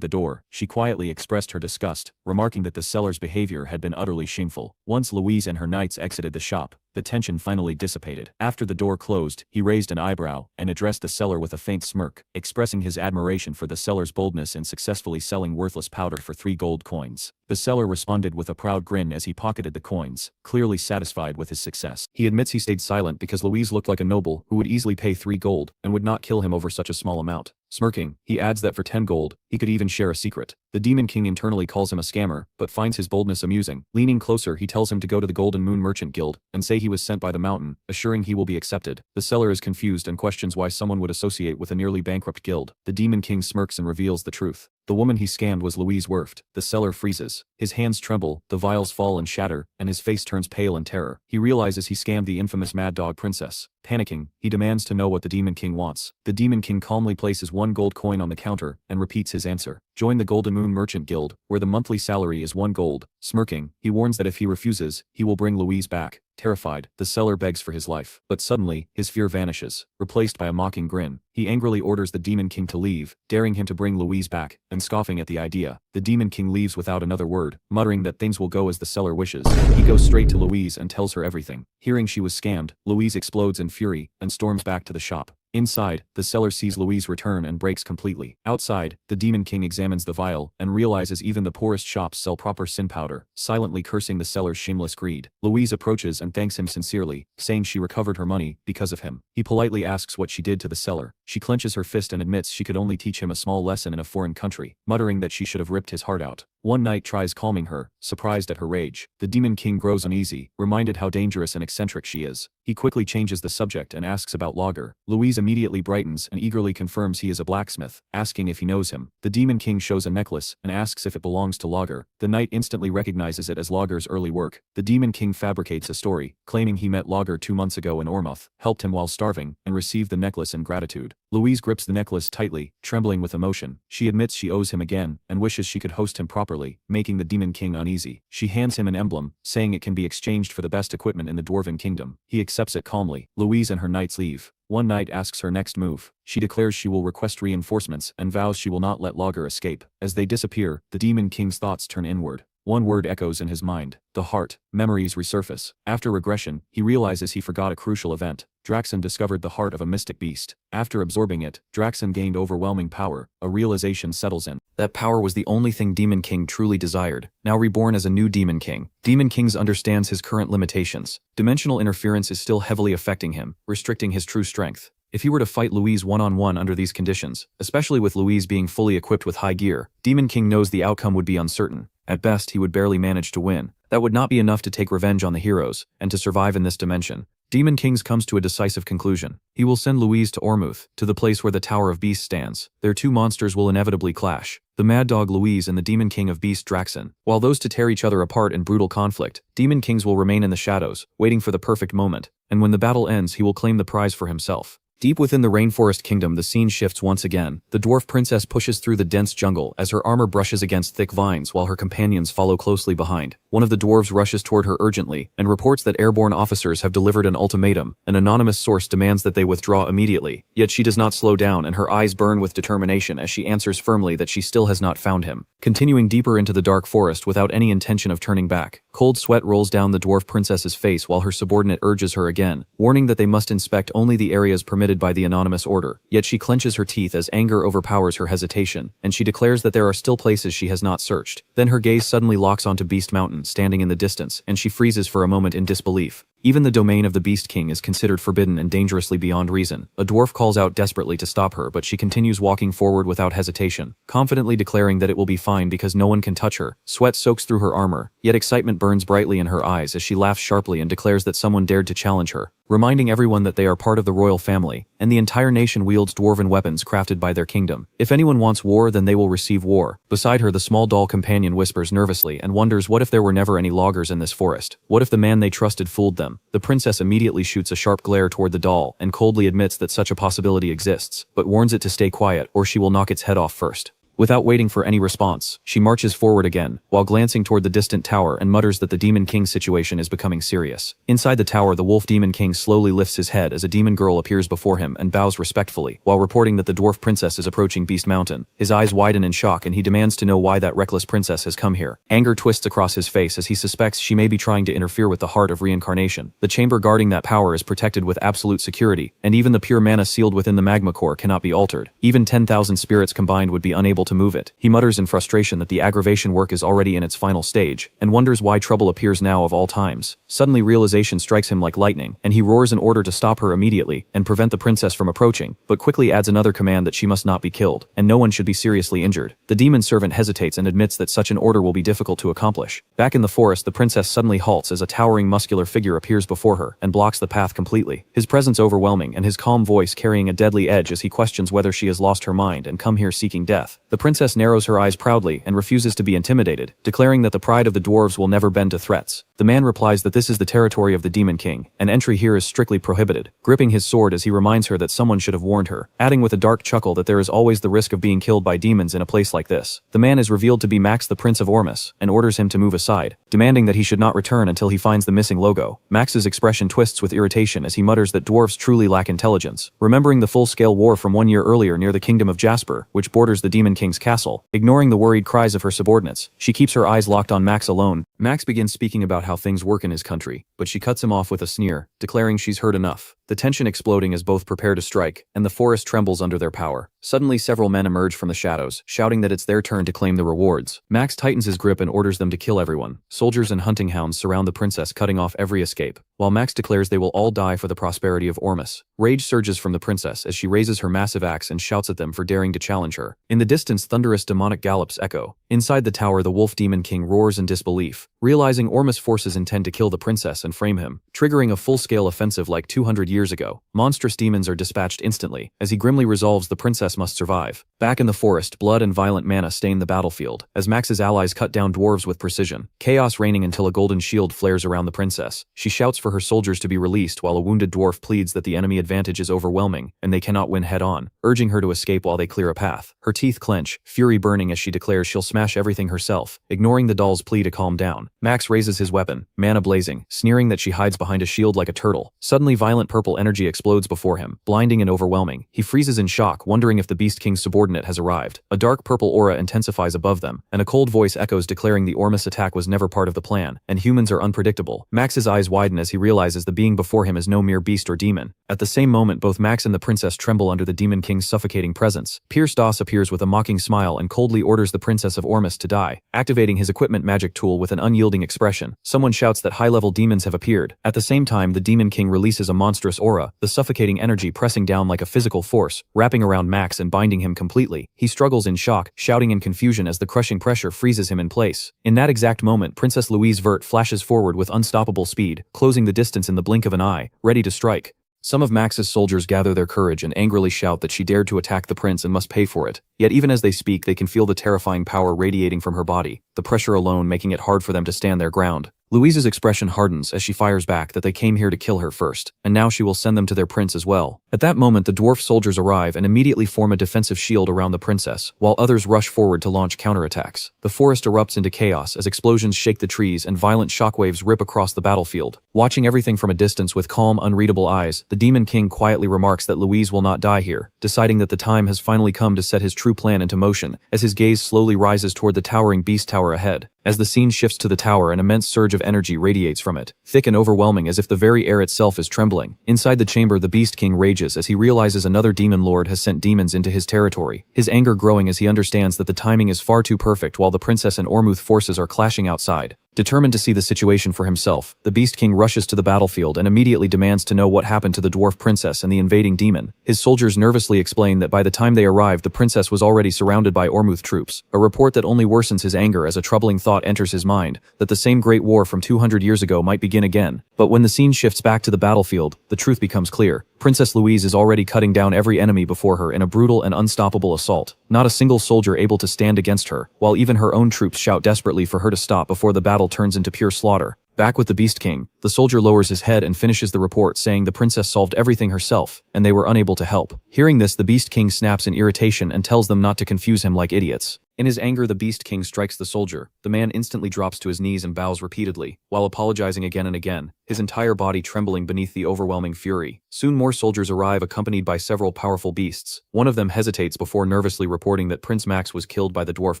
the door, she quietly expressed her disgust, remarking that the seller's behavior had been utterly shameful. Once Louise and her knights exited the shop, the tension finally dissipated. After the door closed, he raised an eyebrow and addressed the seller with a faint smirk, expressing his admiration for the seller's boldness in successfully selling worthless powder for 3 gold coins. The seller responded with a proud grin as he pocketed the coins, clearly satisfied with his success. He admits he stayed silent because Louise looked like a noble who would easily pay 3 gold and would not kill him over such a small amount. Smirking, he adds that for 10 gold, he could even share a secret. The Demon King internally calls him a scammer, but finds his boldness amusing. Leaning closer, he tells him to go to the Golden Moon Merchant Guild and say he was sent by the mountain, assuring he will be accepted. The seller is confused and questions why someone would associate with a nearly bankrupt guild. The Demon King smirks and reveals the truth. The woman he scammed was Louise Werft. The seller freezes. His hands tremble, the vials fall and shatter, and his face turns pale in terror. He realizes he scammed the infamous Mad Dog Princess. Panicking, he demands to know what the Demon King wants. The Demon King calmly places 1 gold coin on the counter and repeats his answer. Join the Golden Moon Merchant Guild, where the monthly salary is 1 gold. Smirking, he warns that if he refuses, he will bring Louise back. Terrified, the seller begs for his life. But suddenly, his fear vanishes, replaced by a mocking grin. He angrily orders the Demon King to leave, daring him to bring Louise back, and scoffing at the idea. The Demon King leaves without another word, muttering that things will go as the seller wishes. He goes straight to Louise and tells her everything. Hearing she was scammed, Louise explodes in fury and storms back to the shop. Inside, the seller sees Louise return and breaks completely. Outside, the Demon King examines the vial and realizes even the poorest shops sell proper sin powder, silently cursing the seller's shameless greed. Louise approaches and thanks him sincerely, saying she recovered her money because of him. He politely asks what she did to the seller. She clenches her fist and admits she could only teach him a small lesson in a foreign country, muttering that she should have ripped his heart out. One knight tries calming her, surprised at her rage. The Demon King grows uneasy, reminded how dangerous and eccentric she is. He quickly changes the subject and asks about Lager. Louise immediately brightens and eagerly confirms he is a blacksmith, asking if he knows him. The Demon King shows a necklace and asks if it belongs to Lager. The knight instantly recognizes it as Lager's early work. The Demon King fabricates a story, claiming he met Lager 2 months ago in Ormuth, helped him while starving, and received the necklace in gratitude. Louise grips the necklace tightly, trembling with emotion. She admits she owes him again, and wishes she could host him properly, making the Demon King uneasy. She hands him an emblem, saying it can be exchanged for the best equipment in the Dwarven Kingdom. He accepts it calmly. Louise and her knights leave. One knight asks her next move. She declares she will request reinforcements and vows she will not let Lager escape. As they disappear, the Demon King's thoughts turn inward. One word echoes in his mind: the heart. Memories resurface. After regression, he realizes he forgot a crucial event. Draxon discovered the heart of a mystic beast. After absorbing it, Draxon gained overwhelming power. A realization settles in. That power was the only thing Demon King truly desired. Now reborn as a new Demon King, Demon King understands his current limitations. Dimensional interference is still heavily affecting him, restricting his true strength. If he were to fight Louise one-on-one under these conditions, especially with Louise being fully equipped with high gear, Demon King knows the outcome would be uncertain. At best, he would barely manage to win. That would not be enough to take revenge on the heroes, and to survive in this dimension. Demon King comes to a decisive conclusion. He will send Louise to Ormuth, to the place where the Tower of Beasts stands. Their two monsters will inevitably clash. The Mad Dog Louise and the Demon King of Beast Draxon. While those to tear each other apart in brutal conflict, Demon Kings will remain in the shadows, waiting for the perfect moment. And when the battle ends, he will claim the prize for himself. Deep within the Rainforest Kingdom, the scene shifts once again. The dwarf princess pushes through the dense jungle as her armor brushes against thick vines while her companions follow closely behind. One of the dwarves rushes toward her urgently and reports that airborne officers have delivered an ultimatum. An anonymous source demands that they withdraw immediately. Yet she does not slow down, and her eyes burn with determination as she answers firmly that she still has not found him. Continuing deeper into the dark forest without any intention of turning back, cold sweat rolls down the dwarf princess's face while her subordinate urges her again, warning that they must inspect only the areas permitted by the anonymous order. Yet she clenches her teeth as anger overpowers her hesitation, and she declares that there are still places she has not searched. Then her gaze suddenly locks onto Beast Mountain standing in the distance, and she freezes for a moment in disbelief. Even the domain of the Beast King is considered forbidden and dangerously beyond reason. A dwarf calls out desperately to stop her, but she continues walking forward without hesitation, confidently declaring that it will be fine because no one can touch her. Sweat soaks through her armor, yet excitement burns brightly in her eyes as she laughs sharply and declares that someone dared to challenge her, reminding everyone that they are part of the royal family, and the entire nation wields dwarven weapons crafted by their kingdom. If anyone wants war, then they will receive war. Beside her, the small doll companion whispers nervously and wonders what if there were never any loggers in this forest? What if the man they trusted fooled them? The princess immediately shoots a sharp glare toward the doll and coldly admits that such a possibility exists, but warns it to stay quiet or she will knock its head off first. Without waiting for any response, she marches forward again, while glancing toward the distant tower and mutters that the Demon King's situation is becoming serious. Inside the tower, the Wolf Demon King slowly lifts his head as a demon girl appears before him and bows respectfully, while reporting that the dwarf princess is approaching Beast Mountain. His eyes widen in shock and he demands to know why that reckless princess has come here. Anger twists across his face as he suspects she may be trying to interfere with the heart of reincarnation. The chamber guarding that power is protected with absolute security, and even the pure mana sealed within the magma core cannot be altered. Even 10,000 spirits combined would be unable to move it. He mutters in frustration that the aggravation work is already in its final stage, and wonders why trouble appears now of all times. Suddenly realization strikes him like lightning, and he roars an order to stop her immediately and prevent the princess from approaching, but quickly adds another command that she must not be killed, and no one should be seriously injured. The demon servant hesitates and admits that such an order will be difficult to accomplish. Back in the forest, the princess suddenly halts as a towering muscular figure appears before her and blocks the path completely. His presence overwhelming and his calm voice carrying a deadly edge as he questions whether she has lost her mind and come here seeking death. The The princess narrows her eyes proudly and refuses to be intimidated, declaring that the pride of the dwarves will never bend to threats. The man replies that this is the territory of the Demon King, and entry here is strictly prohibited, gripping his sword as he reminds her that someone should have warned her, adding with a dark chuckle that there is always the risk of being killed by demons in a place like this. The man is revealed to be Max, the Prince of Ormus, and orders him to move aside, demanding that he should not return until he finds the missing logo. Max's expression twists with irritation as he mutters that dwarves truly lack intelligence, remembering the full-scale war from 1 year earlier near the kingdom of Jasper, which borders the Demon King's castle. Ignoring the worried cries of her subordinates, she keeps her eyes locked on Max alone. Max begins speaking about how things work in his country, but she cuts him off with a sneer, declaring she's heard enough. The tension exploding as both prepare to strike, and the forest trembles under their power. Suddenly several men emerge from the shadows, shouting that it's their turn to claim the rewards. Max tightens his grip and orders them to kill everyone. Soldiers and hunting hounds surround the princess, cutting off every escape, while Max declares they will all die for the prosperity of Ormus. Rage surges from the princess as she raises her massive axe and shouts at them for daring to challenge her. In the distance, thunderous demonic gallops echo. Inside the tower, the Wolf Demon King roars in disbelief, realizing Ormus' forces intend to kill the princess and frame him, triggering a full-scale offensive like 200 years ago. Monstrous demons are dispatched instantly, as he grimly resolves the princess must survive. Back in the forest, blood and violent mana stain the battlefield, as Max's allies cut down dwarves with precision, chaos reigning until a golden shield flares around the princess. She shouts for her soldiers to be released while a wounded dwarf pleads that the enemy advantage is overwhelming, and they cannot win head-on, urging her to escape while they clear a path. Her teeth clench, fury burning as she declares she'll smash everything herself, ignoring the doll's plea to calm down. Max raises his weapon, mana blazing, sneering that she hides behind a shield like a turtle. Suddenly violent purple energy explodes before him, blinding and overwhelming. He freezes in shock, wondering if the Beast King's subordinate has arrived. A dark purple aura intensifies above them, and a cold voice echoes declaring the Ormus attack was never part of the plan, and humans are unpredictable. Max's eyes widen as he realizes the being before him is no mere beast or demon. At the same moment, both Max and the princess tremble under the Demon King's suffocating presence. Pierce Doss appears with a mocking smile and coldly orders the Princess of Ormus to die, activating his equipment magic tool with an unyielding expression. Someone shouts that high-level demons have appeared. At the same time, the Demon King releases a monstrous aura, the suffocating energy pressing down like a physical force, wrapping around Max and binding him completely. He struggles in shock, shouting in confusion as the crushing pressure freezes him in place. In that exact moment, Princess Louise Vert flashes forward with unstoppable speed, closing the distance in the blink of an eye, ready to strike. Some of Max's soldiers gather their courage and angrily shout that she dared to attack the prince and must pay for it. Yet even as they speak, they can feel the terrifying power radiating from her body, the pressure alone making it hard for them to stand their ground. Louise's expression hardens as she fires back that they came here to kill her first, and now she will send them to their prince as well. At that moment, the dwarf soldiers arrive and immediately form a defensive shield around the princess, while others rush forward to launch counterattacks. The forest erupts into chaos as explosions shake the trees and violent shockwaves rip across the battlefield. Watching everything from a distance with calm, unreadable eyes, the Demon King quietly remarks that Louise will not die here, deciding that the time has finally come to set his true plan into motion, as his gaze slowly rises toward the towering beast tower ahead. As the scene shifts to the tower, an immense surge of energy radiates from it, thick and overwhelming as if the very air itself is trembling. Inside the chamber, the Beast King rages as he realizes another demon lord has sent demons into his territory, his anger growing as he understands that the timing is far too perfect while the princess and Ormuth forces are clashing outside. Determined to see the situation for himself, the Beast King rushes to the battlefield and immediately demands to know what happened to the dwarf princess and the invading demon. His soldiers nervously explain that by the time they arrived, the princess was already surrounded by Ormuth troops, a report that only worsens his anger as a troubling thought enters his mind, that the same great war from 200 years ago might begin again. But when the scene shifts back to the battlefield, the truth becomes clear. Princess Louise is already cutting down every enemy before her in a brutal and unstoppable assault. Not a single soldier able to stand against her, while even her own troops shout desperately for her to stop before the battle turns into pure slaughter. Back with the Beast King, the soldier lowers his head and finishes the report saying the princess solved everything herself, and they were unable to help. Hearing this, the Beast King snaps in irritation and tells them not to confuse him like idiots. In his anger, the Beast King strikes the soldier. The man instantly drops to his knees and bows repeatedly, while apologizing again and again, his entire body trembling beneath the overwhelming fury. Soon more soldiers arrive accompanied by several powerful beasts. One of them hesitates before nervously reporting that Prince Max was killed by the dwarf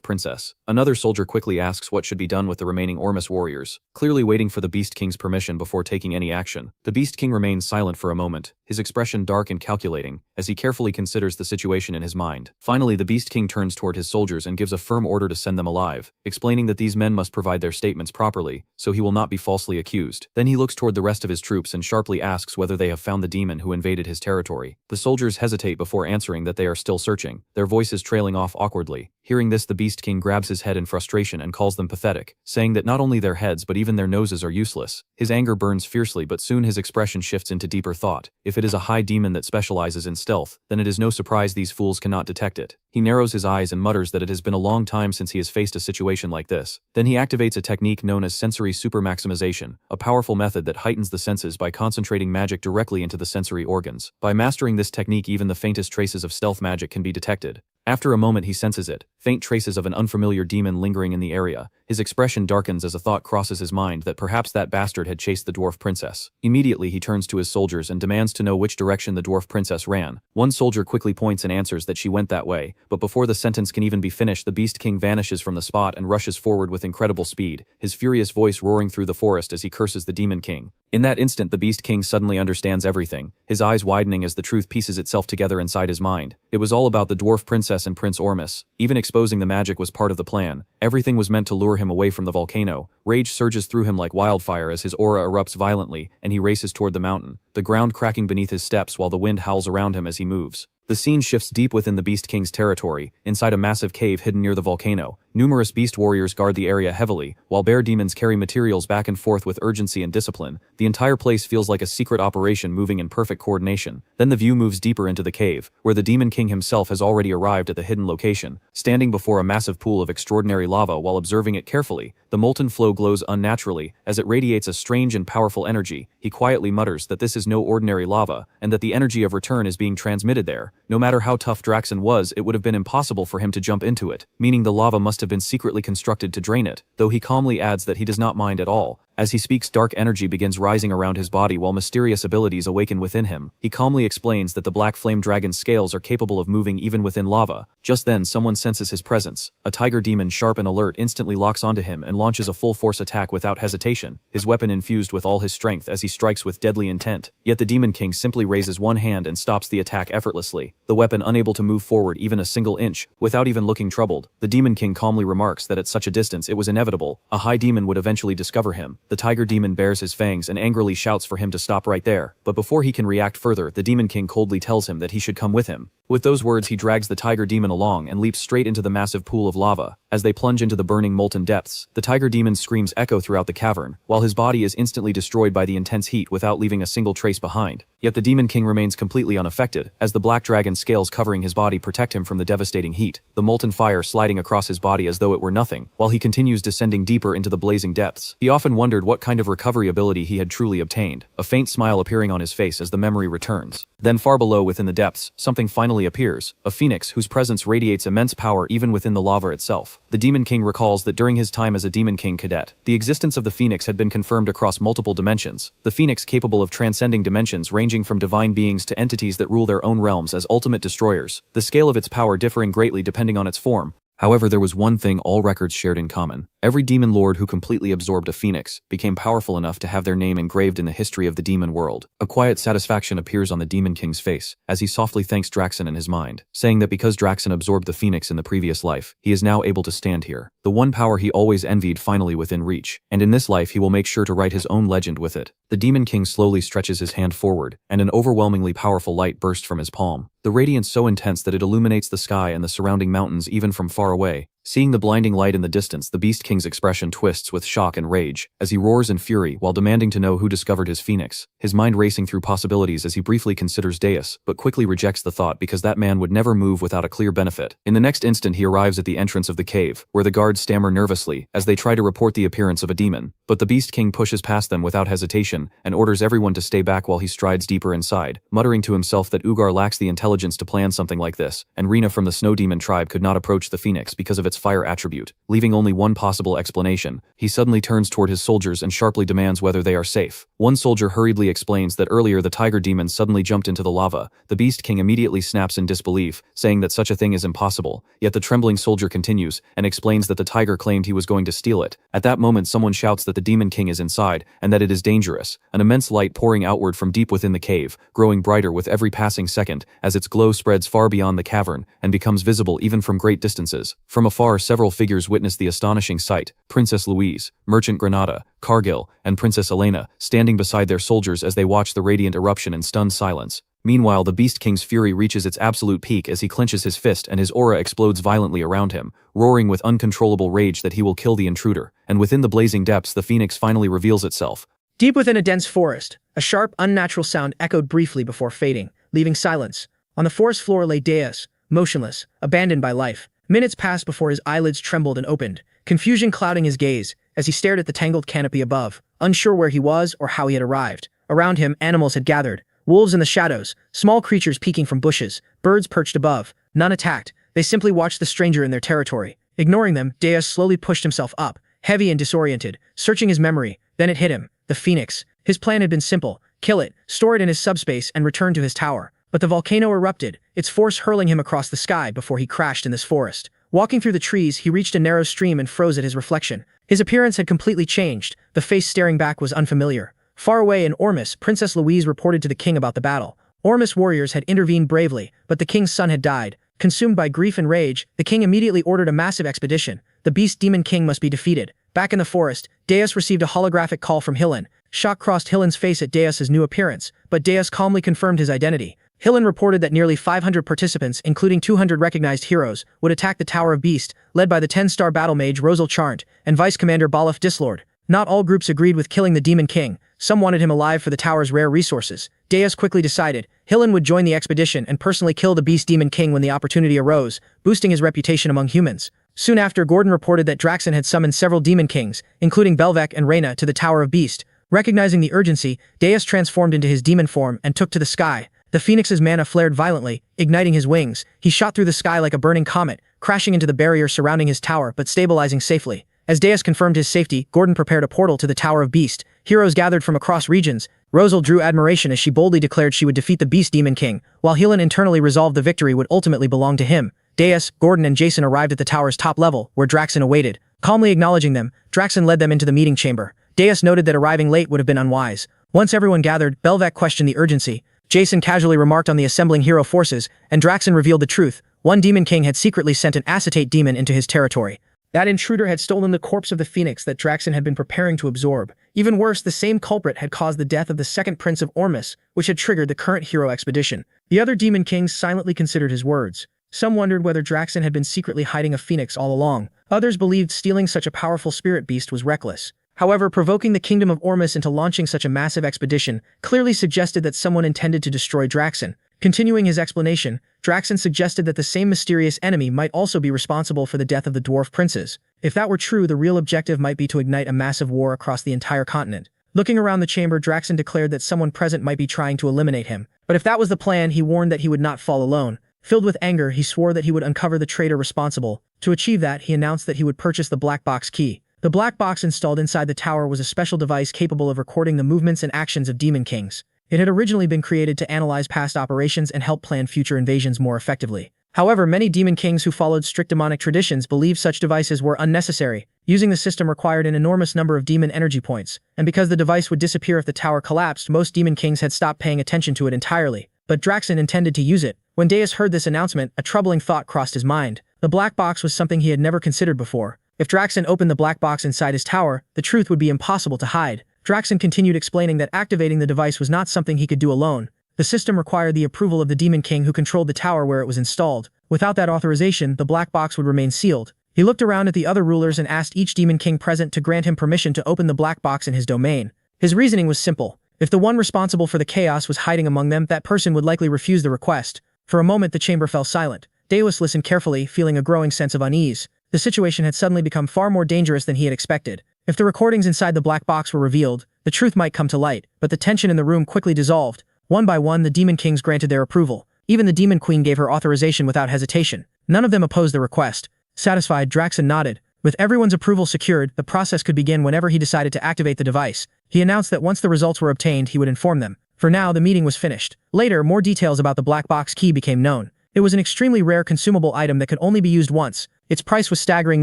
princess. Another soldier quickly asks what should be done with the remaining Ormus warriors, clearly waiting for the Beast King's permission before taking any action. The Beast King remains silent for a moment, his expression dark and calculating, as he carefully considers the situation in his mind. Finally, the Beast King turns toward his soldiers and gives a firm order to send them alive, explaining that these men must provide their statements properly, so he will not be falsely accused. Then he looks toward the rest of his troops and sharply asks whether they have found the demon who invaded his territory. The soldiers hesitate before answering that they are still searching, their voices trailing off awkwardly. Hearing this, the Beast King grabs his head in frustration and calls them pathetic, saying that not only their heads but even their noses are useless. His anger burns fiercely, but soon his expression shifts into deeper thought. If it is a high demon that specializes in stealth, then it is no surprise these fools cannot detect it. He He narrows his eyes and mutters that it has been a long time since he has faced a situation like this. Then he activates a technique known as sensory supermaximization, a powerful method that heightens the senses by concentrating magic directly into the sensory organs. By mastering this technique, even the faintest traces of stealth magic can be detected. After a moment he senses it, faint traces of an unfamiliar demon lingering in the area. His expression darkens as a thought crosses his mind that perhaps that bastard had chased the dwarf princess. Immediately he turns to his soldiers and demands to know which direction the dwarf princess ran. One soldier quickly points and answers that she went that way, but before the sentence can even be finished, the Beast King vanishes from the spot and rushes forward with incredible speed, his furious voice roaring through the forest as he curses the Demon King. In that instant the Beast King suddenly understands everything, his eyes widening as the truth pieces itself together inside his mind. It was all about the dwarf princess and Prince Ormus. Even exposing the magic was part of the plan. Everything was meant to lure him away from the volcano. Rage surges through him like wildfire as his aura erupts violently, and he races toward the mountain, the ground cracking beneath his steps while the wind howls around him as he moves. The scene shifts deep within the Beast King's territory, inside a massive cave hidden near the volcano. Numerous beast warriors guard the area heavily, while bear demons carry materials back and forth with urgency and discipline. The entire place feels like a secret operation moving in perfect coordination. Then the view moves deeper into the cave, where the Demon King himself has already arrived at the hidden location. Standing before a massive pool of extraordinary lava while observing it carefully, the molten flow glows unnaturally as it radiates a strange and powerful energy. He quietly mutters that this is no ordinary lava, and that the energy of return is being transmitted there. No matter how tough Draxen was, it would have been impossible for him to jump into it, meaning the lava must have been secretly constructed to drain it, though he calmly adds that he does not mind at all. As he speaks, dark energy begins rising around his body while mysterious abilities awaken within him. He calmly explains that the black flame dragon's scales are capable of moving even within lava. Just then, someone senses his presence. A tiger demon, sharp and alert, instantly locks onto him and launches a full-force attack without hesitation, his weapon infused with all his strength as he strikes with deadly intent. Yet the Demon King simply raises one hand and stops the attack effortlessly, the weapon unable to move forward even a single inch. Without even looking troubled, the Demon King calmly remarks that at such a distance it was inevitable. A high demon would eventually discover him. The tiger demon bares his fangs and angrily shouts for him to stop right there, but before he can react further, the Demon King coldly tells him that he should come with him. With those words, he drags the tiger demon along and leaps straight into the massive pool of lava. As they plunge into the burning molten depths, the tiger demon's screams echo throughout the cavern, while his body is instantly destroyed by the intense heat without leaving a single trace behind. Yet the Demon King remains completely unaffected, as the black dragon scales covering his body protect him from the devastating heat, the molten fire sliding across his body as though it were nothing, while he continues descending deeper into the blazing depths. He often wondered what kind of recovery ability he had truly obtained, a faint smile appearing on his face as the memory returns. Then far below within the depths, something finally appears, a phoenix whose presence radiates immense power even within the lava itself. The Demon King recalls that during his time as a Demon King cadet, the existence of the phoenix had been confirmed across multiple dimensions, the phoenix capable of transcending dimensions ranging from divine beings to entities that rule their own realms as ultimate destroyers, the scale of its power differing greatly depending on its form. However, there was one thing all records shared in common. Every demon lord who completely absorbed a phoenix became powerful enough to have their name engraved in the history of the demon world. A quiet satisfaction appears on the Demon King's face as he softly thanks Draxen in his mind, saying that because Draxen absorbed the phoenix in the previous life, he is now able to stand here. The one power he always envied finally within reach, and in this life he will make sure to write his own legend with it. The Demon King slowly stretches his hand forward, and an overwhelmingly powerful light bursts from his palm, the radiance so intense that it illuminates the sky and the surrounding mountains even from far away. Seeing the blinding light in the distance, the Beast King's expression twists with shock and rage, as he roars in fury while demanding to know who discovered his phoenix, his mind racing through possibilities as he briefly considers Deus, but quickly rejects the thought because that man would never move without a clear benefit. In the next instant he arrives at the entrance of the cave, where the guards stammer nervously as they try to report the appearance of a demon, but the Beast King pushes past them without hesitation and orders everyone to stay back while he strides deeper inside, muttering to himself that Ugar lacks the intelligence to plan something like this, and Rena from the Snow Demon tribe could not approach the phoenix because of its fire attribute. Leaving only one possible explanation, he suddenly turns toward his soldiers and sharply demands whether they are safe. One soldier hurriedly explains that earlier the tiger demon suddenly jumped into the lava. The Beast King immediately snaps in disbelief, saying that such a thing is impossible, yet the trembling soldier continues and explains that the tiger claimed he was going to steal it. At that moment someone shouts that the Demon King is inside, and that it is dangerous, an immense light pouring outward from deep within the cave, growing brighter with every passing second, as its glow spreads far beyond the cavern, and becomes visible even from great distances. From afar several figures witness the astonishing sight: Princess Louise, Merchant Granada, Cargill, and Princess Elena, standing beside their soldiers as they watch the radiant eruption in stunned silence. Meanwhile, the Beast King's fury reaches its absolute peak as he clenches his fist and his aura explodes violently around him, roaring with uncontrollable rage that he will kill the intruder. And within the blazing depths, the phoenix finally reveals itself. Deep within a dense forest, a sharp, unnatural sound echoed briefly before fading, leaving silence. On the forest floor lay Deus, motionless, abandoned by life. Minutes passed before his eyelids trembled and opened, confusion clouding his gaze as he stared at the tangled canopy above, unsure where he was or how he had arrived. Around him, animals had gathered, wolves in the shadows, small creatures peeking from bushes, birds perched above. None attacked, they simply watched the stranger in their territory. Ignoring them, Deus slowly pushed himself up, heavy and disoriented, searching his memory. Then it hit him, the phoenix. His plan had been simple: kill it, store it in his subspace, and return to his tower. But the volcano erupted, its force hurling him across the sky before he crashed in this forest. Walking through the trees, he reached a narrow stream and froze at his reflection. His appearance had completely changed, the face staring back was unfamiliar. Far away in Ormus, Princess Louise reported to the king about the battle. Ormus warriors had intervened bravely, but the king's son had died. Consumed by grief and rage, the king immediately ordered a massive expedition. The beast demon king must be defeated. Back in the forest, Deus received a holographic call from Hillen. Shock crossed Hillen's face at Deus's new appearance, but Deus calmly confirmed his identity. Hillen reported that nearly 500 participants, including 200 recognized heroes, would attack the Tower of Beast, led by the 10-star battle mage Rosal Charnt and Vice Commander Balaf Dislord. Not all groups agreed with killing the Demon King. Some wanted him alive for the tower's rare resources. Deus quickly decided Hillen would join the expedition and personally kill the Beast Demon King when the opportunity arose, boosting his reputation among humans. Soon after, Gordon reported that Draxon had summoned several Demon Kings, including Belvec and Reyna, to the Tower of Beast. Recognizing the urgency, Deus transformed into his demon form and took to the sky. The phoenix's mana flared violently, igniting his wings. He shot through the sky like a burning comet, crashing into the barrier surrounding his tower but stabilizing safely. As Deus confirmed his safety, Gordon prepared a portal to the Tower of Beast. Heroes gathered from across regions. Rosal drew admiration as she boldly declared she would defeat the Beast Demon King, while Hillen internally resolved the victory would ultimately belong to him. Deus, Gordon, and Jason arrived at the tower's top level, where Draxon awaited. Calmly acknowledging them, Draxon led them into the meeting chamber. Deus noted that arriving late would have been unwise. Once everyone gathered, Belvec questioned the urgency. Jason casually remarked on the assembling hero forces, and Draxon revealed the truth. One Demon King had secretly sent an acetate demon into his territory. That intruder had stolen the corpse of the phoenix that Draxon had been preparing to absorb. Even worse, the same culprit had caused the death of the second prince of Ormus, which had triggered the current hero expedition. The other Demon Kings silently considered his words. Some wondered whether Draxon had been secretly hiding a phoenix all along. Others believed stealing such a powerful spirit beast was reckless. However, provoking the kingdom of Ormus into launching such a massive expedition clearly suggested that someone intended to destroy Draxon. Continuing his explanation, Draxon suggested that the same mysterious enemy might also be responsible for the death of the dwarf princes. If that were true, the real objective might be to ignite a massive war across the entire continent. Looking around the chamber, Draxon declared that someone present might be trying to eliminate him. But if that was the plan, he warned that he would not fall alone. Filled with anger, he swore that he would uncover the traitor responsible. To achieve that, he announced that he would purchase the black box key. The black box installed inside the tower was a special device capable of recording the movements and actions of Demon Kings. It had originally been created to analyze past operations and help plan future invasions more effectively. However, many Demon Kings who followed strict demonic traditions believed such devices were unnecessary. Using the system required an enormous number of demon energy points, and because the device would disappear if the tower collapsed, most Demon Kings had stopped paying attention to it entirely. But Draxon intended to use it. When Deus heard this announcement, a troubling thought crossed his mind. The black box was something he had never considered before. If Draxon opened the black box inside his tower, the truth would be impossible to hide. Draxon continued explaining that activating the device was not something he could do alone. The system required the approval of the Demon King who controlled the tower where it was installed. Without that authorization, the black box would remain sealed. He looked around at the other rulers and asked each Demon King present to grant him permission to open the black box in his domain. His reasoning was simple. If the one responsible for the chaos was hiding among them, that person would likely refuse the request. For a moment, the chamber fell silent. Deus listened carefully, feeling a growing sense of unease. The situation had suddenly become far more dangerous than he had expected. If the recordings inside the black box were revealed, the truth might come to light, but the tension in the room quickly dissolved. One by one, the Demon Kings granted their approval. Even the Demon Queen gave her authorization without hesitation. None of them opposed the request. Satisfied, Draxon nodded. With everyone's approval secured, the process could begin whenever he decided to activate the device. He announced that once the results were obtained, he would inform them. For now, the meeting was finished. Later, more details about the black box key became known. It was an extremely rare consumable item that could only be used once. Its price was staggering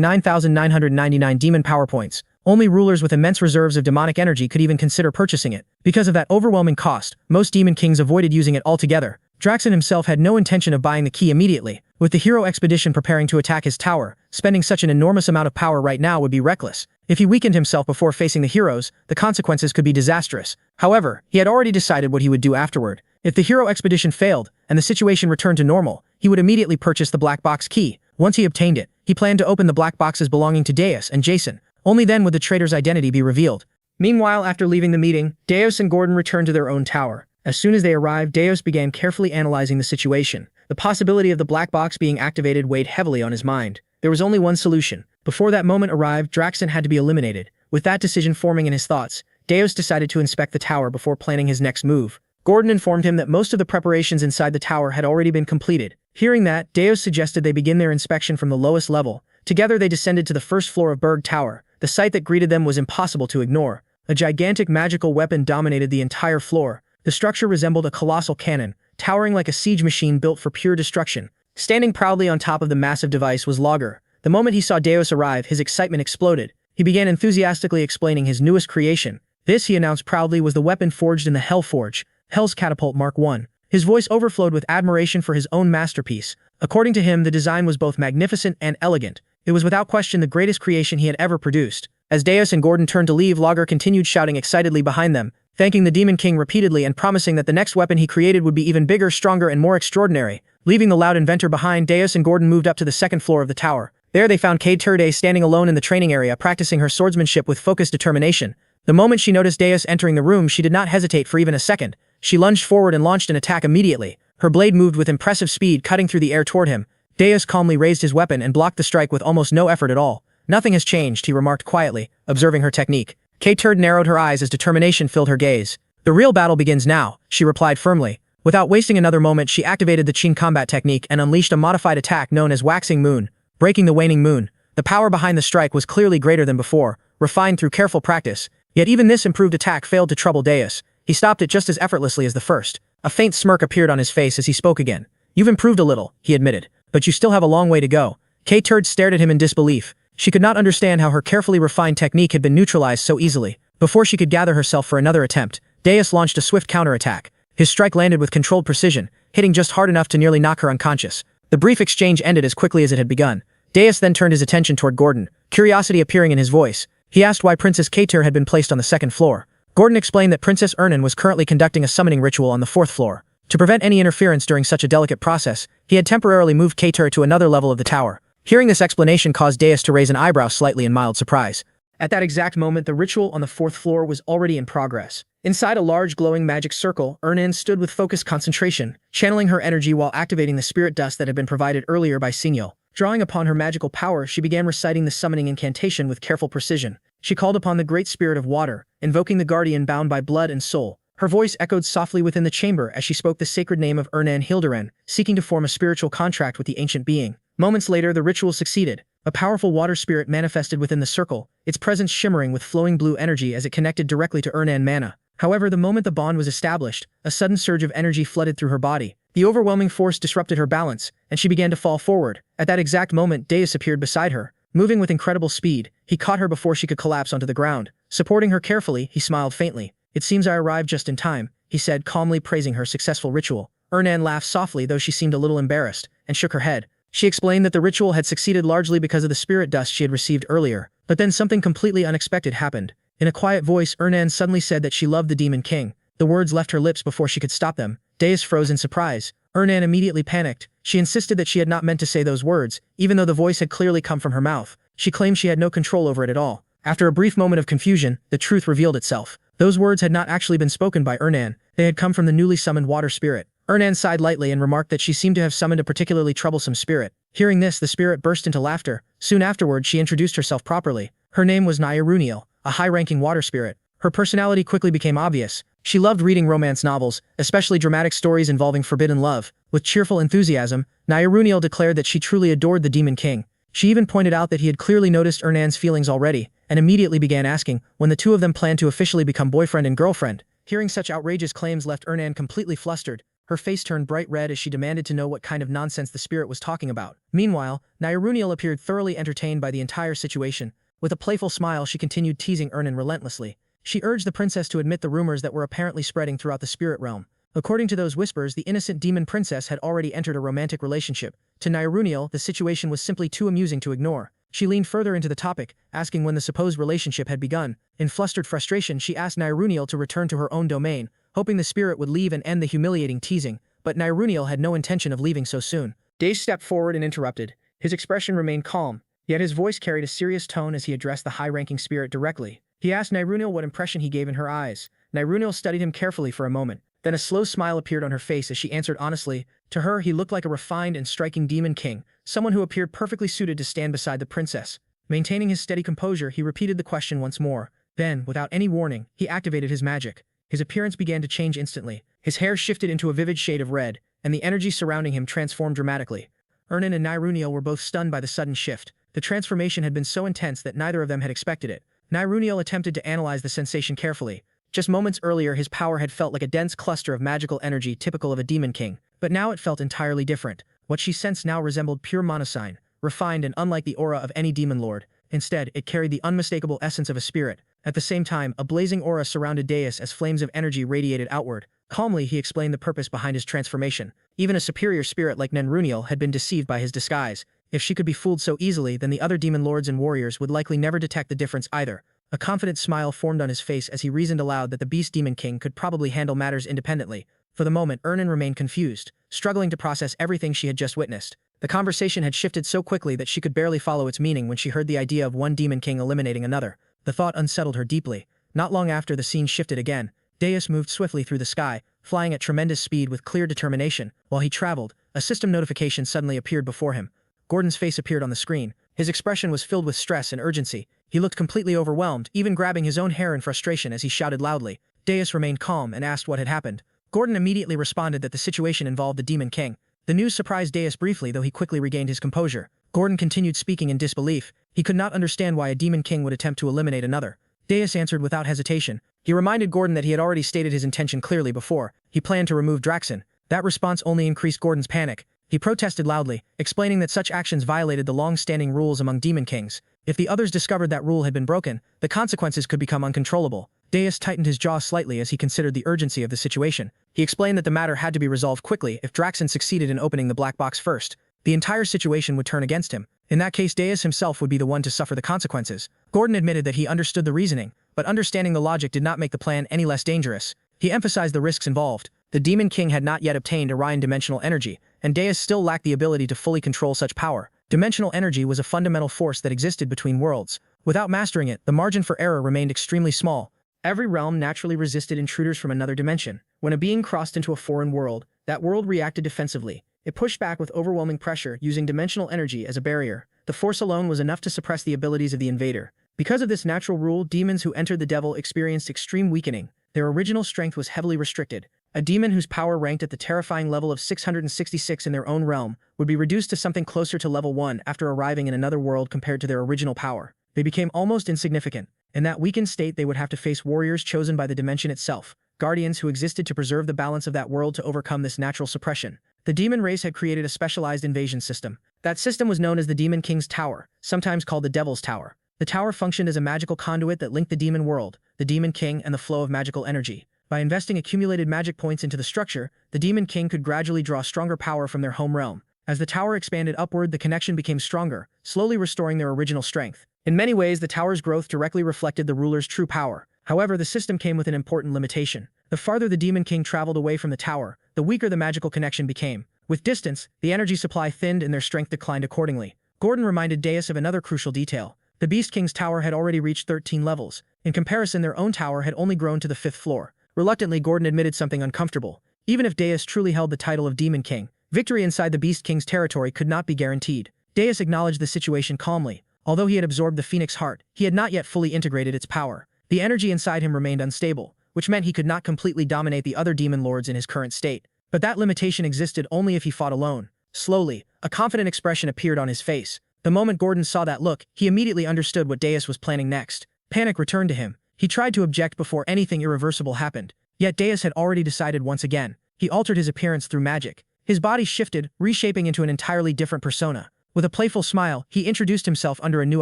9,999 demon power points. Only rulers with immense reserves of demonic energy could even consider purchasing it. Because of that overwhelming cost, most Demon Kings avoided using it altogether. Draxon himself had no intention of buying the key immediately. With the hero expedition preparing to attack his tower, spending such an enormous amount of power right now would be reckless. If he weakened himself before facing the heroes, the consequences could be disastrous. However, he had already decided what he would do afterward. If the hero expedition failed, and the situation returned to normal, he would immediately purchase the black box key. Once he obtained it, he planned to open the black boxes belonging to Deus and Jason. Only then would the traitor's identity be revealed. Meanwhile, after leaving the meeting, Deus and Gordon returned to their own tower. As soon as they arrived, Deus began carefully analyzing the situation. The possibility of the black box being activated weighed heavily on his mind. There was only one solution. Before that moment arrived, Draxon had to be eliminated. With that decision forming in his thoughts, Deus decided to inspect the tower before planning his next move. Gordon informed him that most of the preparations inside the tower had already been completed. Hearing that, Deus suggested they begin their inspection from the lowest level. Together they descended to the first floor of Berg Tower. The sight that greeted them was impossible to ignore. A gigantic magical weapon dominated the entire floor. The structure resembled a colossal cannon, towering like a siege machine built for pure destruction. Standing proudly on top of the massive device was Logger. The moment he saw Deus arrive, his excitement exploded. He began enthusiastically explaining his newest creation. This, he announced proudly, was the weapon forged in the Hellforge, Hell's Catapult Mark I. His voice overflowed with admiration for his own masterpiece. According to him, the design was both magnificent and elegant. It was without question the greatest creation he had ever produced. As Deus and Gordon turned to leave, Logger continued shouting excitedly behind them, thanking the Demon King repeatedly and promising that the next weapon he created would be even bigger, stronger, and more extraordinary. Leaving the loud inventor behind, Deus and Gordon moved up to the second floor of the tower. There they found Kate Turde standing alone in the training area, practicing her swordsmanship with focused determination. The moment she noticed Deus entering the room, she did not hesitate for even a second. She lunged forward and launched an attack immediately. Her blade moved with impressive speed, cutting through the air toward him. Deus calmly raised his weapon and blocked the strike with almost no effort at all. "Nothing has changed," he remarked quietly, observing her technique. Kate Turde narrowed her eyes as determination filled her gaze. "The real battle begins now," she replied firmly. Without wasting another moment, she activated the Qin combat technique and unleashed a modified attack known as Waxing Moon, breaking the waning moon. The power behind the strike was clearly greater than before, refined through careful practice. Yet even this improved attack failed to trouble Deus. He stopped it just as effortlessly as the first. A faint smirk appeared on his face as he spoke again. "You've improved a little," he admitted, "but you still have a long way to go." Kate Turde stared at him in disbelief. She could not understand how her carefully refined technique had been neutralized so easily. Before she could gather herself for another attempt, Deus launched a swift counterattack. His strike landed with controlled precision, hitting just hard enough to nearly knock her unconscious. The brief exchange ended as quickly as it had begun. Deus then turned his attention toward Gordon, curiosity appearing in his voice. He asked why Princess Kater had been placed on the second floor. Gordon explained that Princess Ernan was currently conducting a summoning ritual on the fourth floor. To prevent any interference during such a delicate process, he had temporarily moved Kater to another level of the tower. Hearing this explanation caused Deus to raise an eyebrow slightly in mild surprise. At that exact moment, the ritual on the fourth floor was already in progress. Inside a large glowing magic circle, Ernan stood with focused concentration, channeling her energy while activating the spirit dust that had been provided earlier by Signal. Drawing upon her magical power, she began reciting the summoning incantation with careful precision. She called upon the great spirit of water, invoking the guardian bound by blood and soul. Her voice echoed softly within the chamber as she spoke the sacred name of Ernan Hilderan, seeking to form a spiritual contract with the ancient being. Moments later, the ritual succeeded. A powerful water spirit manifested within the circle, its presence shimmering with flowing blue energy as it connected directly to Ernan Mana. However, the moment the bond was established, a sudden surge of energy flooded through her body. The overwhelming force disrupted her balance, and she began to fall forward. At that exact moment, Deus appeared beside her. Moving with incredible speed, he caught her before she could collapse onto the ground. Supporting her carefully, he smiled faintly. "It seems I arrived just in time," he said, calmly praising her successful ritual. Ernan laughed softly, though she seemed a little embarrassed, and shook her head. She explained that the ritual had succeeded largely because of the spirit dust she had received earlier. But then something completely unexpected happened. In a quiet voice, Ernan suddenly said that she loved the Demon King. The words left her lips before she could stop them. Deus froze in surprise. Ernan immediately panicked. She insisted that she had not meant to say those words, even though the voice had clearly come from her mouth. She claimed she had no control over it at all. After a brief moment of confusion, the truth revealed itself. Those words had not actually been spoken by Ernan. They had come from the newly summoned water spirit. Ernan sighed lightly and remarked that she seemed to have summoned a particularly troublesome spirit. Hearing this, the spirit burst into laughter. Soon afterward, she introduced herself properly. Her name was Nairuniel, a high-ranking water spirit. Her personality quickly became obvious. She loved reading romance novels, especially dramatic stories involving forbidden love. With cheerful enthusiasm, Nairuniel declared that she truly adored the Demon King. She even pointed out that he had clearly noticed Ernan's feelings already, and immediately began asking when the two of them planned to officially become boyfriend and girlfriend. Hearing such outrageous claims left Ernan completely flustered. Her face turned bright red as she demanded to know what kind of nonsense the spirit was talking about. Meanwhile, Nairuniel appeared thoroughly entertained by the entire situation. With a playful smile, she continued teasing Ernan relentlessly. She urged the princess to admit the rumors that were apparently spreading throughout the spirit realm. According to those whispers, the innocent demon princess had already entered a romantic relationship. To Nairuniel, the situation was simply too amusing to ignore. She leaned further into the topic, asking when the supposed relationship had begun. In flustered frustration, she asked Nairuniel to return to her own domain, hoping the spirit would leave and end the humiliating teasing. But Nairuniel had no intention of leaving so soon. Deus stepped forward and interrupted. His expression remained calm, yet his voice carried a serious tone as he addressed the high-ranking spirit directly. He asked Nairuniel what impression he gave in her eyes. Nairuniel studied him carefully for a moment. Then a slow smile appeared on her face as she answered honestly. To her, he looked like a refined and striking demon king, someone who appeared perfectly suited to stand beside the princess. Maintaining his steady composure, he repeated the question once more. Then, without any warning, he activated his magic. His appearance began to change instantly. His hair shifted into a vivid shade of red, and the energy surrounding him transformed dramatically. Ernan and Niruniel were both stunned by the sudden shift. The transformation had been so intense that neither of them had expected it. Niruniel attempted to analyze the sensation carefully. Just moments earlier, his power had felt like a dense cluster of magical energy typical of a demon king, but now it felt entirely different. What she sensed now resembled pure monosign, refined and unlike the aura of any demon lord. Instead, it carried the unmistakable essence of a spirit. At the same time, a blazing aura surrounded Deus as flames of energy radiated outward. Calmly, he explained the purpose behind his transformation. Even a superior spirit like Nenruniel had been deceived by his disguise. If she could be fooled so easily, then the other demon lords and warriors would likely never detect the difference either. A confident smile formed on his face as he reasoned aloud that the Beast Demon King could probably handle matters independently. For the moment, Ernan remained confused, struggling to process everything she had just witnessed. The conversation had shifted so quickly that she could barely follow its meaning when she heard the idea of one demon king eliminating another. The thought unsettled her deeply. Not long after, the scene shifted again. Deus moved swiftly through the sky, flying at tremendous speed with clear determination. While he traveled, a system notification suddenly appeared before him. Gordon's face appeared on the screen. His expression was filled with stress and urgency. He looked completely overwhelmed, even grabbing his own hair in frustration as he shouted loudly. Deus remained calm and asked what had happened. Gordon immediately responded that the situation involved the Demon King. The news surprised Deus briefly, though he quickly regained his composure. Gordon continued speaking in disbelief. He could not understand why a Demon King would attempt to eliminate another. Deus answered without hesitation. He reminded Gordon that he had already stated his intention clearly before. He planned to remove Draxon. That response only increased Gordon's panic. He protested loudly, explaining that such actions violated the long-standing rules among Demon Kings. If the others discovered that rule had been broken, the consequences could become uncontrollable. Deus tightened his jaw slightly as he considered the urgency of the situation. He explained that the matter had to be resolved quickly if Draxon succeeded in opening the black box first. The entire situation would turn against him. In that case, Deus himself would be the one to suffer the consequences. Gordon admitted that he understood the reasoning, but understanding the logic did not make the plan any less dangerous. He emphasized the risks involved. The Demon King had not yet obtained Orion dimensional energy, and Deus still lacked the ability to fully control such power. Dimensional energy was a fundamental force that existed between worlds. Without mastering it, the margin for error remained extremely small. Every realm naturally resisted intruders from another dimension. When a being crossed into a foreign world, that world reacted defensively. It pushed back with overwhelming pressure, using dimensional energy as a barrier. The force alone was enough to suppress the abilities of the invader. Because of this natural rule, demons who entered the devil experienced extreme weakening. Their original strength was heavily restricted. A demon whose power ranked at the terrifying level of 666 in their own realm would be reduced to something closer to level 1 after arriving in another world compared to their original power. They became almost insignificant. In that weakened state, they would have to face warriors chosen by the dimension itself, guardians who existed to preserve the balance of that world to overcome this natural suppression. The demon race had created a specialized invasion system. That system was known as the Demon King's Tower, sometimes called the Devil's Tower. The tower functioned as a magical conduit that linked the demon world, the Demon King, and the flow of magical energy. By investing accumulated magic points into the structure, the Demon King could gradually draw stronger power from their home realm. As the tower expanded upward, the connection became stronger, slowly restoring their original strength. In many ways, the tower's growth directly reflected the ruler's true power. However, the system came with an important limitation. The farther the Demon King traveled away from the tower, the weaker the magical connection became. With distance, the energy supply thinned and their strength declined accordingly. Gordon reminded Deus of another crucial detail. The Beast King's tower had already reached 13 levels. In comparison, their own tower had only grown to the 5th floor. Reluctantly, Gordon admitted something uncomfortable. Even if Deus truly held the title of Demon King, victory inside the Beast King's territory could not be guaranteed. Deus acknowledged the situation calmly. Although he had absorbed the Phoenix Heart, he had not yet fully integrated its power. The energy inside him remained unstable, which meant he could not completely dominate the other demon lords in his current state. But that limitation existed only if he fought alone. Slowly, a confident expression appeared on his face. The moment Gordon saw that look, he immediately understood what Deus was planning next. Panic returned to him. He tried to object before anything irreversible happened. Yet Deus had already decided once again. He altered his appearance through magic. His body shifted, reshaping into an entirely different persona. With a playful smile, he introduced himself under a new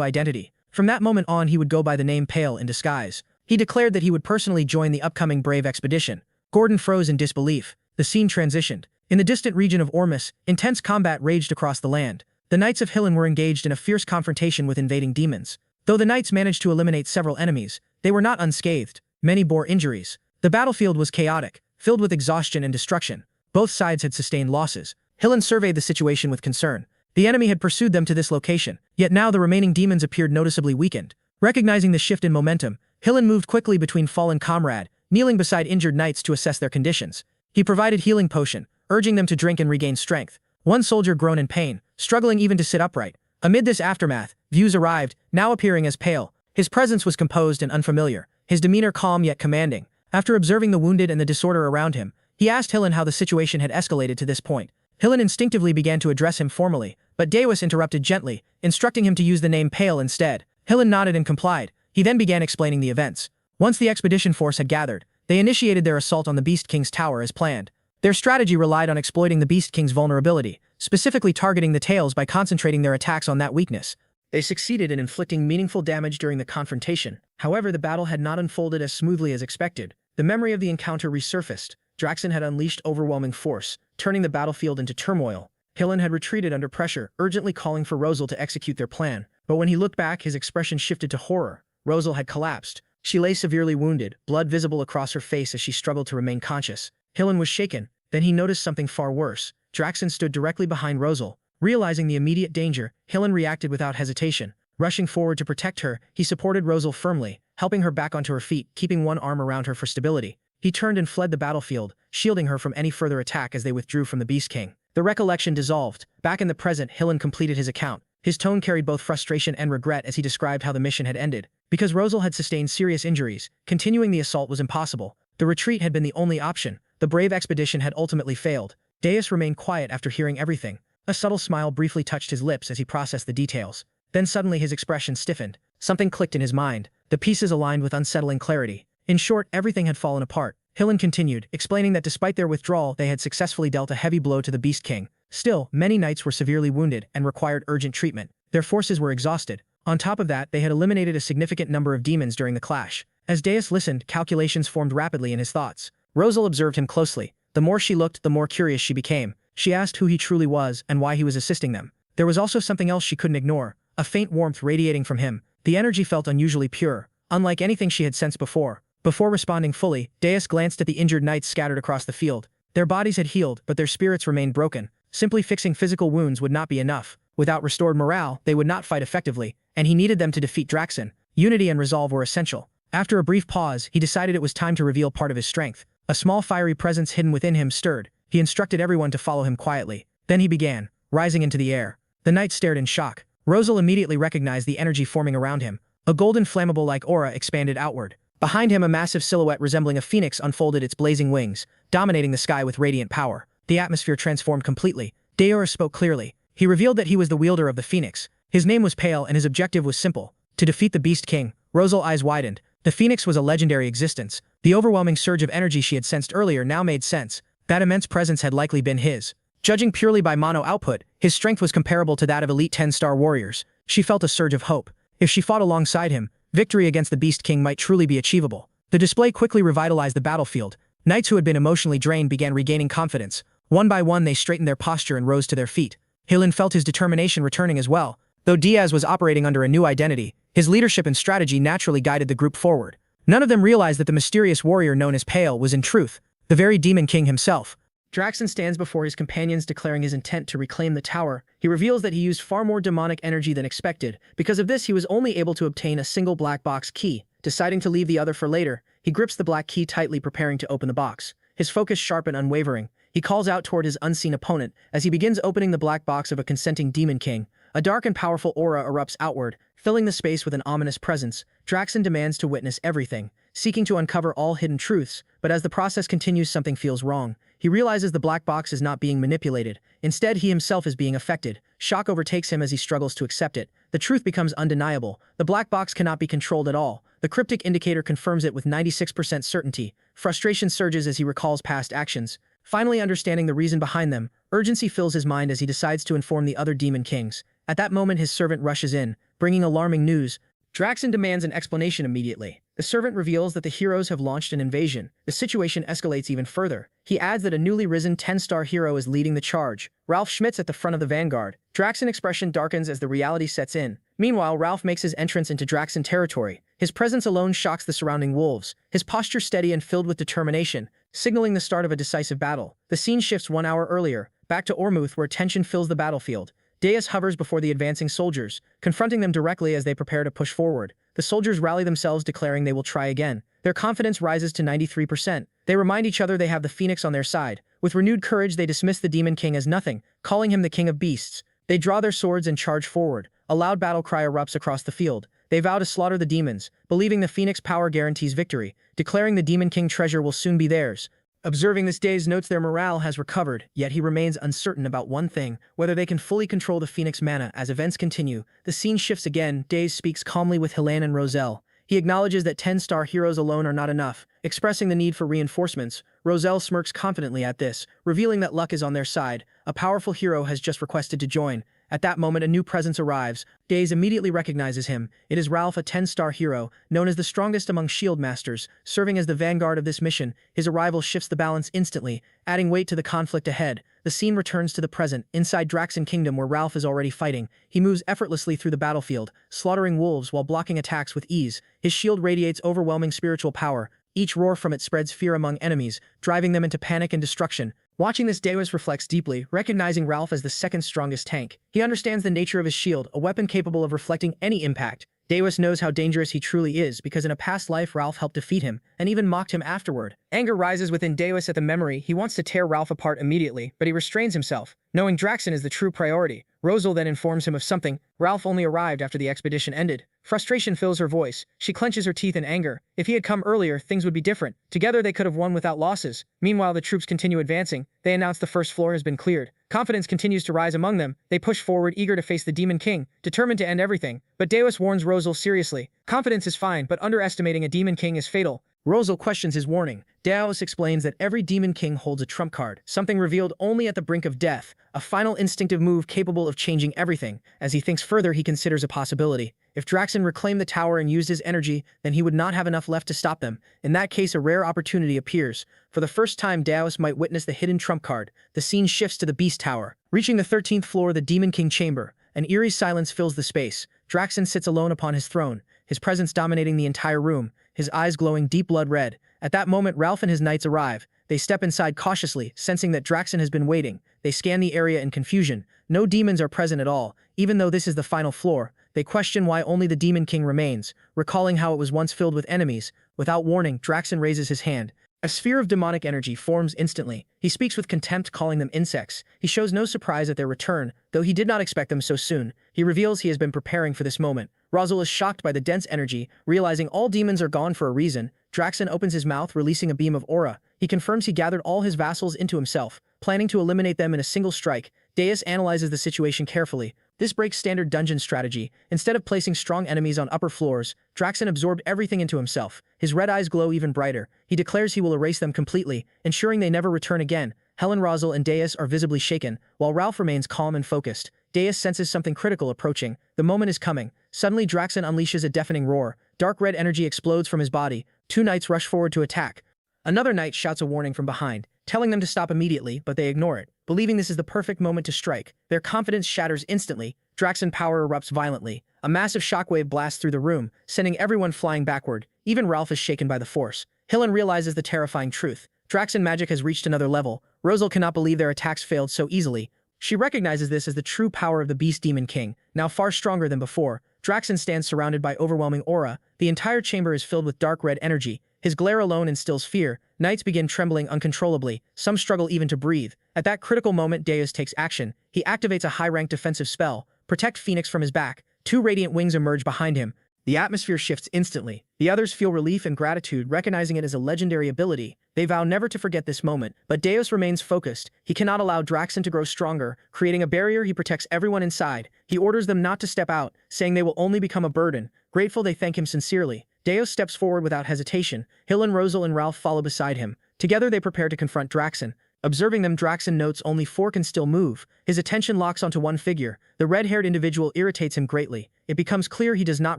identity. From that moment on, he would go by the name Pale in disguise. He declared that he would personally join the upcoming Brave expedition. Gordon froze in disbelief. The scene transitioned. In the distant region of Ormus, intense combat raged across the land. The Knights of Hillen were engaged in a fierce confrontation with invading demons. Though the knights managed to eliminate several enemies, they were not unscathed. Many bore injuries. The battlefield was chaotic, filled with exhaustion and destruction. Both sides had sustained losses. Hillen surveyed the situation with concern. The enemy had pursued them to this location, yet now the remaining demons appeared noticeably weakened. Recognizing the shift in momentum, Hillen moved quickly between fallen comrade, kneeling beside injured knights to assess their conditions. He provided healing potion, urging them to drink and regain strength. One soldier groaned in pain, struggling even to sit upright. Amid this aftermath, Views arrived, now appearing as pale. His presence was composed and unfamiliar, his demeanor calm yet commanding. After observing the wounded and the disorder around him, he asked Hillen how the situation had escalated to this point. Hillen instinctively began to address him formally, but Daewis interrupted gently, instructing him to use the name Pale instead. Hillen nodded and complied. He then began explaining the events. Once the expedition force had gathered, they initiated their assault on the Beast King's tower as planned. Their strategy relied on exploiting the Beast King's vulnerability, specifically targeting the tails by concentrating their attacks on that weakness. They succeeded in inflicting meaningful damage during the confrontation. However, the battle had not unfolded as smoothly as expected. The memory of the encounter resurfaced. Draxen had unleashed overwhelming force, turning the battlefield into turmoil. Hillen had retreated under pressure, urgently calling for Rosal to execute their plan. But when he looked back, his expression shifted to horror. Rosal had collapsed. She lay severely wounded, blood visible across her face as she struggled to remain conscious. Hillen was shaken. Then he noticed something far worse. Draxen stood directly behind Rosal. Realizing the immediate danger, Hillen reacted without hesitation. Rushing forward to protect her, he supported Rosal firmly, helping her back onto her feet, keeping one arm around her for stability. He turned and fled the battlefield, shielding her from any further attack as they withdrew from the Beast King. The recollection dissolved. Back in the present, Hillen completed his account. His tone carried both frustration and regret as he described how the mission had ended. Because Rosal had sustained serious injuries, continuing the assault was impossible. The retreat had been the only option. The brave expedition had ultimately failed. Daeus remained quiet after hearing everything. A subtle smile briefly touched his lips as he processed the details. Then suddenly his expression stiffened. Something clicked in his mind. The pieces aligned with unsettling clarity. In short, everything had fallen apart. Hillen continued, explaining that despite their withdrawal, they had successfully dealt a heavy blow to the Beast King. Still, many knights were severely wounded and required urgent treatment. Their forces were exhausted. On top of that, they had eliminated a significant number of demons during the clash. As Daeus listened, calculations formed rapidly in his thoughts. Rosal observed him closely. The more she looked, the more curious she became. She asked who he truly was and why he was assisting them. There was also something else she couldn't ignore, a faint warmth radiating from him. The energy felt unusually pure, unlike anything she had sensed before. Before responding fully, Daeus glanced at the injured knights scattered across the field. Their bodies had healed, but their spirits remained broken. Simply fixing physical wounds would not be enough. Without restored morale, they would not fight effectively, and he needed them to defeat Draxen. Unity and resolve were essential. After a brief pause, he decided it was time to reveal part of his strength. A small fiery presence hidden within him stirred. He instructed everyone to follow him quietly. Then he began, rising into the air. The knights stared in shock. Rosal immediately recognized the energy forming around him. A golden flammable-like aura expanded outward. Behind him, a massive silhouette resembling a phoenix unfolded its blazing wings, dominating the sky with radiant power. The atmosphere transformed completely. Daeorus spoke clearly. He revealed that he was the wielder of the phoenix. His name was Pale and his objective was simple: to defeat the Beast King. Rosal's eyes widened. The phoenix was a legendary existence. The overwhelming surge of energy she had sensed earlier now made sense. That immense presence had likely been his. Judging purely by mono output, his strength was comparable to that of elite 10-star warriors. She felt a surge of hope. If she fought alongside him, victory against the Beast King might truly be achievable. The display quickly revitalized the battlefield. Knights who had been emotionally drained began regaining confidence. One by one they straightened their posture and rose to their feet. Hillen felt his determination returning as well. Though Diaz was operating under a new identity, his leadership and strategy naturally guided the group forward. None of them realized that the mysterious warrior known as Pale was in truth the very Demon King himself. Draxen stands before his companions declaring his intent to reclaim the tower. He reveals that he used far more demonic energy than expected. Because of this, he was only able to obtain a single black box key. Deciding to leave the other for later, he grips the black key tightly, preparing to open the box. His focus sharp and unwavering. He calls out toward his unseen opponent as he begins opening the black box of a consenting Demon King. A dark and powerful aura erupts outward, filling the space with an ominous presence. Draxen demands to witness everything, seeking to uncover all hidden truths, but as the process continues, something feels wrong. He realizes the black box is not being manipulated. Instead, he himself is being affected. Shock overtakes him as he struggles to accept it. The truth becomes undeniable. The black box cannot be controlled at all. The cryptic indicator confirms it with 96% certainty. Frustration surges as he recalls past actions. Finally understanding the reason behind them, urgency fills his mind as he decides to inform the other Demon Kings. At that moment, his servant rushes in, bringing alarming news. Draxen demands an explanation immediately. The servant reveals that the heroes have launched an invasion. The situation escalates even further. He adds that a newly risen 10-star hero is leading the charge. Ralph Schmidt's at the front of the vanguard. Draxen's expression darkens as the reality sets in. Meanwhile, Ralph makes his entrance into Draxen territory. His presence alone shocks the surrounding wolves. His posture steady and filled with determination, signaling the start of a decisive battle. The scene shifts 1 hour earlier, back to Ormuth where tension fills the battlefield. Daeus hovers before the advancing soldiers, confronting them directly as they prepare to push forward. The soldiers rally themselves, declaring they will try again. Their confidence rises to 93%. They remind each other they have the phoenix on their side. With renewed courage, they dismiss the Demon King as nothing, calling him the King of Beasts. They draw their swords and charge forward. A loud battle cry erupts across the field. They vow to slaughter the demons, believing the phoenix power guarantees victory, declaring the Demon King treasure will soon be theirs. Observing this, Days notes their morale has recovered, yet he remains uncertain about one thing, whether they can fully control the phoenix mana. As events continue, the scene shifts again. Days speaks calmly with Helene and Roselle. He acknowledges that 10-star heroes alone are not enough, expressing the need for reinforcements. Roselle smirks confidently at this, revealing that luck is on their side. A powerful hero has just requested to join. At that moment, a new presence arrives. Days immediately recognizes him. It is Ralph, a 10-star hero, known as the strongest among shield masters, serving as the vanguard of this mission. His arrival shifts the balance instantly, adding weight to the conflict ahead. The scene returns to the present, inside Draxen Kingdom where Ralph is already fighting. He moves effortlessly through the battlefield, slaughtering wolves while blocking attacks with ease. His shield radiates overwhelming spiritual power. Each roar from it spreads fear among enemies, driving them into panic and destruction. Watching this, Deus reflects deeply, recognizing Ralph as the second strongest tank. He understands the nature of his shield, a weapon capable of reflecting any impact. Deus knows how dangerous he truly is because in a past life Ralph helped defeat him, and even mocked him afterward. Anger rises within Deus at the memory. He wants to tear Ralph apart immediately, but he restrains himself, knowing Draxen is the true priority. Rosal then informs him of something. Ralph only arrived after the expedition ended. Frustration fills her voice. She clenches her teeth in anger. If he had come earlier, things would be different. Together they could have won without losses. Meanwhile, the troops continue advancing. They announce the first floor has been cleared. Confidence continues to rise among them. They push forward, eager to face the Demon King, determined to end everything. But Deus warns Rosal seriously. Confidence is fine, but underestimating a Demon King is fatal. Rosal questions his warning. Deus explains that every Demon King holds a trump card, something revealed only at the brink of death, a final instinctive move capable of changing everything. As he thinks further, he considers a possibility. If Draxen reclaimed the tower and used his energy, then he would not have enough left to stop them. In that case, a rare opportunity appears. For the first time, Deus might witness the hidden trump card. The scene shifts to the Beast Tower. Reaching the 13th floor, the Demon King chamber, an eerie silence fills the space. Draxen sits alone upon his throne, his presence dominating the entire room, his eyes glowing deep blood red. At that moment, Ralph and his knights arrive. They step inside cautiously, sensing that Draxen has been waiting. They scan the area in confusion. No demons are present at all, even though this is the final floor. They question why only the Demon King remains, recalling how it was once filled with enemies. Without warning, Draxen raises his hand. A sphere of demonic energy forms instantly. He speaks with contempt, calling them insects. He shows no surprise at their return, though he did not expect them so soon. He reveals he has been preparing for this moment. Rosal is shocked by the dense energy, realizing all demons are gone for a reason. Draxen opens his mouth, releasing a beam of aura. He confirms he gathered all his vassals into himself, planning to eliminate them in a single strike. Deus analyzes the situation carefully. This breaks standard dungeon strategy. Instead of placing strong enemies on upper floors, Draxen absorbed everything into himself. His red eyes glow even brighter. He declares he will erase them completely, ensuring they never return again. Helen, Rosal, and Deus are visibly shaken, while Ralph remains calm and focused. Deus senses something critical approaching. The moment is coming. Suddenly, Draxen unleashes a deafening roar. Dark red energy explodes from his body. Two knights rush forward to attack. Another knight shouts a warning from behind, telling them to stop immediately, but they ignore it, believing this is the perfect moment to strike. Their confidence shatters instantly. Draxen power erupts violently. A massive shockwave blasts through the room, sending everyone flying backward. Even Ralph is shaken by the force. Helen realizes the terrifying truth. Draxen magic has reached another level. Rosal cannot believe their attacks failed so easily. She recognizes this as the true power of the Beast Demon King, now far stronger than before. Draxen stands surrounded by overwhelming aura. The entire chamber is filled with dark red energy. His glare alone instills fear. Knights begin trembling uncontrollably. Some struggle even to breathe. At that critical moment, Deus takes action. He activates a high-ranked defensive spell, Protect Phoenix, from his back. Two radiant wings emerge behind him. The atmosphere shifts instantly. The others feel relief and gratitude, recognizing it as a legendary ability. They vow never to forget this moment, but Deus remains focused. He cannot allow Draxen to grow stronger. Creating a barrier, he protects everyone inside. He orders them not to step out, saying they will only become a burden. Grateful, they thank him sincerely. Deus steps forward without hesitation. Helen, Rosal, and Ralph follow beside him. Together they prepare to confront Draxen. Observing them, Draxen notes only four can still move. His attention locks onto one figure. The red-haired individual irritates him greatly. It becomes clear he does not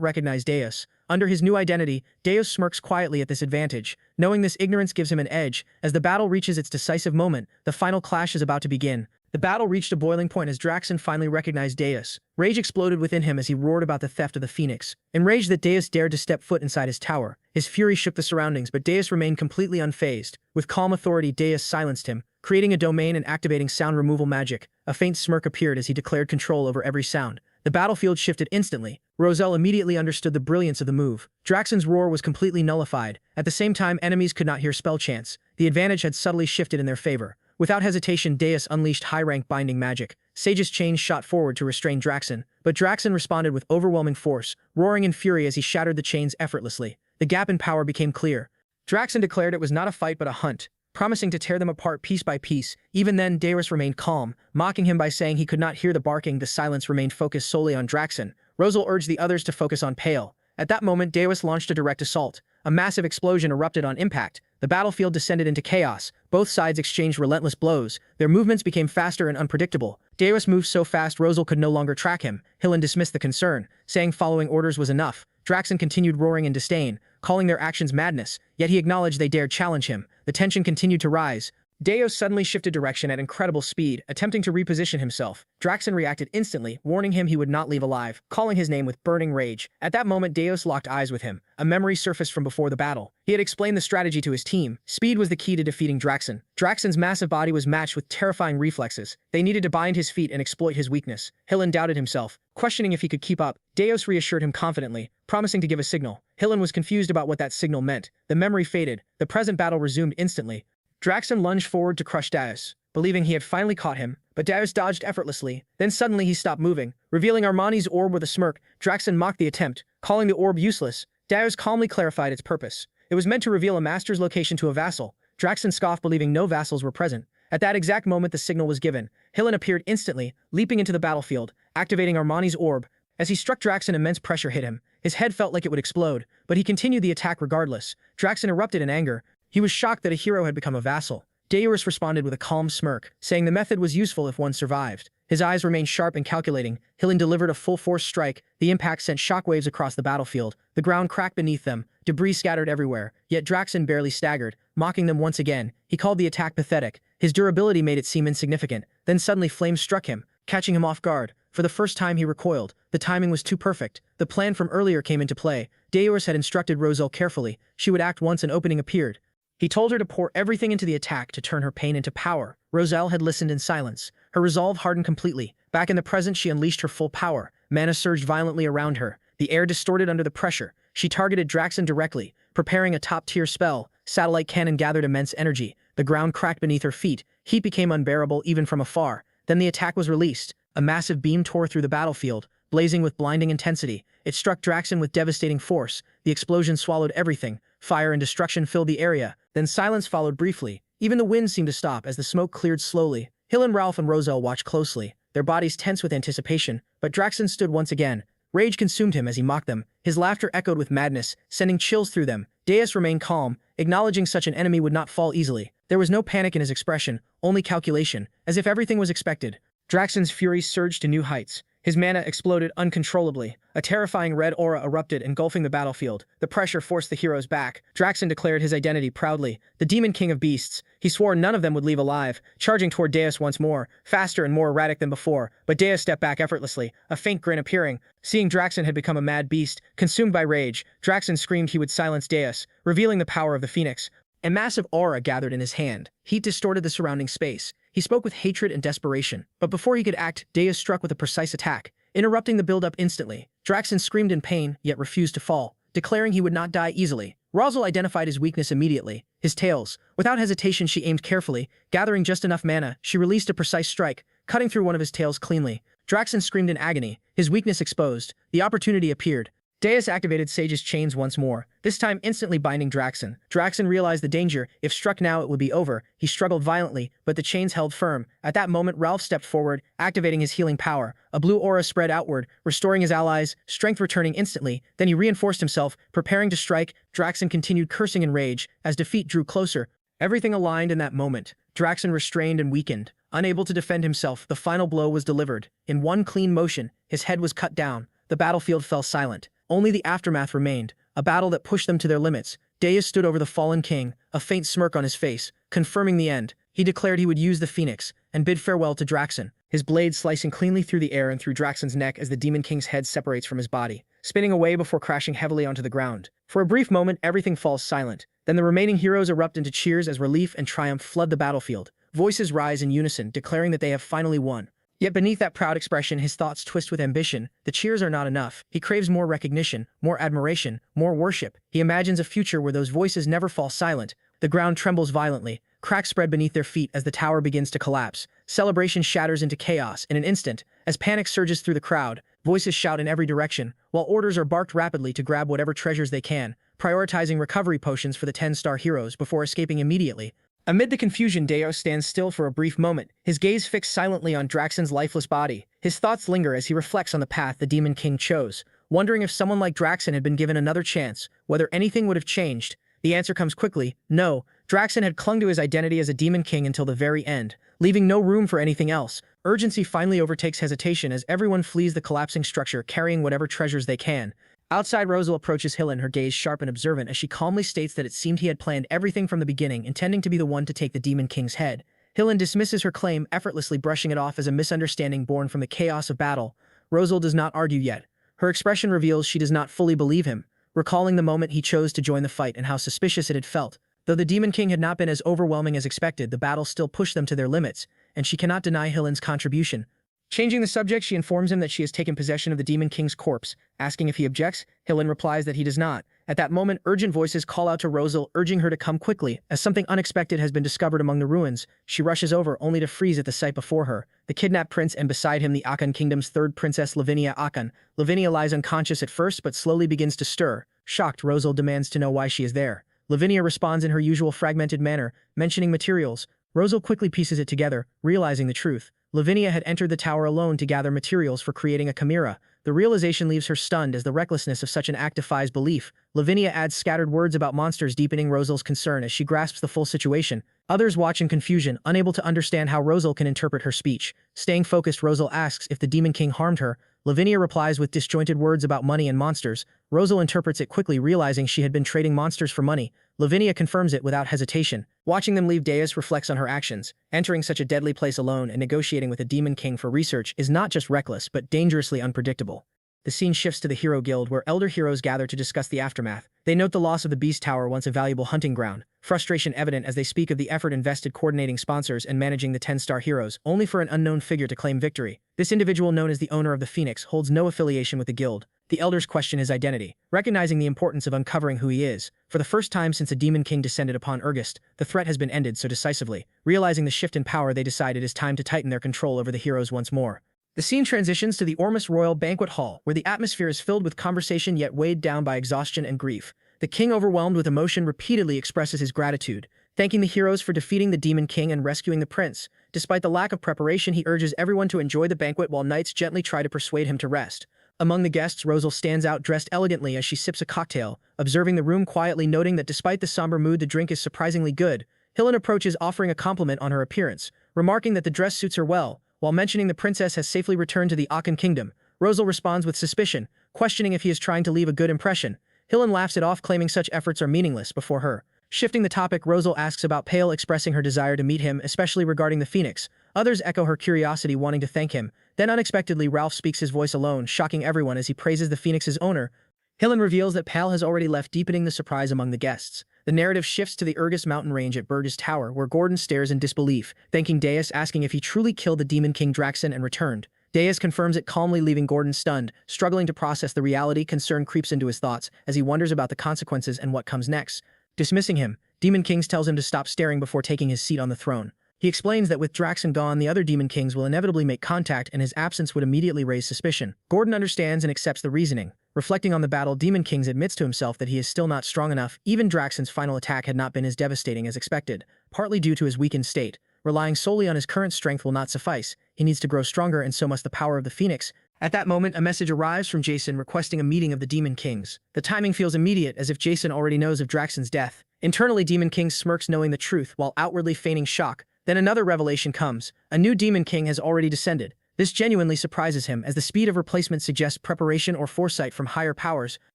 recognize Deus. Under his new identity, Deus smirks quietly at this advantage. Knowing this ignorance gives him an edge. As the battle reaches its decisive moment, the final clash is about to begin. The battle reached a boiling point as Draxen finally recognized Deus. Rage exploded within him as he roared about the theft of the Phoenix. Enraged that Deus dared to step foot inside his tower, his fury shook the surroundings, but Deus remained completely unfazed. With calm authority, Deus silenced him, creating a domain and activating sound removal magic. A faint smirk appeared as he declared control over every sound. The battlefield shifted instantly. Roselle immediately understood the brilliance of the move. Draxon's roar was completely nullified. At the same time, enemies could not hear spell chants. The advantage had subtly shifted in their favor. Without hesitation, Deus unleashed high-rank binding magic. Sage's chains shot forward to restrain Draxon, but Draxon responded with overwhelming force, roaring in fury as he shattered the chains effortlessly. The gap in power became clear. Draxon declared it was not a fight but a hunt, promising to tear them apart piece by piece. Even then, Deus remained calm, mocking him by saying he could not hear the barking. The silence remained focused solely on Draxon. Rosal urged the others to focus on Pale. At that moment, Deus launched a direct assault. A massive explosion erupted on impact. The battlefield descended into chaos. Both sides exchanged relentless blows. Their movements became faster and unpredictable. Deus moved so fast Rosal could no longer track him. Hillen dismissed the concern, saying following orders was enough. Draxon continued roaring in disdain, calling their actions madness, yet he acknowledged they dared challenge him. The tension continued to rise. Deus suddenly shifted direction at incredible speed, attempting to reposition himself. Draxon reacted instantly, warning him he would not leave alive, calling his name with burning rage. At that moment, Deus locked eyes with him. A memory surfaced from before the battle. He had explained the strategy to his team. Speed was the key to defeating Draxon. Draxon's massive body was matched with terrifying reflexes. They needed to bind his feet and exploit his weakness. Hillen doubted himself, questioning if he could keep up. Deus reassured him confidently, promising to give a signal. Hillen was confused about what that signal meant. The memory faded. The present battle resumed instantly. Draxon lunged forward to crush Deus, believing he had finally caught him, but Deus dodged effortlessly. Then suddenly he stopped moving, revealing Armani's orb with a smirk. Draxon mocked the attempt, calling the orb useless. Deus calmly clarified its purpose. It was meant to reveal a master's location to a vassal. Draxon scoffed, believing no vassals were present. At that exact moment, the signal was given. Hillen appeared instantly, leaping into the battlefield, activating Armani's orb. As he struck Draxon, immense pressure hit him. His head felt like it would explode, but he continued the attack regardless. Draxon erupted in anger. He was shocked that a hero had become a vassal. Deus responded with a calm smirk, saying the method was useful if one survived. His eyes remained sharp and calculating. Hillen delivered a full-force strike. The impact sent shockwaves across the battlefield. The ground cracked beneath them. Debris scattered everywhere. Yet Draxon barely staggered, mocking them once again. He called the attack pathetic. His durability made it seem insignificant. Then suddenly flames struck him, catching him off guard. For the first time, he recoiled. The timing was too perfect. The plan from earlier came into play. Deus had instructed Roselle carefully. She would act once an opening appeared. He told her to pour everything into the attack to turn her pain into power. Roselle had listened in silence. Her resolve hardened completely. Back in the present, she unleashed her full power. Mana surged violently around her. The air distorted under the pressure. She targeted Draxon directly, preparing a top-tier spell. Satellite cannon gathered immense energy. The ground cracked beneath her feet. Heat became unbearable even from afar. Then the attack was released. A massive beam tore through the battlefield, blazing with blinding intensity. It struck Draxon with devastating force. The explosion swallowed everything. Fire and destruction filled the area. Then silence followed briefly. Even the wind seemed to stop as the smoke cleared slowly. Hillen, Ralph, and Roselle watched closely, their bodies tense with anticipation. But Draxon stood once again. Rage consumed him as he mocked them. His laughter echoed with madness, sending chills through them. Deus remained calm, acknowledging such an enemy would not fall easily. There was no panic in his expression, only calculation, as if everything was expected. Draxon's fury surged to new heights. His mana exploded uncontrollably. A terrifying red aura erupted, engulfing the battlefield. The pressure forced the heroes back. Draxon declared his identity proudly, the demon king of beasts. He swore none of them would leave alive, charging toward Deus once more, faster and more erratic than before. But Deus stepped back effortlessly, a faint grin appearing. Seeing Draxon had become a mad beast, consumed by rage, Draxon screamed he would silence Deus, revealing the power of the Phoenix. A massive aura gathered in his hand. Heat distorted the surrounding space. He spoke with hatred and desperation. But before he could act, Deus struck with a precise attack, interrupting the build-up instantly. Draxon screamed in pain, yet refused to fall, declaring he would not die easily. Rosal identified his weakness immediately, his tails. Without hesitation, she aimed carefully. Gathering just enough mana, she released a precise strike, cutting through one of his tails cleanly. Draxon screamed in agony, his weakness exposed. The opportunity appeared. Deus activated Sage's chains once more, this time instantly binding Draxon. Draxon realized the danger. If struck now, it would be over. He struggled violently, but the chains held firm. At that moment, Ralph stepped forward, activating his healing power. A blue aura spread outward, restoring his allies, strength returning instantly. Then he reinforced himself, preparing to strike. Draxon continued cursing in rage as defeat drew closer. Everything aligned in that moment. Draxon restrained and weakened. Unable to defend himself, the final blow was delivered. In one clean motion, his head was cut down. The battlefield fell silent. Only the aftermath remained, a battle that pushed them to their limits. Deus stood over the fallen king, a faint smirk on his face, confirming the end. He declared he would use the Phoenix, and bid farewell to Draxon, his blade slicing cleanly through the air and through Draxon's neck as the Demon King's head separates from his body, spinning away before crashing heavily onto the ground. For a brief moment, everything falls silent. Then the remaining heroes erupt into cheers as relief and triumph flood the battlefield. Voices rise in unison, declaring that they have finally won. Yet beneath that proud expression, his thoughts twist with ambition. The cheers are not enough. He craves more recognition, more admiration, more worship. He imagines a future where those voices never fall silent. The ground trembles violently. Cracks spread beneath their feet as the tower begins to collapse. Celebration shatters into chaos in an instant. As panic surges through the crowd, voices shout in every direction, while orders are barked rapidly to grab whatever treasures they can, prioritizing recovery potions for the 10-star heroes before escaping immediately. Amid the confusion, Deus stands still for a brief moment, his gaze fixed silently on Draxon's lifeless body. His thoughts linger as he reflects on the path the Demon King chose, wondering if someone like Draxon had been given another chance, whether anything would have changed. The answer comes quickly: no. Draxon had clung to his identity as a Demon King until the very end, leaving no room for anything else. Urgency finally overtakes hesitation as everyone flees the collapsing structure, carrying whatever treasures they can. Outside, Rosal approaches Hillen, her gaze sharp and observant as she calmly states that it seemed he had planned everything from the beginning, intending to be the one to take the Demon King's head. Hillen dismisses her claim, effortlessly brushing it off as a misunderstanding born from the chaos of battle. Rosal does not argue yet. Her expression reveals she does not fully believe him, recalling the moment he chose to join the fight and how suspicious it had felt. Though the Demon King had not been as overwhelming as expected, the battle still pushed them to their limits, and she cannot deny Hillen's contribution. Changing the subject, she informs him that she has taken possession of the Demon King's corpse. Asking if he objects, Hillen replies that he does not. At that moment, urgent voices call out to Rosal, urging her to come quickly, as something unexpected has been discovered among the ruins. She rushes over, only to freeze at the sight before her. The kidnapped prince, and beside him the Akan Kingdom's third princess, Lavinia Akan. Lavinia lies unconscious at first, but slowly begins to stir. Shocked, Rosal demands to know why she is there. Lavinia responds in her usual fragmented manner, mentioning materials. Rosal quickly pieces it together, realizing the truth. Lavinia had entered the tower alone to gather materials for creating a chimera. The realization leaves her stunned as the recklessness of such an act defies belief. Lavinia adds scattered words about monsters, deepening Rosal's concern as she grasps the full situation. Others watch in confusion, unable to understand how Rosal can interpret her speech. Staying focused, Rosal asks if the Demon King harmed her. Lavinia replies with disjointed words about money and monsters. Rosal interprets it quickly, realizing she had been trading monsters for money. Lavinia confirms it without hesitation. Watching them leave, Deus reflects on her actions. Entering such a deadly place alone and negotiating with a Demon King for research is not just reckless, but dangerously unpredictable. The scene shifts to the Hero Guild, where elder heroes gather to discuss the aftermath. They note the loss of the Beast Tower, once a valuable hunting ground. Frustration evident as they speak of the effort invested coordinating sponsors and managing the 10-star heroes, only for an unknown figure to claim victory. This individual, known as the owner of the Phoenix, holds no affiliation with the guild. The elders question his identity, recognizing the importance of uncovering who he is. For the first time since a Demon King descended upon Regressed, the threat has been ended so decisively. Realizing the shift in power, they decide it is time to tighten their control over the heroes once more. The scene transitions to the Ormus Royal Banquet Hall, where the atmosphere is filled with conversation yet weighed down by exhaustion and grief. The king, overwhelmed with emotion, repeatedly expresses his gratitude, thanking the heroes for defeating the Demon King and rescuing the prince. Despite the lack of preparation, he urges everyone to enjoy the banquet while knights gently try to persuade him to rest. Among the guests, Rosal stands out, dressed elegantly as she sips a cocktail, observing the room quietly, noting that despite the somber mood, the drink is surprisingly good. Hillen approaches, offering a compliment on her appearance, remarking that the dress suits her well. While mentioning the princess has safely returned to the Akan Kingdom, Rosal responds with suspicion, questioning if he is trying to leave a good impression. Hillen laughs it off, claiming such efforts are meaningless before her. Shifting the topic, Rosal asks about Pale, expressing her desire to meet him, especially regarding the Phoenix. Others echo her curiosity, wanting to thank him. Then unexpectedly, Ralph speaks his voice alone, shocking everyone as he praises the Phoenix's owner. Hillen reveals that Pal has already left, deepening the surprise among the guests. The narrative shifts to the Urgus mountain range at Burgess Tower, where Gordon stares in disbelief, thanking Deus, asking if he truly killed the Demon King Draxon and returned. Deus confirms it calmly, leaving Gordon stunned. Struggling to process the reality, concern creeps into his thoughts as he wonders about the consequences and what comes next. Dismissing him, Demon Kings tells him to stop staring before taking his seat on the throne. He explains that with Draxon gone, the other Demon Kings will inevitably make contact and his absence would immediately raise suspicion. Gordon understands and accepts the reasoning. Reflecting on the battle, Demon Kings admits to himself that he is still not strong enough. Even Draxon's final attack had not been as devastating as expected, partly due to his weakened state. Relying solely on his current strength will not suffice. He needs to grow stronger, and so must the power of the Phoenix. At that moment, a message arrives from Jason requesting a meeting of the Demon Kings. The timing feels immediate, as if Jason already knows of Draxon's death. Internally, Demon King smirks, knowing the truth, while outwardly feigning shock. Then another revelation comes. A new Demon King has already descended. This genuinely surprises him, as the speed of replacement suggests preparation or foresight from higher powers.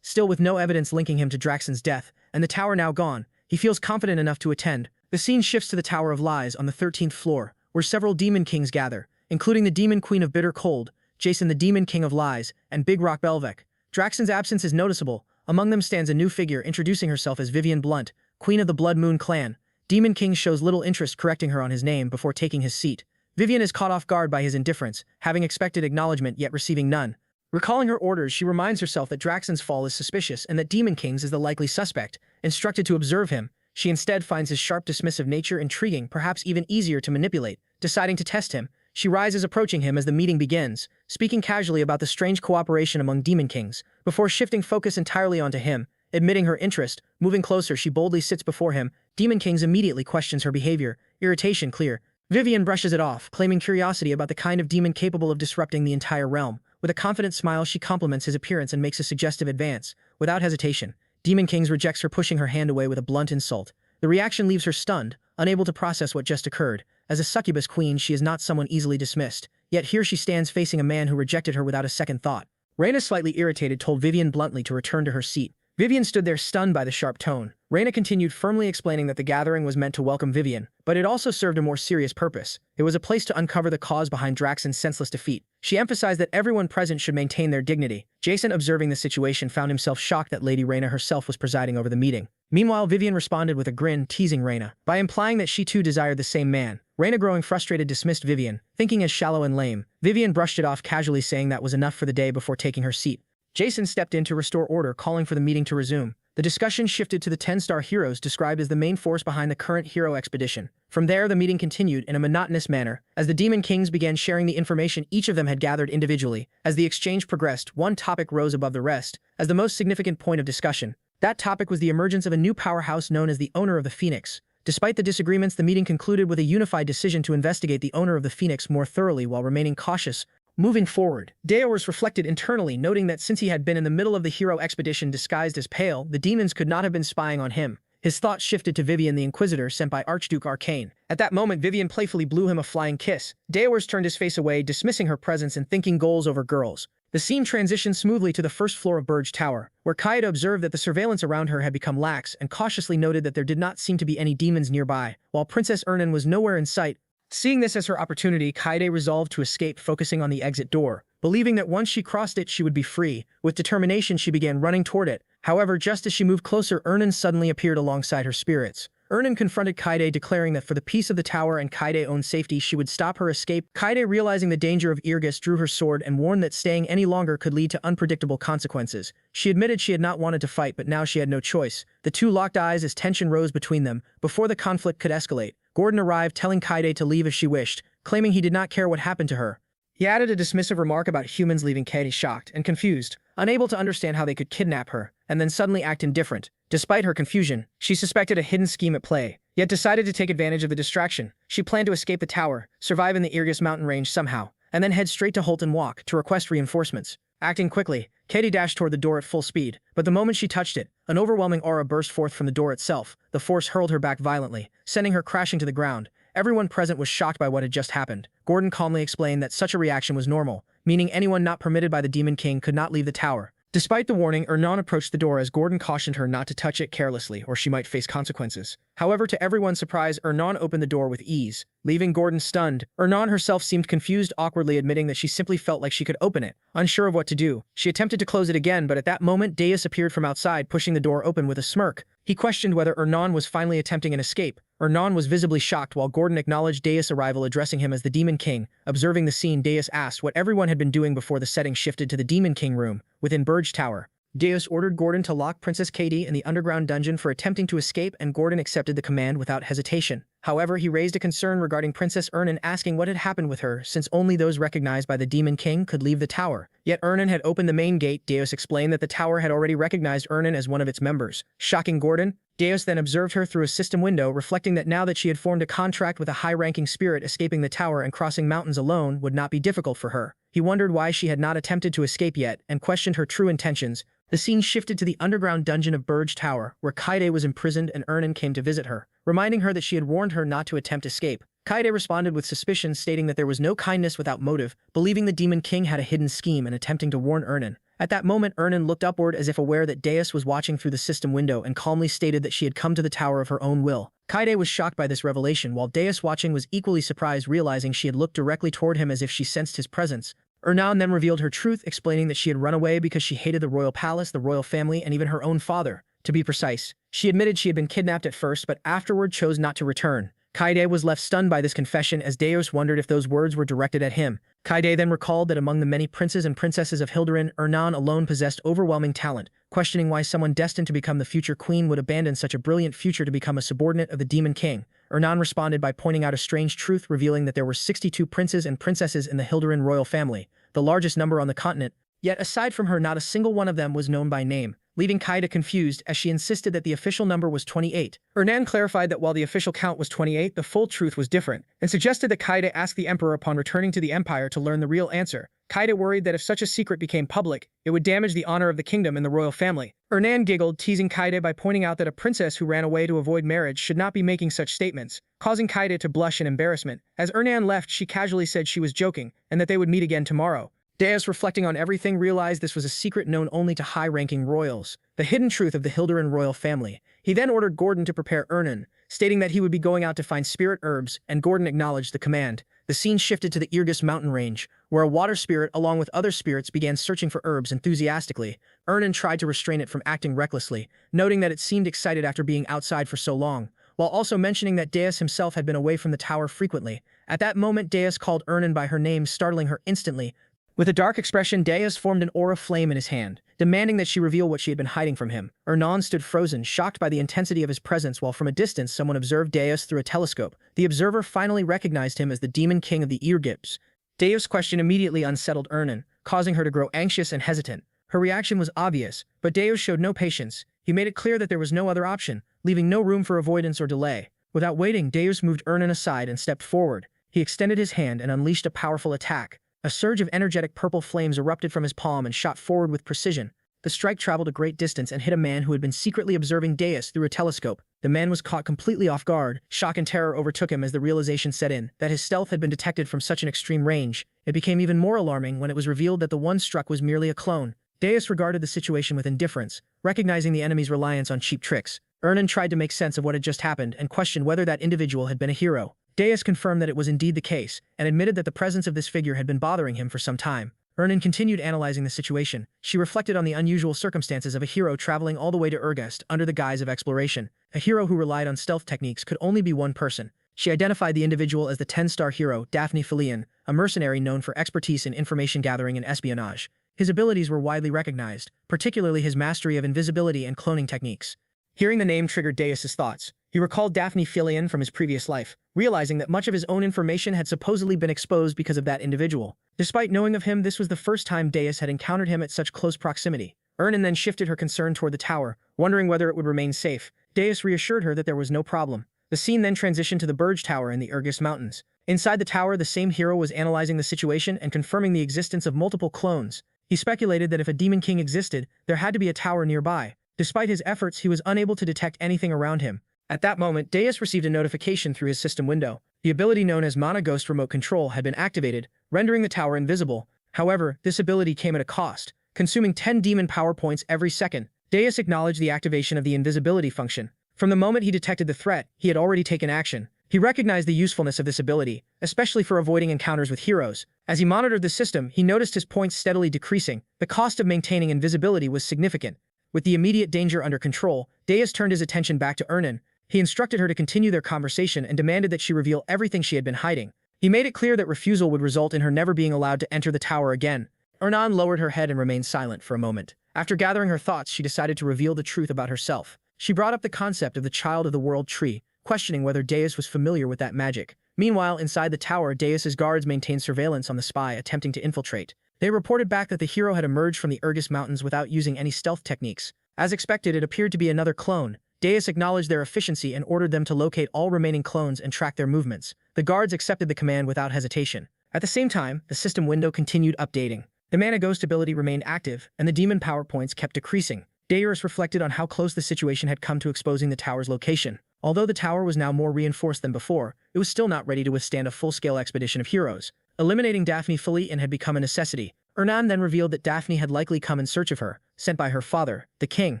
Still, with no evidence linking him to Draxon's death, and the tower now gone, he feels confident enough to attend. The scene shifts to the Tower of Lies on the 13th floor, where several Demon Kings gather, including the Demon Queen of Bitter Cold, Jason the Demon King of Lies, and Big Rock Belvec. Draxon's absence is noticeable. Among them stands a new figure, introducing herself as Vivian Blunt, Queen of the Blood Moon Clan. Demon King shows little interest, correcting her on his name before taking his seat. Vivian is caught off guard by his indifference, having expected acknowledgement yet receiving none. Recalling her orders, she reminds herself that Draxon's fall is suspicious and that Demon Kings is the likely suspect. Instructed to observe him, she instead finds his sharp, dismissive nature intriguing, perhaps even easier to manipulate. Deciding to test him, she rises, approaching him as the meeting begins, speaking casually about the strange cooperation among Demon Kings, before shifting focus entirely onto him. Admitting her interest, moving closer, she boldly sits before him. Demon Kings immediately questions her behavior, irritation clear. Vivian brushes it off, claiming curiosity about the kind of demon capable of disrupting the entire realm. With a confident smile, she compliments his appearance and makes a suggestive advance. Without hesitation, Demon Kings rejects her, pushing her hand away with a blunt insult. The reaction leaves her stunned, unable to process what just occurred. As a succubus queen, she is not someone easily dismissed. Yet here she stands facing a man who rejected her without a second thought. Reina, slightly irritated, told Vivian bluntly to return to her seat. Vivian stood there stunned by the sharp tone. Reina continued, firmly explaining that the gathering was meant to welcome Vivian, but it also served a more serious purpose. It was a place to uncover the cause behind Draxon's senseless defeat. She emphasized that everyone present should maintain their dignity. Jason, observing the situation, found himself shocked that Lady Reina herself was presiding over the meeting. Meanwhile, Vivian responded with a grin, teasing Reina by implying that she too desired the same man. Reina, growing frustrated, dismissed Vivian, thinking as shallow and lame. Vivian brushed it off casually, saying that was enough for the day before taking her seat. Jason stepped in to restore order, calling for the meeting to resume. The discussion shifted to the 10-star heroes described as the main force behind the current hero expedition. From there, the meeting continued in a monotonous manner, as the Demon Kings began sharing the information each of them had gathered individually. As the exchange progressed, one topic rose above the rest, as the most significant point of discussion. That topic was the emergence of a new powerhouse known as the Owner of the Phoenix. Despite the disagreements, the meeting concluded with a unified decision to investigate the Owner of the Phoenix more thoroughly while remaining cautious. Moving forward, Daeorys reflected internally, noting that since he had been in the middle of the hero expedition disguised as Pale, the demons could not have been spying on him. His thoughts shifted to Vivian, the Inquisitor sent by Archduke Arcane. At that moment, Vivian playfully blew him a flying kiss. Daeorys turned his face away, dismissing her presence and thinking goals over girls. The scene transitioned smoothly to the first floor of Burge Tower, where Kaida observed that the surveillance around her had become lax and cautiously noted that there did not seem to be any demons nearby, while Princess Ernan was nowhere in sight. Seeing this as her opportunity, Kaide resolved to escape, focusing on the exit door. Believing that once she crossed it, she would be free. With determination, she began running toward it. However, just as she moved closer, Ernan suddenly appeared alongside her spirits. Ernan confronted Kaide, declaring that for the peace of the tower and Kaide's own safety, she would stop her escape. Kaide, realizing the danger of Irgis, drew her sword and warned that staying any longer could lead to unpredictable consequences. She admitted she had not wanted to fight, but now she had no choice. The two locked eyes as tension rose between them. Before the conflict could escalate, Gordon arrived, telling Kaide to leave if she wished, claiming he did not care what happened to her. He added a dismissive remark about humans, leaving Kaide shocked and confused, unable to understand how they could kidnap her, and then suddenly act indifferent. Despite her confusion, she suspected a hidden scheme at play, yet decided to take advantage of the distraction. She planned to escape the tower, survive in the Irgis mountain range somehow, and then head straight to Holton Walk to request reinforcements. Acting quickly, Katie dashed toward the door at full speed, but the moment she touched it, an overwhelming aura burst forth from the door itself. The force hurled her back violently, sending her crashing to the ground. Everyone present was shocked by what had just happened. Gordon calmly explained that such a reaction was normal, meaning anyone not permitted by the Demon King could not leave the tower. Despite the warning, Ernan approached the door as Gordon cautioned her not to touch it carelessly or she might face consequences. However, to everyone's surprise, Ernan opened the door with ease, leaving Gordon stunned. Ernan herself seemed confused, awkwardly admitting that she simply felt like she could open it. Unsure of what to do, she attempted to close it again, but at that moment, Deus appeared from outside, pushing the door open with a smirk. He questioned whether Ernan was finally attempting an escape. Ernan was visibly shocked while Gordon acknowledged Deus' arrival, addressing him as the Demon King. Observing the scene, Deus asked what everyone had been doing before the setting shifted to the Demon King room within Burge Tower. Deus ordered Gordon to lock Princess Katie in the underground dungeon for attempting to escape, and Gordon accepted the command without hesitation. However, he raised a concern regarding Princess Ernan, asking what had happened with her, since only those recognized by the Demon King could leave the tower. Yet Ernan had opened the main gate. Deus explained that the tower had already recognized Ernan as one of its members. Shocking Gordon, Deus then observed her through a system window, reflecting that now that she had formed a contract with a high-ranking spirit, escaping the tower and crossing mountains alone would not be difficult for her. He wondered why she had not attempted to escape yet, and questioned her true intentions. The scene shifted to the underground dungeon of Burge Tower, where Kaide was imprisoned and Ernan came to visit her, reminding her that she had warned her not to attempt escape. Kaide responded with suspicion, stating that there was no kindness without motive, believing the Demon King had a hidden scheme and attempting to warn Ernan. At that moment, Ernan looked upward as if aware that Deus was watching through the system window and calmly stated that she had come to the tower of her own will. Kaide was shocked by this revelation, while Deus, watching, was equally surprised, realizing she had looked directly toward him as if she sensed his presence. Ernan then revealed her truth, explaining that she had run away because she hated the royal palace, the royal family, and even her own father. To be precise, she admitted she had been kidnapped at first, but afterward chose not to return. Kaide was left stunned by this confession as Deus wondered if those words were directed at him. Kaide then recalled that among the many princes and princesses of Hilderin, Ernan alone possessed overwhelming talent, questioning why someone destined to become the future queen would abandon such a brilliant future to become a subordinate of the Demon King. Ernan responded by pointing out a strange truth, revealing that there were 62 princes and princesses in the Hilderin royal family, the largest number on the continent. Yet aside from her, not a single one of them was known by name, leaving Kaide confused as she insisted that the official number was 28. Ernan clarified that while the official count was 28, the full truth was different, and suggested that Kaide ask the emperor upon returning to the empire to learn the real answer. Kaide worried that if such a secret became public, it would damage the honor of the kingdom and the royal family. Ernan giggled, teasing Kaide by pointing out that a princess who ran away to avoid marriage should not be making such statements, causing Kaide to blush in embarrassment. As Ernan left, she casually said she was joking, and that they would meet again tomorrow. Deus, reflecting on everything, realized this was a secret known only to high-ranking royals, the hidden truth of the Hilderin royal family. He then ordered Gordon to prepare Ernan, stating that he would be going out to find spirit herbs, and Gordon acknowledged the command. The scene shifted to the Regressed mountain range, where a water spirit along with other spirits began searching for herbs enthusiastically. Ernan tried to restrain it from acting recklessly, noting that it seemed excited after being outside for so long, while also mentioning that Deus himself had been away from the tower frequently. At that moment, Deus called Ernan by her name, startling her instantly. With a dark expression, Deus formed an aura flame in his hand, demanding that she reveal what she had been hiding from him. Ernan stood frozen, shocked by the intensity of his presence, while from a distance someone observed Deus through a telescope. The observer finally recognized him as the Demon King of the Regressed. Deus' question immediately unsettled Ernan, causing her to grow anxious and hesitant. Her reaction was obvious, but Deus showed no patience. He made it clear that there was no other option, leaving no room for avoidance or delay. Without waiting, Deus moved Ernan aside and stepped forward. He extended his hand and unleashed a powerful attack. A surge of energetic purple flames erupted from his palm and shot forward with precision. The strike traveled a great distance and hit a man who had been secretly observing Deus through a telescope. The man was caught completely off guard. Shock and terror overtook him as the realization set in that his stealth had been detected from such an extreme range. It became even more alarming when it was revealed that the one struck was merely a clone. Deus regarded the situation with indifference, recognizing the enemy's reliance on cheap tricks. Ernan tried to make sense of what had just happened and questioned whether that individual had been a hero. Deus confirmed that it was indeed the case, and admitted that the presence of this figure had been bothering him for some time. Ernan continued analyzing the situation. She reflected on the unusual circumstances of a hero traveling all the way to Regressed under the guise of exploration. A hero who relied on stealth techniques could only be one person. She identified the individual as the 10-star hero, Daphne Filion, a mercenary known for expertise in information gathering and espionage. His abilities were widely recognized, particularly his mastery of invisibility and cloning techniques. Hearing the name triggered Deus's thoughts. He recalled Daphne Filion from his previous life, realizing that much of his own information had supposedly been exposed because of that individual. Despite knowing of him, this was the first time Deus had encountered him at such close proximity. Ernan then shifted her concern toward the tower, wondering whether it would remain safe. Deus reassured her that there was no problem. The scene then transitioned to the Burj Tower in the Regressed Mountains. Inside the tower, the same hero was analyzing the situation and confirming the existence of multiple clones. He speculated that if a Demon King existed, there had to be a tower nearby. Despite his efforts, he was unable to detect anything around him. At that moment, Deus received a notification through his system window. The ability known as Mana Ghost Remote Control had been activated, rendering the tower invisible. However, this ability came at a cost, consuming 10 demon power points every second. Deus acknowledged the activation of the invisibility function. From the moment he detected the threat, he had already taken action. He recognized the usefulness of this ability, especially for avoiding encounters with heroes. As he monitored the system, he noticed his points steadily decreasing. The cost of maintaining invisibility was significant. With the immediate danger under control, Deus turned his attention back to Ernan. He instructed her to continue their conversation and demanded that she reveal everything she had been hiding. He made it clear that refusal would result in her never being allowed to enter the tower again. Ernan lowered her head and remained silent for a moment. After gathering her thoughts, she decided to reveal the truth about herself. She brought up the concept of the Child of the World Tree, questioning whether Deus was familiar with that magic. Meanwhile, inside the tower, Deus's guards maintained surveillance on the spy attempting to infiltrate. They reported back that the hero had emerged from the Regressed Mountains without using any stealth techniques. As expected, it appeared to be another clone. Deus acknowledged their efficiency and ordered them to locate all remaining clones and track their movements. The guards accepted the command without hesitation. At the same time, the system window continued updating. The Mana Ghost ability remained active, and the demon power points kept decreasing. Deus reflected on how close the situation had come to exposing the tower's location. Although the tower was now more reinforced than before, it was still not ready to withstand a full-scale expedition of heroes. Eliminating Daphne Filion had become a necessity. Ernan then revealed that Daphne had likely come in search of her, sent by her father, the king.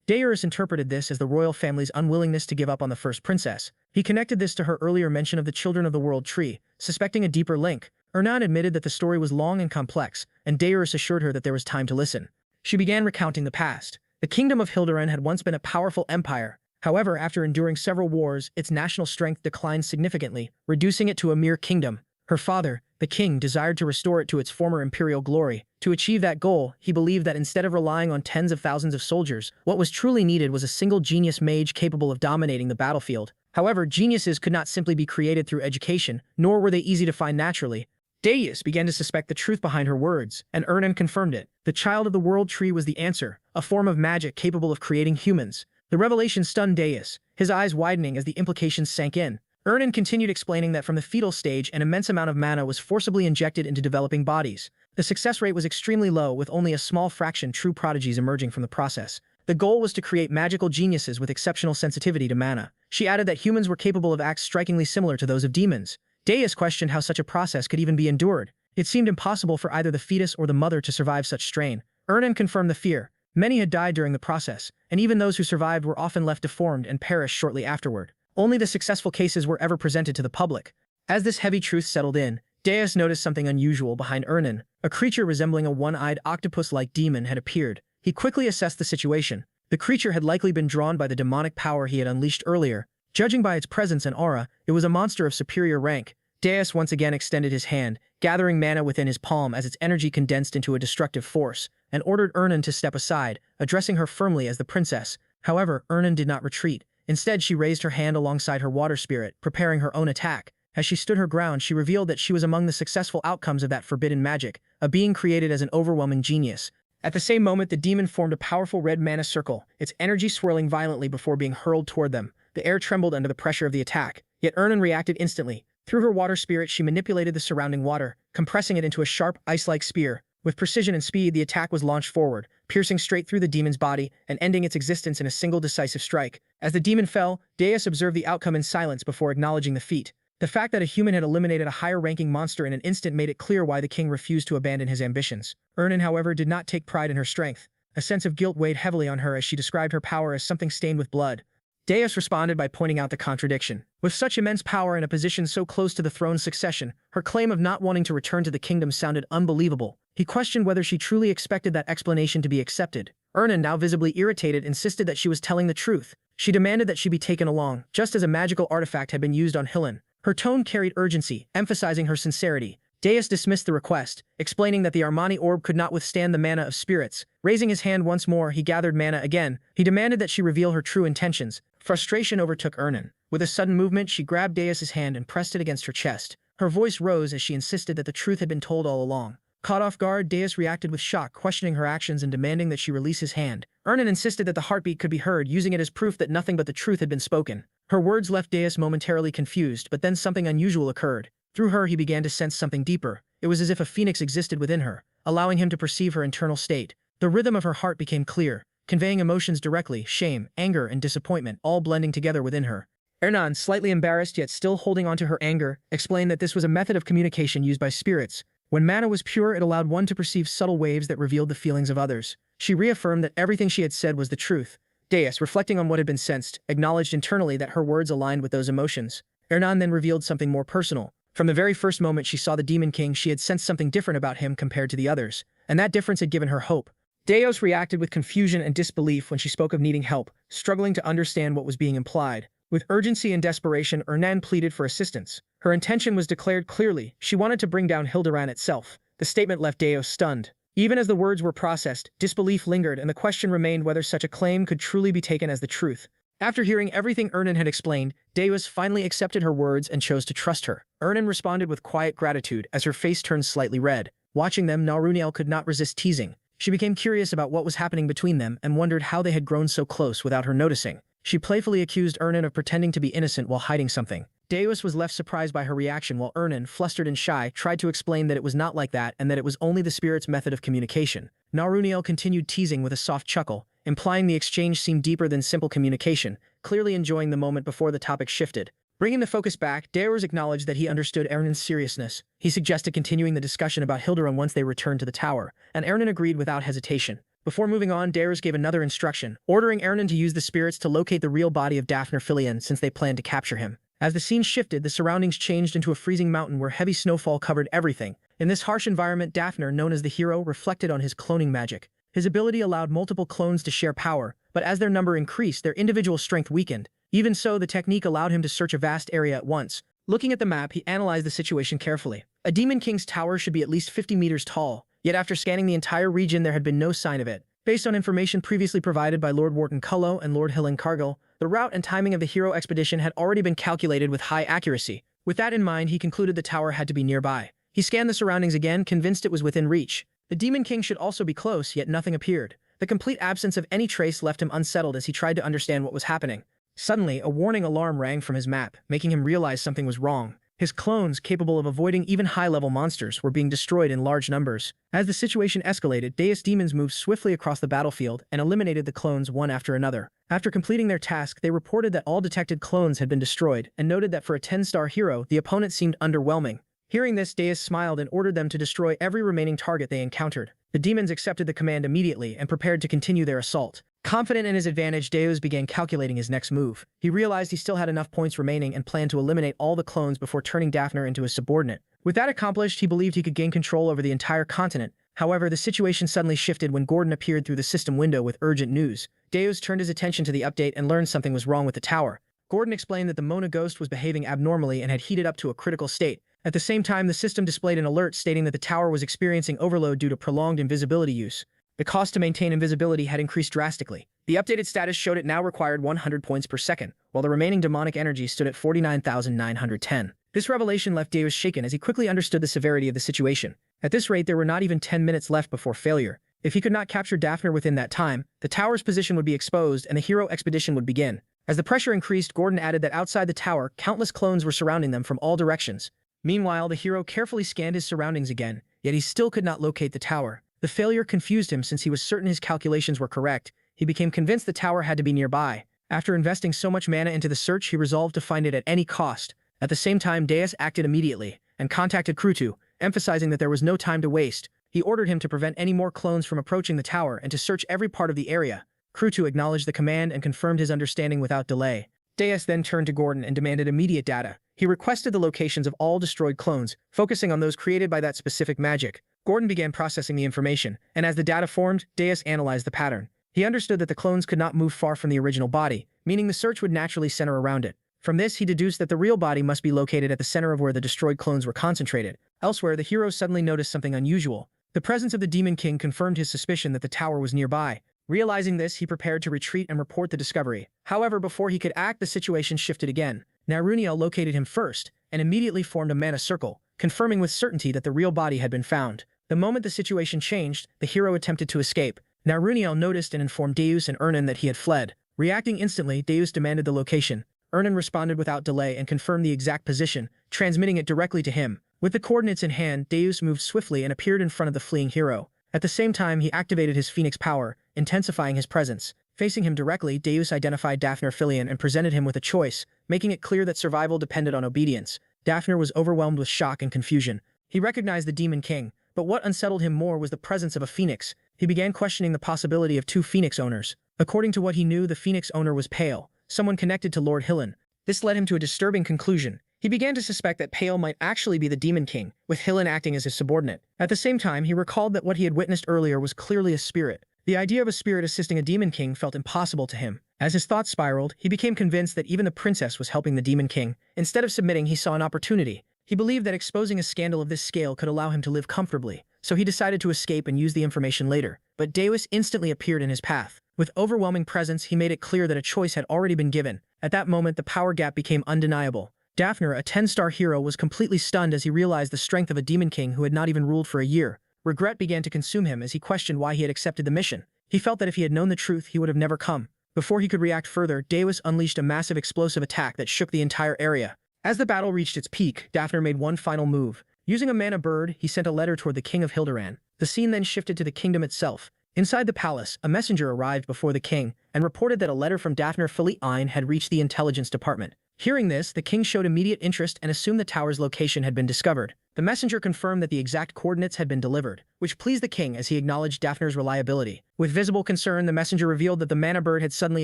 Deus interpreted this as the royal family's unwillingness to give up on the first princess. He connected this to her earlier mention of the Children of the World Tree, suspecting a deeper link. Ernan admitted that the story was long and complex, and Deus assured her that there was time to listen. She began recounting the past. The kingdom of Hilderin had once been a powerful empire. However, after enduring several wars, its national strength declined significantly, reducing it to a mere kingdom. Her father, the king, desired to restore it to its former imperial glory. To achieve that goal, he believed that instead of relying on tens of thousands of soldiers, what was truly needed was a single genius mage capable of dominating the battlefield. However, geniuses could not simply be created through education, nor were they easy to find naturally. Darius began to suspect the truth behind her words, and Ernan confirmed it. The Child of the World Tree was the answer, a form of magic capable of creating humans. The revelation stunned Darius, his eyes widening as the implications sank in. Ernan continued explaining that from the fetal stage, an immense amount of mana was forcibly injected into developing bodies. The success rate was extremely low, with only a small fraction true prodigies emerging from the process. The goal was to create magical geniuses with exceptional sensitivity to mana. She added that humans were capable of acts strikingly similar to those of demons. Darius questioned how such a process could even be endured. It seemed impossible for either the fetus or the mother to survive such strain. Ernan confirmed the fear. Many had died during the process, and even those who survived were often left deformed and perished shortly afterward. Only the successful cases were ever presented to the public. As this heavy truth settled in, Darius noticed something unusual behind Ernan. A creature resembling a one-eyed octopus-like demon had appeared. He quickly assessed the situation. The creature had likely been drawn by the demonic power he had unleashed earlier. Judging by its presence and aura, it was a monster of superior rank. Darius once again extended his hand, gathering mana within his palm as its energy condensed into a destructive force, and ordered Ernan to step aside, addressing her firmly as the princess. However, Ernan did not retreat. Instead, she raised her hand alongside her water spirit, preparing her own attack. As she stood her ground, she revealed that she was among the successful outcomes of that forbidden magic, a being created as an overwhelming genius. At the same moment, the demon formed a powerful red mana circle, its energy swirling violently before being hurled toward them. The air trembled under the pressure of the attack, yet Ernan reacted instantly. Through her water spirit, she manipulated the surrounding water, compressing it into a sharp, ice-like spear. With precision and speed, the attack was launched forward, piercing straight through the demon's body and ending its existence in a single decisive strike. As the demon fell, Darius observed the outcome in silence before acknowledging the feat. The fact that a human had eliminated a higher-ranking monster in an instant made it clear why the king refused to abandon his ambitions. Ernan, however, did not take pride in her strength. A sense of guilt weighed heavily on her as she described her power as something stained with blood. Darius responded by pointing out the contradiction. With such immense power and a position so close to the throne's succession, her claim of not wanting to return to the kingdom sounded unbelievable. He questioned whether she truly expected that explanation to be accepted. Ernan, now visibly irritated, insisted that she was telling the truth. She demanded that she be taken along, just as a magical artifact had been used on Hillen. Her tone carried urgency, emphasizing her sincerity. Darius dismissed the request, explaining that the Armani orb could not withstand the mana of spirits. Raising his hand once more, he gathered mana again. He demanded that she reveal her true intentions. Frustration overtook Ernan. With a sudden movement, she grabbed Darius's hand and pressed it against her chest. Her voice rose as she insisted that the truth had been told all along. Caught off guard, Darius reacted with shock, questioning her actions and demanding that she release his hand. Ernan insisted that the heartbeat could be heard, using it as proof that nothing but the truth had been spoken. Her words left Darius momentarily confused, but then something unusual occurred. Through her, he began to sense something deeper. It was as if a phoenix existed within her, allowing him to perceive her internal state. The rhythm of her heart became clear, conveying emotions directly: shame, anger, and disappointment, all blending together within her. Ernan, slightly embarrassed yet still holding on to her anger, explained that this was a method of communication used by spirits. When mana was pure, it allowed one to perceive subtle waves that revealed the feelings of others. She reaffirmed that everything she had said was the truth. Darius, reflecting on what had been sensed, acknowledged internally that her words aligned with those emotions. Ernan then revealed something more personal. From the very first moment she saw the Demon King, she had sensed something different about him compared to the others, and that difference had given her hope. Darius reacted with confusion and disbelief when she spoke of needing help, struggling to understand what was being implied. With urgency and desperation, Ernan pleaded for assistance. Her intention was declared clearly: she wanted to bring down Hilderan itself. The statement left Darius stunned. Even as the words were processed, disbelief lingered, and the question remained whether such a claim could truly be taken as the truth. After hearing everything Ernan had explained, Darius finally accepted her words and chose to trust her. Ernan responded with quiet gratitude as her face turned slightly red. Watching them, Naruniel could not resist teasing. She became curious about what was happening between them and wondered how they had grown so close without her noticing. She playfully accused Ernan of pretending to be innocent while hiding something. Darius was left surprised by her reaction, while Ernan, flustered and shy, tried to explain that it was not like that and that it was only the spirit's method of communication. Naruniel continued teasing with a soft chuckle, implying the exchange seemed deeper than simple communication, clearly enjoying the moment before the topic shifted. Bringing the focus back, Darius acknowledged that he understood Ernan's seriousness. He suggested continuing the discussion about Hilderan once they returned to the tower, and Ernan agreed without hesitation. Before moving on, Darius gave another instruction, ordering Ernan to use the spirits to locate the real body of Daphne Filian since they planned to capture him. As the scene shifted, the surroundings changed into a freezing mountain where heavy snowfall covered everything. In this harsh environment, Daphne, known as the hero, reflected on his cloning magic. His ability allowed multiple clones to share power, but as their number increased, their individual strength weakened. Even so, the technique allowed him to search a vast area at once. Looking at the map, he analyzed the situation carefully. A Demon King's tower should be at least 50 meters tall, yet after scanning the entire region there had been no sign of it. Based on information previously provided by Lord Wharton Cullo and Lord Hillen Cargill, the route and timing of the hero expedition had already been calculated with high accuracy. With that in mind, he concluded the tower had to be nearby. He scanned the surroundings again, convinced it was within reach. The Demon King should also be close, yet nothing appeared. The complete absence of any trace left him unsettled as he tried to understand what was happening. Suddenly, a warning alarm rang from his map, making him realize something was wrong. His clones, capable of avoiding even high-level monsters, were being destroyed in large numbers. As the situation escalated, Deus demons moved swiftly across the battlefield and eliminated the clones one after another. After completing their task, they reported that all detected clones had been destroyed, and noted that for a 10-star hero, the opponent seemed underwhelming. Hearing this, Deus smiled and ordered them to destroy every remaining target they encountered. The demons accepted the command immediately and prepared to continue their assault. Confident in his advantage, Deus began calculating his next move. He realized he still had enough points remaining and planned to eliminate all the clones before turning Daphne into his subordinate. With that accomplished, he believed he could gain control over the entire continent. However, the situation suddenly shifted when Gordon appeared through the system window with urgent news. Deus turned his attention to the update and learned something was wrong with the tower. Gordon explained that the Mona ghost was behaving abnormally and had heated up to a critical state. At the same time, the system displayed an alert stating that the tower was experiencing overload due to prolonged invisibility use. The cost to maintain invisibility had increased drastically. The updated status showed it now required 100 points per second, while the remaining demonic energy stood at 49,910. This revelation left Deus shaken as he quickly understood the severity of the situation. At this rate, there were not even 10 minutes left before failure. If he could not capture Daphne within that time, the tower's position would be exposed and the hero expedition would begin. As the pressure increased, Gordon added that outside the tower, countless clones were surrounding them from all directions. Meanwhile, the hero carefully scanned his surroundings again, yet he still could not locate the tower. The failure confused him since he was certain his calculations were correct. He became convinced the tower had to be nearby. After investing so much mana into the search, he resolved to find it at any cost. At the same time, Deus acted immediately and contacted Krutu, emphasizing that there was no time to waste. He ordered him to prevent any more clones from approaching the tower and to search every part of the area. Krutu acknowledged the command and confirmed his understanding without delay. Deus then turned to Gordon and demanded immediate data. He requested the locations of all destroyed clones, focusing on those created by that specific magic. Gordon began processing the information, and as the data formed, Deus analyzed the pattern. He understood that the clones could not move far from the original body, meaning the search would naturally center around it. From this, he deduced that the real body must be located at the center of where the destroyed clones were concentrated. Elsewhere, the hero suddenly noticed something unusual. The presence of the Demon King confirmed his suspicion that the tower was nearby. Realizing this, he prepared to retreat and report the discovery. However, before he could act, the situation shifted again. Naruniel located him first, and immediately formed a mana circle, confirming with certainty that the real body had been found. The moment the situation changed, the hero attempted to escape. Naruniel noticed and informed Deus and Ernan that he had fled. Reacting instantly, Deus demanded the location. Ernan responded without delay and confirmed the exact position, transmitting it directly to him. With the coordinates in hand, Deus moved swiftly and appeared in front of the fleeing hero. At the same time, he activated his Phoenix power, intensifying his presence. Facing him directly, Deus identified Daphne Filion and presented him with a choice, making it clear that survival depended on obedience. Daphne was overwhelmed with shock and confusion. He recognized the Demon King, but what unsettled him more was the presence of a phoenix. He began questioning the possibility of two phoenix owners. According to what he knew, the phoenix owner was Pale, someone connected to Lord Hillen. This led him to a disturbing conclusion. He began to suspect that Pale might actually be the Demon King, with Hillen acting as his subordinate. At the same time, he recalled that what he had witnessed earlier was clearly a spirit. The idea of a spirit assisting a Demon King felt impossible to him. As his thoughts spiraled, he became convinced that even the princess was helping the Demon King. Instead of submitting, he saw an opportunity. He believed that exposing a scandal of this scale could allow him to live comfortably, so he decided to escape and use the information later. But Deus instantly appeared in his path. With overwhelming presence, he made it clear that a choice had already been given. At that moment, the power gap became undeniable. Daphne, a 10-star hero, was completely stunned as he realized the strength of a Demon King who had not even ruled for a year. Regret began to consume him as he questioned why he had accepted the mission. He felt that if he had known the truth, he would have never come. Before he could react further, Deus unleashed a massive explosive attack that shook the entire area. As the battle reached its peak, Daphne made one final move. Using a mana bird, he sent a letter toward the king of Hilderan. The scene then shifted to the kingdom itself. Inside the palace, a messenger arrived before the king and reported that a letter from Daphne Filion had reached the intelligence department. Hearing this, the king showed immediate interest and assumed the tower's location had been discovered. The messenger confirmed that the exact coordinates had been delivered, which pleased the king as he acknowledged Daphne's reliability. With visible concern, the messenger revealed that the mana bird had suddenly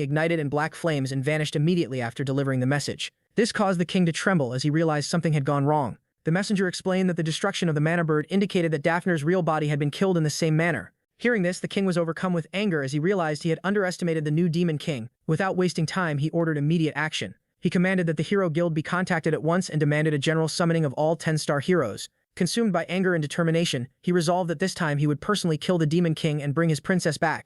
ignited in black flames and vanished immediately after delivering the message. This caused the king to tremble as he realized something had gone wrong. The messenger explained that the destruction of the mana bird indicated that Daphne's real body had been killed in the same manner. Hearing this, the king was overcome with anger as he realized he had underestimated the new demon king. Without wasting time, he ordered immediate action. He commanded that the hero guild be contacted at once and demanded a general summoning of all 10-star heroes. Consumed by anger and determination, he resolved that this time he would personally kill the demon king and bring his princess back.